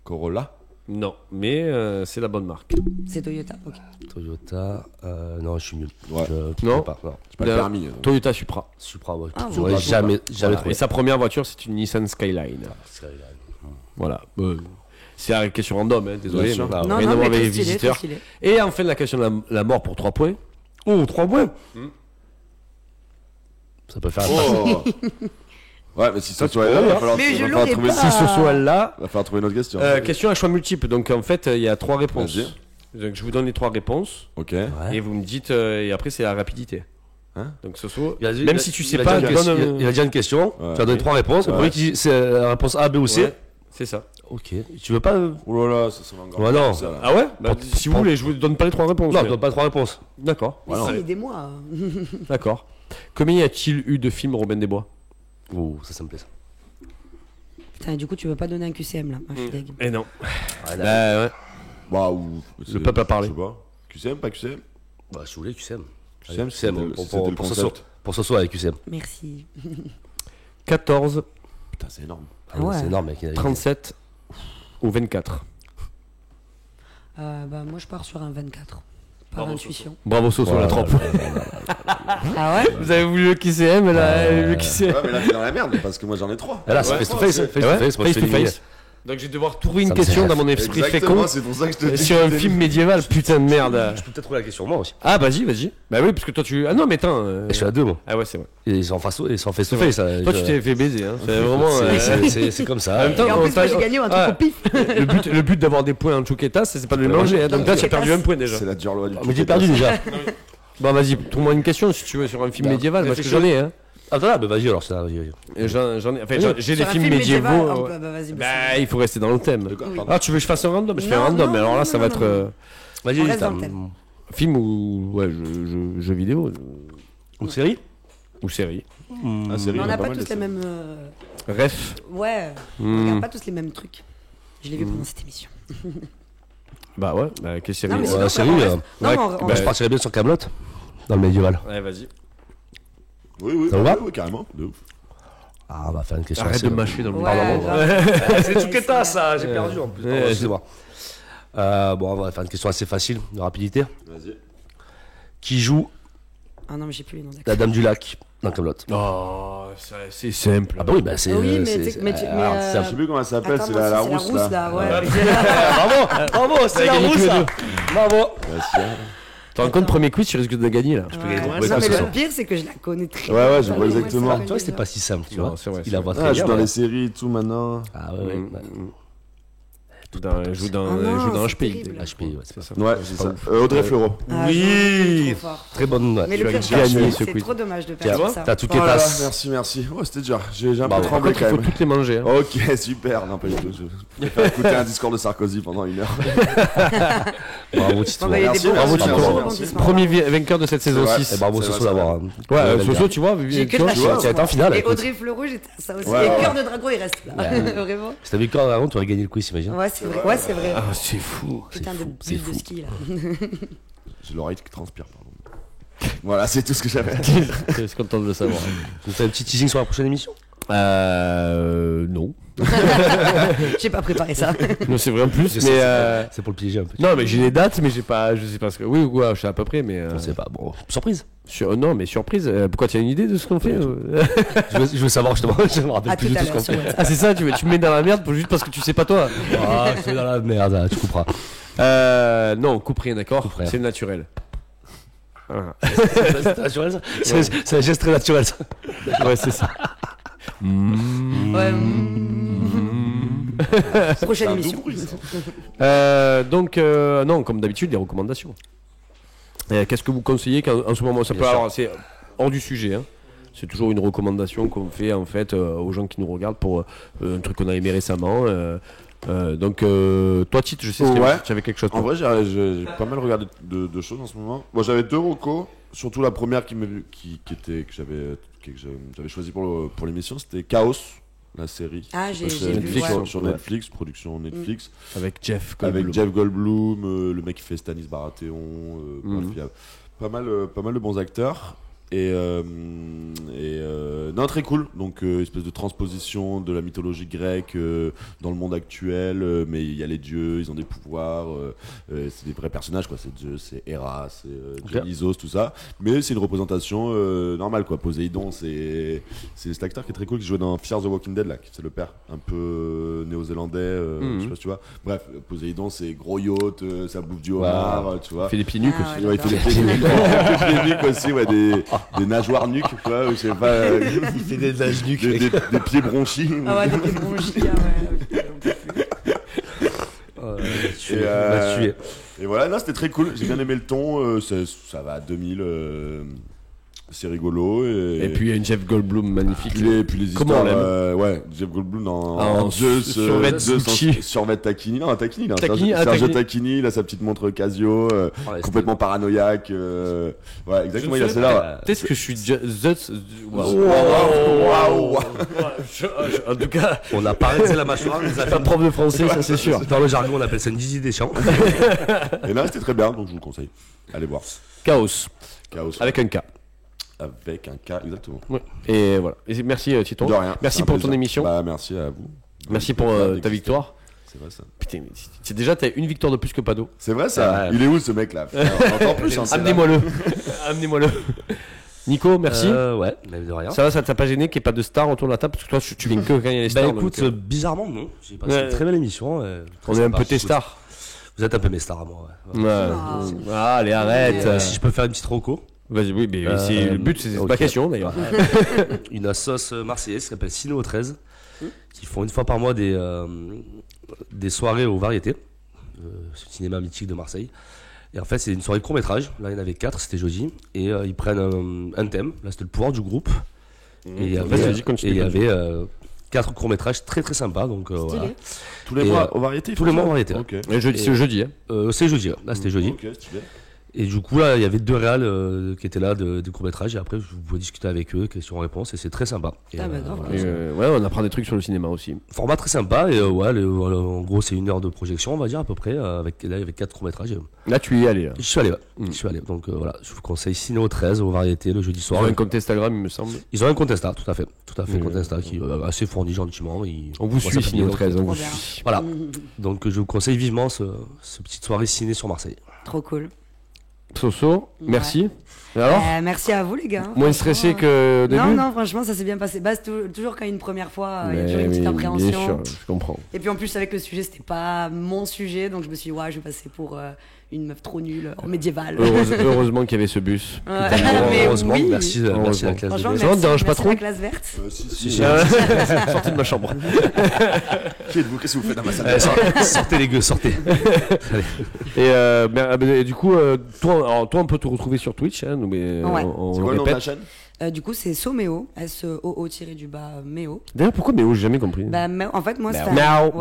[SPEAKER 3] Corolla?
[SPEAKER 2] Non, mais c'est la bonne marque.
[SPEAKER 5] C'est Toyota, ok.
[SPEAKER 4] Toyota. Non, je suis nul.
[SPEAKER 3] Ouais.
[SPEAKER 4] Je
[SPEAKER 2] Non.
[SPEAKER 4] sais pas. Non.
[SPEAKER 3] C'est pas le
[SPEAKER 2] La-
[SPEAKER 3] permis.
[SPEAKER 2] Toyota Supra.
[SPEAKER 4] Supra, ouais.
[SPEAKER 5] Ah,
[SPEAKER 4] J'aurais
[SPEAKER 5] ouais.
[SPEAKER 4] jamais
[SPEAKER 2] Voilà.
[SPEAKER 4] trouvé.
[SPEAKER 2] Et sa première voiture, c'est une Nissan Skyline. Voilà. C'est la question random, hein, désolé.
[SPEAKER 3] Bien sûr.
[SPEAKER 2] mais
[SPEAKER 5] Non,
[SPEAKER 2] rien à
[SPEAKER 5] non,
[SPEAKER 2] voir
[SPEAKER 5] mais
[SPEAKER 2] avec les
[SPEAKER 5] très stylé, très
[SPEAKER 2] visiteurs.
[SPEAKER 5] stylé.
[SPEAKER 2] Et enfin, la question de la mort pour 3 points.
[SPEAKER 4] Oh, 3 points. Ça peut faire un
[SPEAKER 3] Oh. Ouais, mais si ça soit là, il va falloir
[SPEAKER 5] Mais je
[SPEAKER 3] va falloir
[SPEAKER 5] l'aurais
[SPEAKER 3] trouver
[SPEAKER 5] pas.
[SPEAKER 2] Si ce soit là,
[SPEAKER 3] va falloir trouver une autre question.
[SPEAKER 2] question à choix multiple. Donc en fait, il y a 3 réponses.
[SPEAKER 3] Vas-y.
[SPEAKER 2] Donc je vous donne les 3 réponses.
[SPEAKER 3] Ok.
[SPEAKER 4] Ouais.
[SPEAKER 2] Et vous me dites, et après c'est la rapidité.
[SPEAKER 3] Hein
[SPEAKER 2] Donc ce soit,
[SPEAKER 4] Il a dit-
[SPEAKER 2] même
[SPEAKER 4] il a-
[SPEAKER 2] si tu
[SPEAKER 4] il
[SPEAKER 2] sais
[SPEAKER 4] a
[SPEAKER 2] pas,
[SPEAKER 4] dit une
[SPEAKER 2] donne
[SPEAKER 4] question- il a déjà une question.
[SPEAKER 3] Ouais.
[SPEAKER 4] Tu as donné 3 réponses. Le
[SPEAKER 3] Ouais.
[SPEAKER 4] premier qui dit c'est la réponse A, B ou C.
[SPEAKER 2] Ouais, c'est ça.
[SPEAKER 4] Ok. Tu veux pas.
[SPEAKER 3] Oh là là, ça sonne encore.
[SPEAKER 4] Ouais, non.
[SPEAKER 3] Ça, là.
[SPEAKER 2] Ah ouais bah,
[SPEAKER 4] Pour-
[SPEAKER 2] si vous voulez, je vous donne pas les 3 réponses.
[SPEAKER 4] Non,
[SPEAKER 2] mais-
[SPEAKER 4] tu donnes pas 3 réponses.
[SPEAKER 2] D'accord.
[SPEAKER 5] Mais
[SPEAKER 3] Ouais,
[SPEAKER 5] si,
[SPEAKER 3] non.
[SPEAKER 5] aidez-moi.
[SPEAKER 2] D'accord. Combien y a-t-il eu de films Robin des Bois?
[SPEAKER 4] Oh, ça me plaît ça.
[SPEAKER 5] Putain, du coup, tu veux pas donner un QCM là. Ah, je suis deg.
[SPEAKER 2] Eh non.
[SPEAKER 4] Ouais,
[SPEAKER 2] Bah ouais.
[SPEAKER 3] Bah, ou.
[SPEAKER 2] Le peuple a parlé.
[SPEAKER 3] Je sais pas. QCM, pas QCM?
[SPEAKER 4] Bah, si vous voulez, QCM.
[SPEAKER 3] QCM,
[SPEAKER 4] QCM,
[SPEAKER 3] c'était
[SPEAKER 4] pour
[SPEAKER 3] le
[SPEAKER 4] ce soir.
[SPEAKER 3] concept.
[SPEAKER 4] Pour ce soir avec QCM.
[SPEAKER 5] Merci.
[SPEAKER 2] 14,
[SPEAKER 3] Putain, c'est énorme.
[SPEAKER 4] Ah ouais,
[SPEAKER 5] Ouais.
[SPEAKER 4] c'est énorme, mec.
[SPEAKER 2] 37 ou 24.
[SPEAKER 5] Bah, moi, je pars sur un 24. Par
[SPEAKER 2] Bravo,
[SPEAKER 5] intuition.
[SPEAKER 2] Bravo Soso, la 3 points.
[SPEAKER 5] Ah ouais?
[SPEAKER 2] Vous avez voulu le QCM, le QCM.
[SPEAKER 3] Ouais, mais là, t'es dans la merde parce que moi j'en ai 3.
[SPEAKER 4] Ah là, c'est face to face. Face to face, moi je
[SPEAKER 2] Face
[SPEAKER 4] fais
[SPEAKER 2] to
[SPEAKER 4] une
[SPEAKER 2] face. Donc je vais devoir trouver une
[SPEAKER 4] Ça me
[SPEAKER 2] question
[SPEAKER 4] sert.
[SPEAKER 2] dans mon esprit fécond
[SPEAKER 3] Exactement, c'est pour ça que je te dis.
[SPEAKER 2] sur un film médiéval, putain de merde.
[SPEAKER 4] Je peux peut-être trouver la question moi aussi.
[SPEAKER 2] Ah vas-y. Bah oui, parce que toi tu... Ah non mais attends.
[SPEAKER 4] Je suis à 2 moi.
[SPEAKER 2] Ah ouais c'est vrai.
[SPEAKER 4] Et ils sont en face to face.
[SPEAKER 2] Toi tu t'es fait baiser, hein. C'est vraiment...
[SPEAKER 4] C'est comme ça.
[SPEAKER 2] En même temps,
[SPEAKER 5] Et en
[SPEAKER 2] on
[SPEAKER 5] plus, moi,
[SPEAKER 2] t'a-
[SPEAKER 5] j'ai gagné un truc
[SPEAKER 2] Ah.
[SPEAKER 5] au pif.
[SPEAKER 2] le but d'avoir des points en chouquetas, c'est pas de les manger, hein. Donc là tu as perdu un point déjà.
[SPEAKER 3] C'est la dure loi du
[SPEAKER 4] Mais j'ai perdu déjà.
[SPEAKER 2] Bon vas-y, trouve-moi une question si tu veux sur un film médiéval, parce que j'en ai, hein.
[SPEAKER 4] Attends là, bah vas-y alors ça. Vas-y.
[SPEAKER 2] Et j'en ai... Enfin j'ai des
[SPEAKER 5] Sur un
[SPEAKER 2] films
[SPEAKER 5] film médiéval,
[SPEAKER 2] médiévaux...
[SPEAKER 5] bah, vas-y.
[SPEAKER 2] Bah il faut rester dans le thème.
[SPEAKER 5] Oui.
[SPEAKER 2] Ah tu veux que je fasse un random? Je fais un
[SPEAKER 5] Non,
[SPEAKER 2] random,
[SPEAKER 5] non,
[SPEAKER 2] mais alors là
[SPEAKER 5] non,
[SPEAKER 2] ça
[SPEAKER 5] non,
[SPEAKER 2] va
[SPEAKER 5] non,
[SPEAKER 2] être...
[SPEAKER 4] Vas-y,
[SPEAKER 5] On reste dans le thème.
[SPEAKER 2] Film ou... Ouais, jeu vidéo
[SPEAKER 4] Une série
[SPEAKER 2] ou série.
[SPEAKER 3] Ah, série,
[SPEAKER 5] Mais on
[SPEAKER 3] il y en
[SPEAKER 5] n'a
[SPEAKER 3] a
[SPEAKER 5] pas
[SPEAKER 3] mal,
[SPEAKER 5] tous
[SPEAKER 3] des
[SPEAKER 5] les mêmes.
[SPEAKER 2] Ref.
[SPEAKER 5] Ouais, on
[SPEAKER 2] Hmm.
[SPEAKER 5] regarde pas tous les mêmes trucs. Je l'ai vu pendant cette émission.
[SPEAKER 2] Bah ouais, bah quelle série?
[SPEAKER 5] Non, mais
[SPEAKER 4] Ouais,
[SPEAKER 5] sinon,
[SPEAKER 4] série,
[SPEAKER 5] après, on
[SPEAKER 4] euh,
[SPEAKER 5] reste- non,
[SPEAKER 2] ouais,
[SPEAKER 5] mais on-
[SPEAKER 2] bah,
[SPEAKER 4] Je partirais bien sur Camelot dans le médiéval.
[SPEAKER 2] Ouais, vas-y.
[SPEAKER 3] Oui,
[SPEAKER 4] Ça vous va
[SPEAKER 3] oui, carrément. De ouf.
[SPEAKER 4] Ah, on va faire une question.
[SPEAKER 2] Arrête
[SPEAKER 4] assez-
[SPEAKER 2] de mâcher dans le
[SPEAKER 5] Ouais,
[SPEAKER 2] parlement.
[SPEAKER 5] grave.
[SPEAKER 4] C'est tout que t'as ça, j'ai perdu en plus.
[SPEAKER 2] Ouais,
[SPEAKER 4] Excusez-moi. Bon, on va faire une question assez facile de rapidité.
[SPEAKER 3] Vas-y.
[SPEAKER 4] Qui joue
[SPEAKER 5] Ah non, mais j'ai plus les noms
[SPEAKER 4] la
[SPEAKER 5] d'acteurs.
[SPEAKER 4] Dame du Lac dans Camelot?
[SPEAKER 2] Oh, c'est simple.
[SPEAKER 4] Ah bah oui, bah c'est.
[SPEAKER 5] Oui, mais
[SPEAKER 4] c'est-
[SPEAKER 5] tu sais- mais tu-
[SPEAKER 4] alors,
[SPEAKER 5] mais,
[SPEAKER 4] c'est
[SPEAKER 3] Je sais plus comment elle s'appelle,
[SPEAKER 5] Attends,
[SPEAKER 3] c'est
[SPEAKER 5] moi
[SPEAKER 3] la
[SPEAKER 5] aussi,
[SPEAKER 3] rousse là.
[SPEAKER 5] ouais.
[SPEAKER 4] Bravo, c'est la
[SPEAKER 2] gagné tous
[SPEAKER 4] rousse
[SPEAKER 2] les
[SPEAKER 4] là.
[SPEAKER 2] deux.
[SPEAKER 4] Bravo.
[SPEAKER 2] Tu te rends compte, premier quiz, tu risques de gagner là.
[SPEAKER 5] Ouais.
[SPEAKER 4] gagner ton
[SPEAKER 5] Non,
[SPEAKER 4] quiz,
[SPEAKER 5] mais
[SPEAKER 4] ce
[SPEAKER 5] le
[SPEAKER 4] soir.
[SPEAKER 5] pire, c'est que je la connais très
[SPEAKER 3] Ouais, ouais, je
[SPEAKER 5] bien.
[SPEAKER 3] vois
[SPEAKER 5] Comment
[SPEAKER 3] exactement.
[SPEAKER 5] elle
[SPEAKER 4] Tu vois, c'était
[SPEAKER 5] s'appelle
[SPEAKER 4] pas si simple, tu
[SPEAKER 2] Non,
[SPEAKER 4] vois.
[SPEAKER 2] c'est vrai,
[SPEAKER 4] Il
[SPEAKER 2] c'est
[SPEAKER 4] a
[SPEAKER 2] vrai.
[SPEAKER 4] voix
[SPEAKER 3] Ah,
[SPEAKER 4] très
[SPEAKER 3] je
[SPEAKER 4] bien.
[SPEAKER 3] suis dans
[SPEAKER 4] ouais.
[SPEAKER 3] les séries et tout maintenant.
[SPEAKER 4] Ah ouais, ouais.
[SPEAKER 2] Mm,
[SPEAKER 4] ouais.
[SPEAKER 2] mm. Joue dans
[SPEAKER 5] Ah non,
[SPEAKER 2] joue dans
[SPEAKER 5] c'est
[SPEAKER 2] HP.
[SPEAKER 5] terrible.
[SPEAKER 4] HP, ouais, c'est ça.
[SPEAKER 3] Ouais, c'est ça. Audrey Fleurot.
[SPEAKER 5] Ah,
[SPEAKER 2] Oui.
[SPEAKER 5] trop fort.
[SPEAKER 4] Très bonne note.
[SPEAKER 5] Mais
[SPEAKER 2] Tu
[SPEAKER 5] le
[SPEAKER 2] as
[SPEAKER 5] pire,
[SPEAKER 2] gagné ce
[SPEAKER 5] c'est
[SPEAKER 2] quiz.
[SPEAKER 5] trop dommage de
[SPEAKER 4] Tiens,
[SPEAKER 5] perdre ça.
[SPEAKER 4] t'as tout
[SPEAKER 3] Oh là là,
[SPEAKER 4] Kétas.
[SPEAKER 3] merci, merci. Ouais, c'était dur. J'ai un peu
[SPEAKER 4] Bravo.
[SPEAKER 3] tremblé
[SPEAKER 2] Par contre,
[SPEAKER 3] quand
[SPEAKER 2] il faut
[SPEAKER 3] même.
[SPEAKER 2] toutes les manger. Hein.
[SPEAKER 3] Ok, super. Non, pas du tout. Je préfère écouter un discours de Sarkozy pendant 1 heure.
[SPEAKER 4] Bravo, Tito.
[SPEAKER 5] Non, bah, il y a des
[SPEAKER 3] Merci,
[SPEAKER 5] bons
[SPEAKER 3] bravo,
[SPEAKER 5] rebondissements,
[SPEAKER 3] Tito.
[SPEAKER 5] bons
[SPEAKER 3] Merci.
[SPEAKER 5] rebondissements.
[SPEAKER 2] Premier vainqueur de cette saison
[SPEAKER 3] C'est vrai.
[SPEAKER 2] 6.
[SPEAKER 4] Et bravo,
[SPEAKER 3] C'est
[SPEAKER 4] Soso,
[SPEAKER 3] vrai, c'est
[SPEAKER 4] d'avoir.
[SPEAKER 2] Ouais, Soso, tu vois,
[SPEAKER 5] J'ai que de
[SPEAKER 2] toi,
[SPEAKER 5] la
[SPEAKER 4] tu vois,
[SPEAKER 5] chance.
[SPEAKER 4] tu as été en
[SPEAKER 5] moi.
[SPEAKER 4] finale,
[SPEAKER 5] Et
[SPEAKER 4] écoute.
[SPEAKER 5] Audrey Fleurot, j'étais à ça aussi.
[SPEAKER 3] Ouais,
[SPEAKER 5] Et
[SPEAKER 3] ouais.
[SPEAKER 5] Cœur de Dragon, il reste là. Vraiment.
[SPEAKER 4] Si t'avais eu encore avant, tu aurais gagné le quiz, imagine.
[SPEAKER 5] Ouais, c'est vrai. Ouais, c'est vrai.
[SPEAKER 2] Ah, c'est fou.
[SPEAKER 5] Putain de
[SPEAKER 4] c'est
[SPEAKER 5] bulle de
[SPEAKER 4] fou.
[SPEAKER 5] ski là.
[SPEAKER 3] J'ai l'oreille qui transpire, pardon. Voilà, c'est tout ce que j'avais.
[SPEAKER 2] Je suis content de le savoir.
[SPEAKER 4] Vous faites un petit teasing sur la prochaine émission?
[SPEAKER 2] Non.
[SPEAKER 5] J'ai pas préparé ça.
[SPEAKER 2] Non, c'est vrai en plus,
[SPEAKER 4] Je sais,
[SPEAKER 2] mais.
[SPEAKER 4] C'est pour le piéger un peu.
[SPEAKER 2] Non, mais j'ai les dates, mais j'ai pas. Je sais pas ce que. Oui, ouais, je sais à peu près, mais.
[SPEAKER 4] Je sais pas, bon, surprise.
[SPEAKER 2] Non, mais surprise. Pourquoi tu as une idée de ce qu'on fait
[SPEAKER 4] Je veux savoir justement, je me rappelle
[SPEAKER 5] À
[SPEAKER 4] plus
[SPEAKER 5] tout
[SPEAKER 4] du
[SPEAKER 5] à
[SPEAKER 4] tout ce qu'on
[SPEAKER 5] l'heure sur
[SPEAKER 4] fait.
[SPEAKER 5] WhatsApp.
[SPEAKER 2] Ah, c'est ça, tu me mets dans la merde juste parce que tu sais pas toi.
[SPEAKER 4] Ah, je suis dans la merde, ah, tu couperas.
[SPEAKER 2] Non, coupe rien, d'accord.
[SPEAKER 4] Coupe rien.
[SPEAKER 2] C'est naturel. Voilà.
[SPEAKER 4] C'est naturel ça? C'est un geste très naturel ça.
[SPEAKER 2] Ouais, c'est ça.
[SPEAKER 5] Ouais. Prochaine
[SPEAKER 3] un
[SPEAKER 5] émission.
[SPEAKER 3] doux bruit, ça.
[SPEAKER 2] Donc, non, comme d'habitude, les recommandations. Qu'est-ce que vous conseillez en ce moment? Ça peut,
[SPEAKER 4] Bien sûr.
[SPEAKER 2] alors, c'est hors du sujet. Hein. C'est toujours une recommandation qu'on fait en fait aux gens qui nous regardent pour un truc qu'on a aimé récemment. Donc, toi, Tite, je sais que tu avais quelque chose.
[SPEAKER 3] En vrai, j'ai pas mal regardé de choses en ce moment. Moi, j'avais 2 recos. Surtout la première que j'avais choisi pour l'émission, c'était Chaos, la série.
[SPEAKER 5] Ah, j'ai vu
[SPEAKER 3] Netflix, sur Netflix, production Netflix.
[SPEAKER 2] Avec Jeff
[SPEAKER 3] Goldblum, le mec qui fait Stanis Baratheon. Bref, il y a pas mal de bons acteurs. Non, très cool. Donc, espèce de transposition de la mythologie grecque dans le monde actuel. Mais il y a les dieux, ils ont des pouvoirs. C'est des vrais personnages, quoi. C'est Zeus, c'est Hera, c'est Dionysos, tout ça. Mais c'est une représentation normale, quoi. Poséidon, c'est cet acteur qui est très cool qui jouait dans Fear the Walking Dead, là, qui c'est le père, un peu néo-zélandais. Je sais pas si tu vois. Bref, Poséidon, c'est gros yacht, ça bouffe du homard, tu vois.
[SPEAKER 2] Il fait des pieds nuques aussi.
[SPEAKER 3] Ouais, il fait des pieds nuques aussi, ouais, des nageoires nuques, quoi, je sais pas.
[SPEAKER 4] Il fait des nages nuques.
[SPEAKER 3] Des pieds bronchis.
[SPEAKER 5] Ah ouais, des pieds bronchis,
[SPEAKER 3] Et voilà, non, c'était très cool. J'ai bien aimé le ton. Ça va à 2000. C'est rigolo. Et
[SPEAKER 2] puis il y a une Jeff Goldblum magnifique.
[SPEAKER 3] Puis les
[SPEAKER 2] Comment
[SPEAKER 3] histoires. Ouais, Jeff Goldblum dans Zeus, survêt Tacchini. Non, Tacchini, là. Sergio Tacchini, il a sa petite montre Casio, complètement paranoïaque. Ouais, exactement, il a celle-là.
[SPEAKER 2] Peut-être que je suis Zeus.
[SPEAKER 3] Waouh!
[SPEAKER 2] En tout cas,
[SPEAKER 4] on a pas arrêté la mâchoire.
[SPEAKER 2] un prof de français, ça c'est sûr.
[SPEAKER 4] Dans le jargon, on appelle ça une Didi des champs.
[SPEAKER 3] Et là, c'était très bien, donc je vous le conseille. Allez voir.
[SPEAKER 2] Chaos. Avec un K.
[SPEAKER 3] Avec un K, exactement.
[SPEAKER 2] Ouais. Et voilà. Et merci Titon.
[SPEAKER 3] De rien.
[SPEAKER 2] Merci pour ton émission.
[SPEAKER 3] Merci à vous.
[SPEAKER 2] Merci pour ta victoire.
[SPEAKER 3] C'est vrai ça.
[SPEAKER 2] Putain, c'est déjà t'as une victoire de plus que Pado.
[SPEAKER 3] C'est vrai ça. Il est où ce mec là? Encore plus.
[SPEAKER 2] Amenez-moi-le. Amenez-moi-le. Nico, merci.
[SPEAKER 4] Ouais, mais de rien.
[SPEAKER 2] Ça va, ça t'a pas gêné qu'il n'y ait pas de star autour de la table? Parce que toi, tu viens que quand il y a les stars.
[SPEAKER 4] Bah écoute, bizarrement, non. J'ai passé une très belle émission.
[SPEAKER 2] On est un peu tes stars.
[SPEAKER 4] Vous êtes un peu mes stars à moi.
[SPEAKER 2] Ouais. Allez, arrête.
[SPEAKER 4] Si je peux faire une petite roco.
[SPEAKER 2] Vas-y, oui, mais le but, c'est ma question d'ailleurs.
[SPEAKER 4] Une sauce marseillaise qui s'appelle Cinéo 13, qui font une fois par mois des soirées aux variétés, ce cinéma mythique de Marseille. Et en fait, c'est une soirée court-métrage. Là, il y en avait 4, c'était jeudi. Et ils prennent un thème. Là, c'était le pouvoir du groupe. Et il y avait 4 courts-métrages très très sympas. Donc, voilà.
[SPEAKER 3] Tous les mois aux variétés?
[SPEAKER 4] Tous les mois aux variétés.
[SPEAKER 2] Okay. Et c'est le jeudi.
[SPEAKER 4] C'est jeudi. Là, c'était jeudi.
[SPEAKER 3] Ok, stylé.
[SPEAKER 4] Et du coup, là, il y avait 2 réals qui étaient là de court-métrage. Et après, vous pouvez discuter avec eux, questions-réponses. Et c'est très sympa. Et,
[SPEAKER 2] ouais, on apprend des trucs sur le cinéma aussi.
[SPEAKER 4] Format très sympa. Et en gros, c'est 1 heure de projection, on va dire, à peu près. Là, il y avait 4 courts-métrages.
[SPEAKER 2] Là, tu y es allé. Là.
[SPEAKER 4] Je suis allé, ouais. Je suis allé. Donc voilà, je vous conseille Cinéo 13 aux variétés le jeudi soir.
[SPEAKER 2] Ils ont un compte Instagram, il me semble.
[SPEAKER 4] Ils ont un compte Insta, tout à fait. Compte Insta qui est assez fourni gentiment.
[SPEAKER 2] On vous suit, Cinéo 13. On vous suit.
[SPEAKER 4] Voilà. Donc je vous conseille vivement ce petite soirée ciné sur Marseille.
[SPEAKER 5] Trop cool.
[SPEAKER 2] Soso, merci. Et alors
[SPEAKER 5] merci à vous les gars.
[SPEAKER 2] Moins stressé que au début?
[SPEAKER 5] Non, franchement, ça s'est bien passé. Bah, c'est toujours quand il y a une première fois, il y a toujours une petite appréhension.
[SPEAKER 2] Bien sûr, je comprends.
[SPEAKER 5] Et puis en plus, avec le sujet, c'était pas mon sujet, donc je me suis dit, je vais passer pour une meuf trop nulle, médiévale.
[SPEAKER 2] Heureusement qu'il y avait ce bus.
[SPEAKER 4] Heureusement, merci la classe verte.
[SPEAKER 2] Ça ne dérange pas trop
[SPEAKER 5] la classe verte.
[SPEAKER 3] Si.
[SPEAKER 2] Sortez de ma chambre.
[SPEAKER 3] Qui êtes-vous? Qu'est-ce que vous faites dans ma salle?
[SPEAKER 4] Sortez les gueux, sortez.
[SPEAKER 2] Et du coup, toi, on peut te retrouver sur Twitch. Hein, mais
[SPEAKER 3] c'est quoi le nom de la chaîne?
[SPEAKER 5] Du coup, c'est Soméo, SOO-Méo.
[SPEAKER 2] D'ailleurs, pourquoi Méo? J'ai jamais compris.
[SPEAKER 5] Bah, en fait, moi, c'est Méo.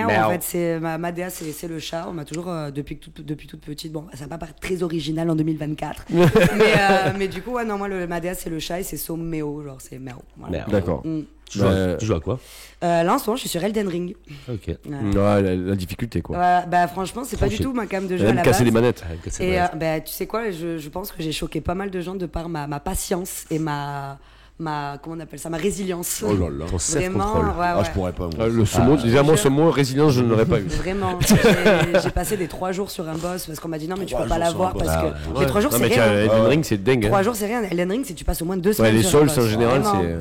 [SPEAKER 5] En fait, c'est ma DA, c'est le chat. On m'a toujours, depuis toute petite, bon, ça va pas paraître très original en 2024. mais du coup, moi, ma DA, c'est le chat et c'est Soméo, genre, c'est Méo. Voilà.
[SPEAKER 2] D'accord.
[SPEAKER 4] Tu joues à quoi?
[SPEAKER 5] Là, en ce moment, je suis sur Elden Ring.
[SPEAKER 2] Ok. Ouais, la difficulté, quoi.
[SPEAKER 5] Bah, franchement, c'est pas du tout ma cam de jeu.
[SPEAKER 2] Elle aime casser les manettes.
[SPEAKER 5] Et tu sais quoi, je pense que j'ai choqué pas mal de gens de par ma patience et ma comment on appelle ça, ma résilience.
[SPEAKER 3] Oh là là.
[SPEAKER 4] Ton self-control.
[SPEAKER 3] Je pourrais pas. Moi.
[SPEAKER 2] Ce mot résilience, je ne l'aurais pas eu.
[SPEAKER 5] Vraiment. J'ai passé des 3 jours sur un boss parce qu'on m'a dit non mais tu peux pas l'avoir parce que les 3 jours c'est rien.
[SPEAKER 2] Elden Ring c'est dingue.
[SPEAKER 5] 3 jours c'est rien. Elden Ring c'est tu passes au moins 2 semaines.
[SPEAKER 2] Les souls en général c'est.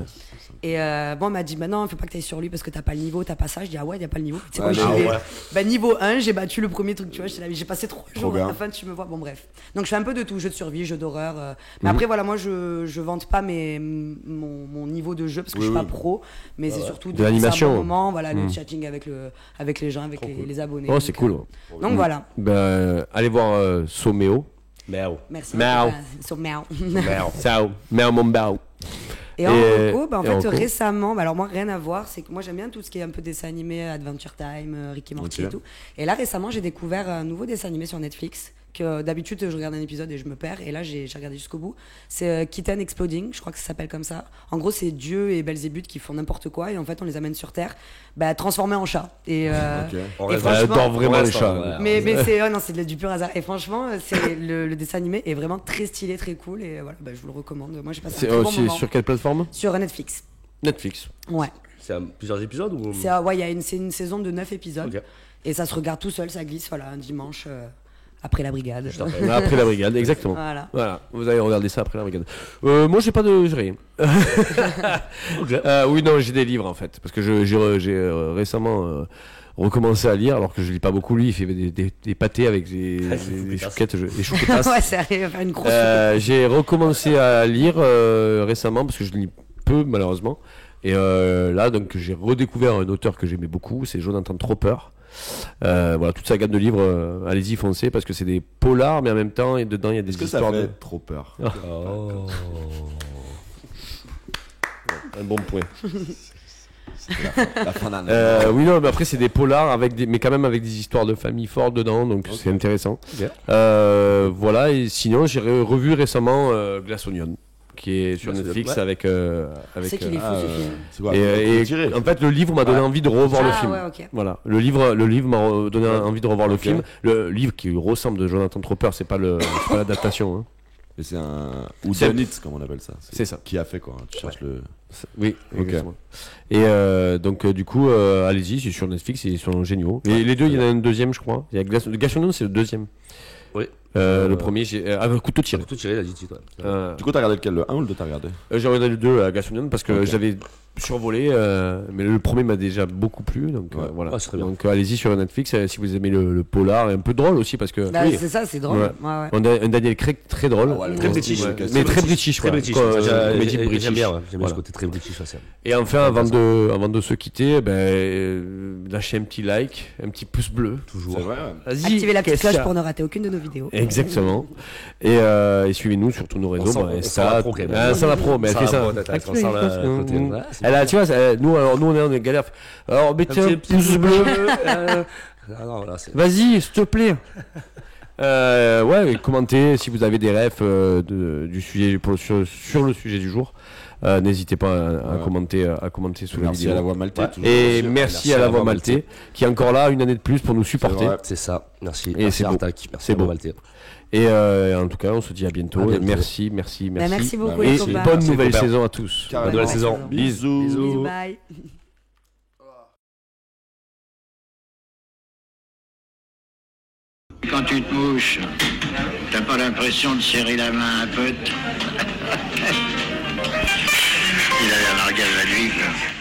[SPEAKER 5] Et bon, on m'a dit, bah non, faut pas que t'ailles sur lui parce que t'as pas le niveau, t'as pas ça. Je dis, ah ouais, y a pas le niveau. Tu sais quoi, bah, niveau 1, j'ai battu le premier truc, tu vois. J'ai passé 3 jours. À la fin, tu me vois. Bon, bref. Donc, je fais un peu de tout, jeu de survie, jeu d'horreur. Mais après, voilà, moi, je vante pas mon niveau de jeu parce que je suis pas pro. Mais c'est surtout
[SPEAKER 2] de l'animation.
[SPEAKER 5] Moment, voilà, le chatting avec les gens, avec les abonnés.
[SPEAKER 2] Oh, c'est cool.
[SPEAKER 5] Donc, voilà.
[SPEAKER 2] Bah, allez voir Soméo.
[SPEAKER 5] Merci.
[SPEAKER 2] Méo.
[SPEAKER 5] Sur Méo.
[SPEAKER 2] Ciao. Méo mon bao.
[SPEAKER 5] Et en reco, en fait, récemment, alors moi, rien à voir, c'est que moi, j'aime bien tout ce qui est un peu dessin animé, Adventure Time, Rick et Morty et tout. Et là, récemment, j'ai découvert un nouveau dessin animé sur Netflix. Que d'habitude, je regarde un épisode et je me perds. Et là, j'ai regardé jusqu'au bout. C'est Kitten Exploding, je crois que ça s'appelle comme ça. En gros, c'est Dieu et Belzébuth qui font n'importe quoi. Et en fait, on les amène sur Terre, transformés en chats. Et,
[SPEAKER 2] et franchement, vraiment les chats.
[SPEAKER 5] Mais c'est du pur hasard. Et franchement, le dessin animé est vraiment très stylé, très cool. Et voilà, je vous le recommande. Moi, j'ai passé un très bon moment.
[SPEAKER 2] Sur quelle plateforme ?
[SPEAKER 5] Sur Netflix.
[SPEAKER 2] Netflix.
[SPEAKER 5] Ouais.
[SPEAKER 4] C'est plusieurs épisodes ou...
[SPEAKER 5] C'est une saison de 9 épisodes. Okay. Et ça se regarde tout seul, ça glisse, voilà, un dimanche après la brigade.
[SPEAKER 2] Après la brigade, exactement. Voilà. Vous allez regarder ça après la brigade. Moi, j'ai rien. Oui, non, j'ai des livres en fait. Parce que j'ai récemment recommencé à lire, alors que je lis pas beaucoup. Lui, il fait des pâtés avec des chouquettes. Des chouquettes.
[SPEAKER 5] Ouais, ça arrive à faire une grosse
[SPEAKER 2] j'ai recommencé à lire récemment, parce que je lis peu, malheureusement. Et là, donc, j'ai redécouvert un auteur que j'aimais beaucoup, c'est Jonathan Tropper. Voilà, toute sa gamme de livres, allez-y, foncez, parce que c'est des polars, mais en même temps, et dedans, il y a des histoires
[SPEAKER 3] que ça fait trop peur.
[SPEAKER 2] Un bon point.
[SPEAKER 3] La fin d'année.
[SPEAKER 2] Oui, non, mais après, c'est des polars, mais quand même avec des histoires de famille fortes dedans, donc c'est intéressant. Okay. Voilà, et sinon, j'ai revu récemment Glass Onion, qui est sur Netflix avec
[SPEAKER 5] c'est qu'il est fou ce film.
[SPEAKER 2] Et en fait, le livre m'a donné envie de revoir le film.
[SPEAKER 5] Okay.
[SPEAKER 2] Voilà, le livre m'a donné envie de revoir le film. Le livre qui ressemble de Jonathan Tropper, c'est pas l'adaptation. Hein.
[SPEAKER 3] Et c'est un Whodunit, comme on appelle ça.
[SPEAKER 2] C'est ça.
[SPEAKER 3] Qui a fait quoi? Tu cherches le.
[SPEAKER 2] Oui, exactement. Et donc du coup, allez-y, c'est sur Netflix, ils sont géniaux. Et les deux, il y en a un deuxième, je crois. Il y a Glass Onion, c'est le deuxième.
[SPEAKER 4] Oui.
[SPEAKER 2] Le premier, j'ai. Couteau tiré.
[SPEAKER 4] Couteau tiré, il a dit titre.
[SPEAKER 3] Du coup, t'as regardé lequel, le 1 ou le 2 t'as regardé?
[SPEAKER 2] J'ai regardé le 2 à Glass Onion parce que j'avais survolé, mais le premier m'a déjà beaucoup plu. Donc voilà. Donc allez-y sur Netflix si vous aimez le polar, et un peu drôle aussi parce que.
[SPEAKER 5] C'est ça, c'est drôle.
[SPEAKER 2] On a un Daniel Craig très drôle.
[SPEAKER 4] Très british.
[SPEAKER 2] Mais très british.
[SPEAKER 4] Très british. J'aime bien le côté très british.
[SPEAKER 2] Et enfin, avant de se quitter, lâchez un petit like, un petit pouce bleu.
[SPEAKER 4] Toujours.
[SPEAKER 5] Activez la petite cloche pour ne rater aucune de nos vidéos.
[SPEAKER 2] Exactement. Et suivez-nous sur tous nos réseaux. Ça la pro, mais elle fait ça. Tu vois, nous on est en galère. Alors mettez un pouce bleu. Vas-y, s'il te plaît. Commentez si vous avez des refs du sujet sur le sujet du jour. N'hésitez pas à commenter sous la vidéo.
[SPEAKER 3] Merci à la Voix Maltais.
[SPEAKER 2] Et merci à la Voix Maltais qui est encore là une année de plus pour nous supporter.
[SPEAKER 4] C'est ça. Merci.
[SPEAKER 2] Et c'est
[SPEAKER 4] Artac.
[SPEAKER 2] C'est beau.
[SPEAKER 4] Maltais.
[SPEAKER 2] Et en tout cas, on se dit à bientôt. Merci.
[SPEAKER 5] Merci beaucoup.
[SPEAKER 2] Et bonne nouvelle saison à tous.
[SPEAKER 3] Bonne nouvelle saison.
[SPEAKER 5] Bisous. Bye.
[SPEAKER 7] Quand tu te mouches, t'as pas l'impression de serrer la main un peu. Il a l'air largué à la nuit, quoi.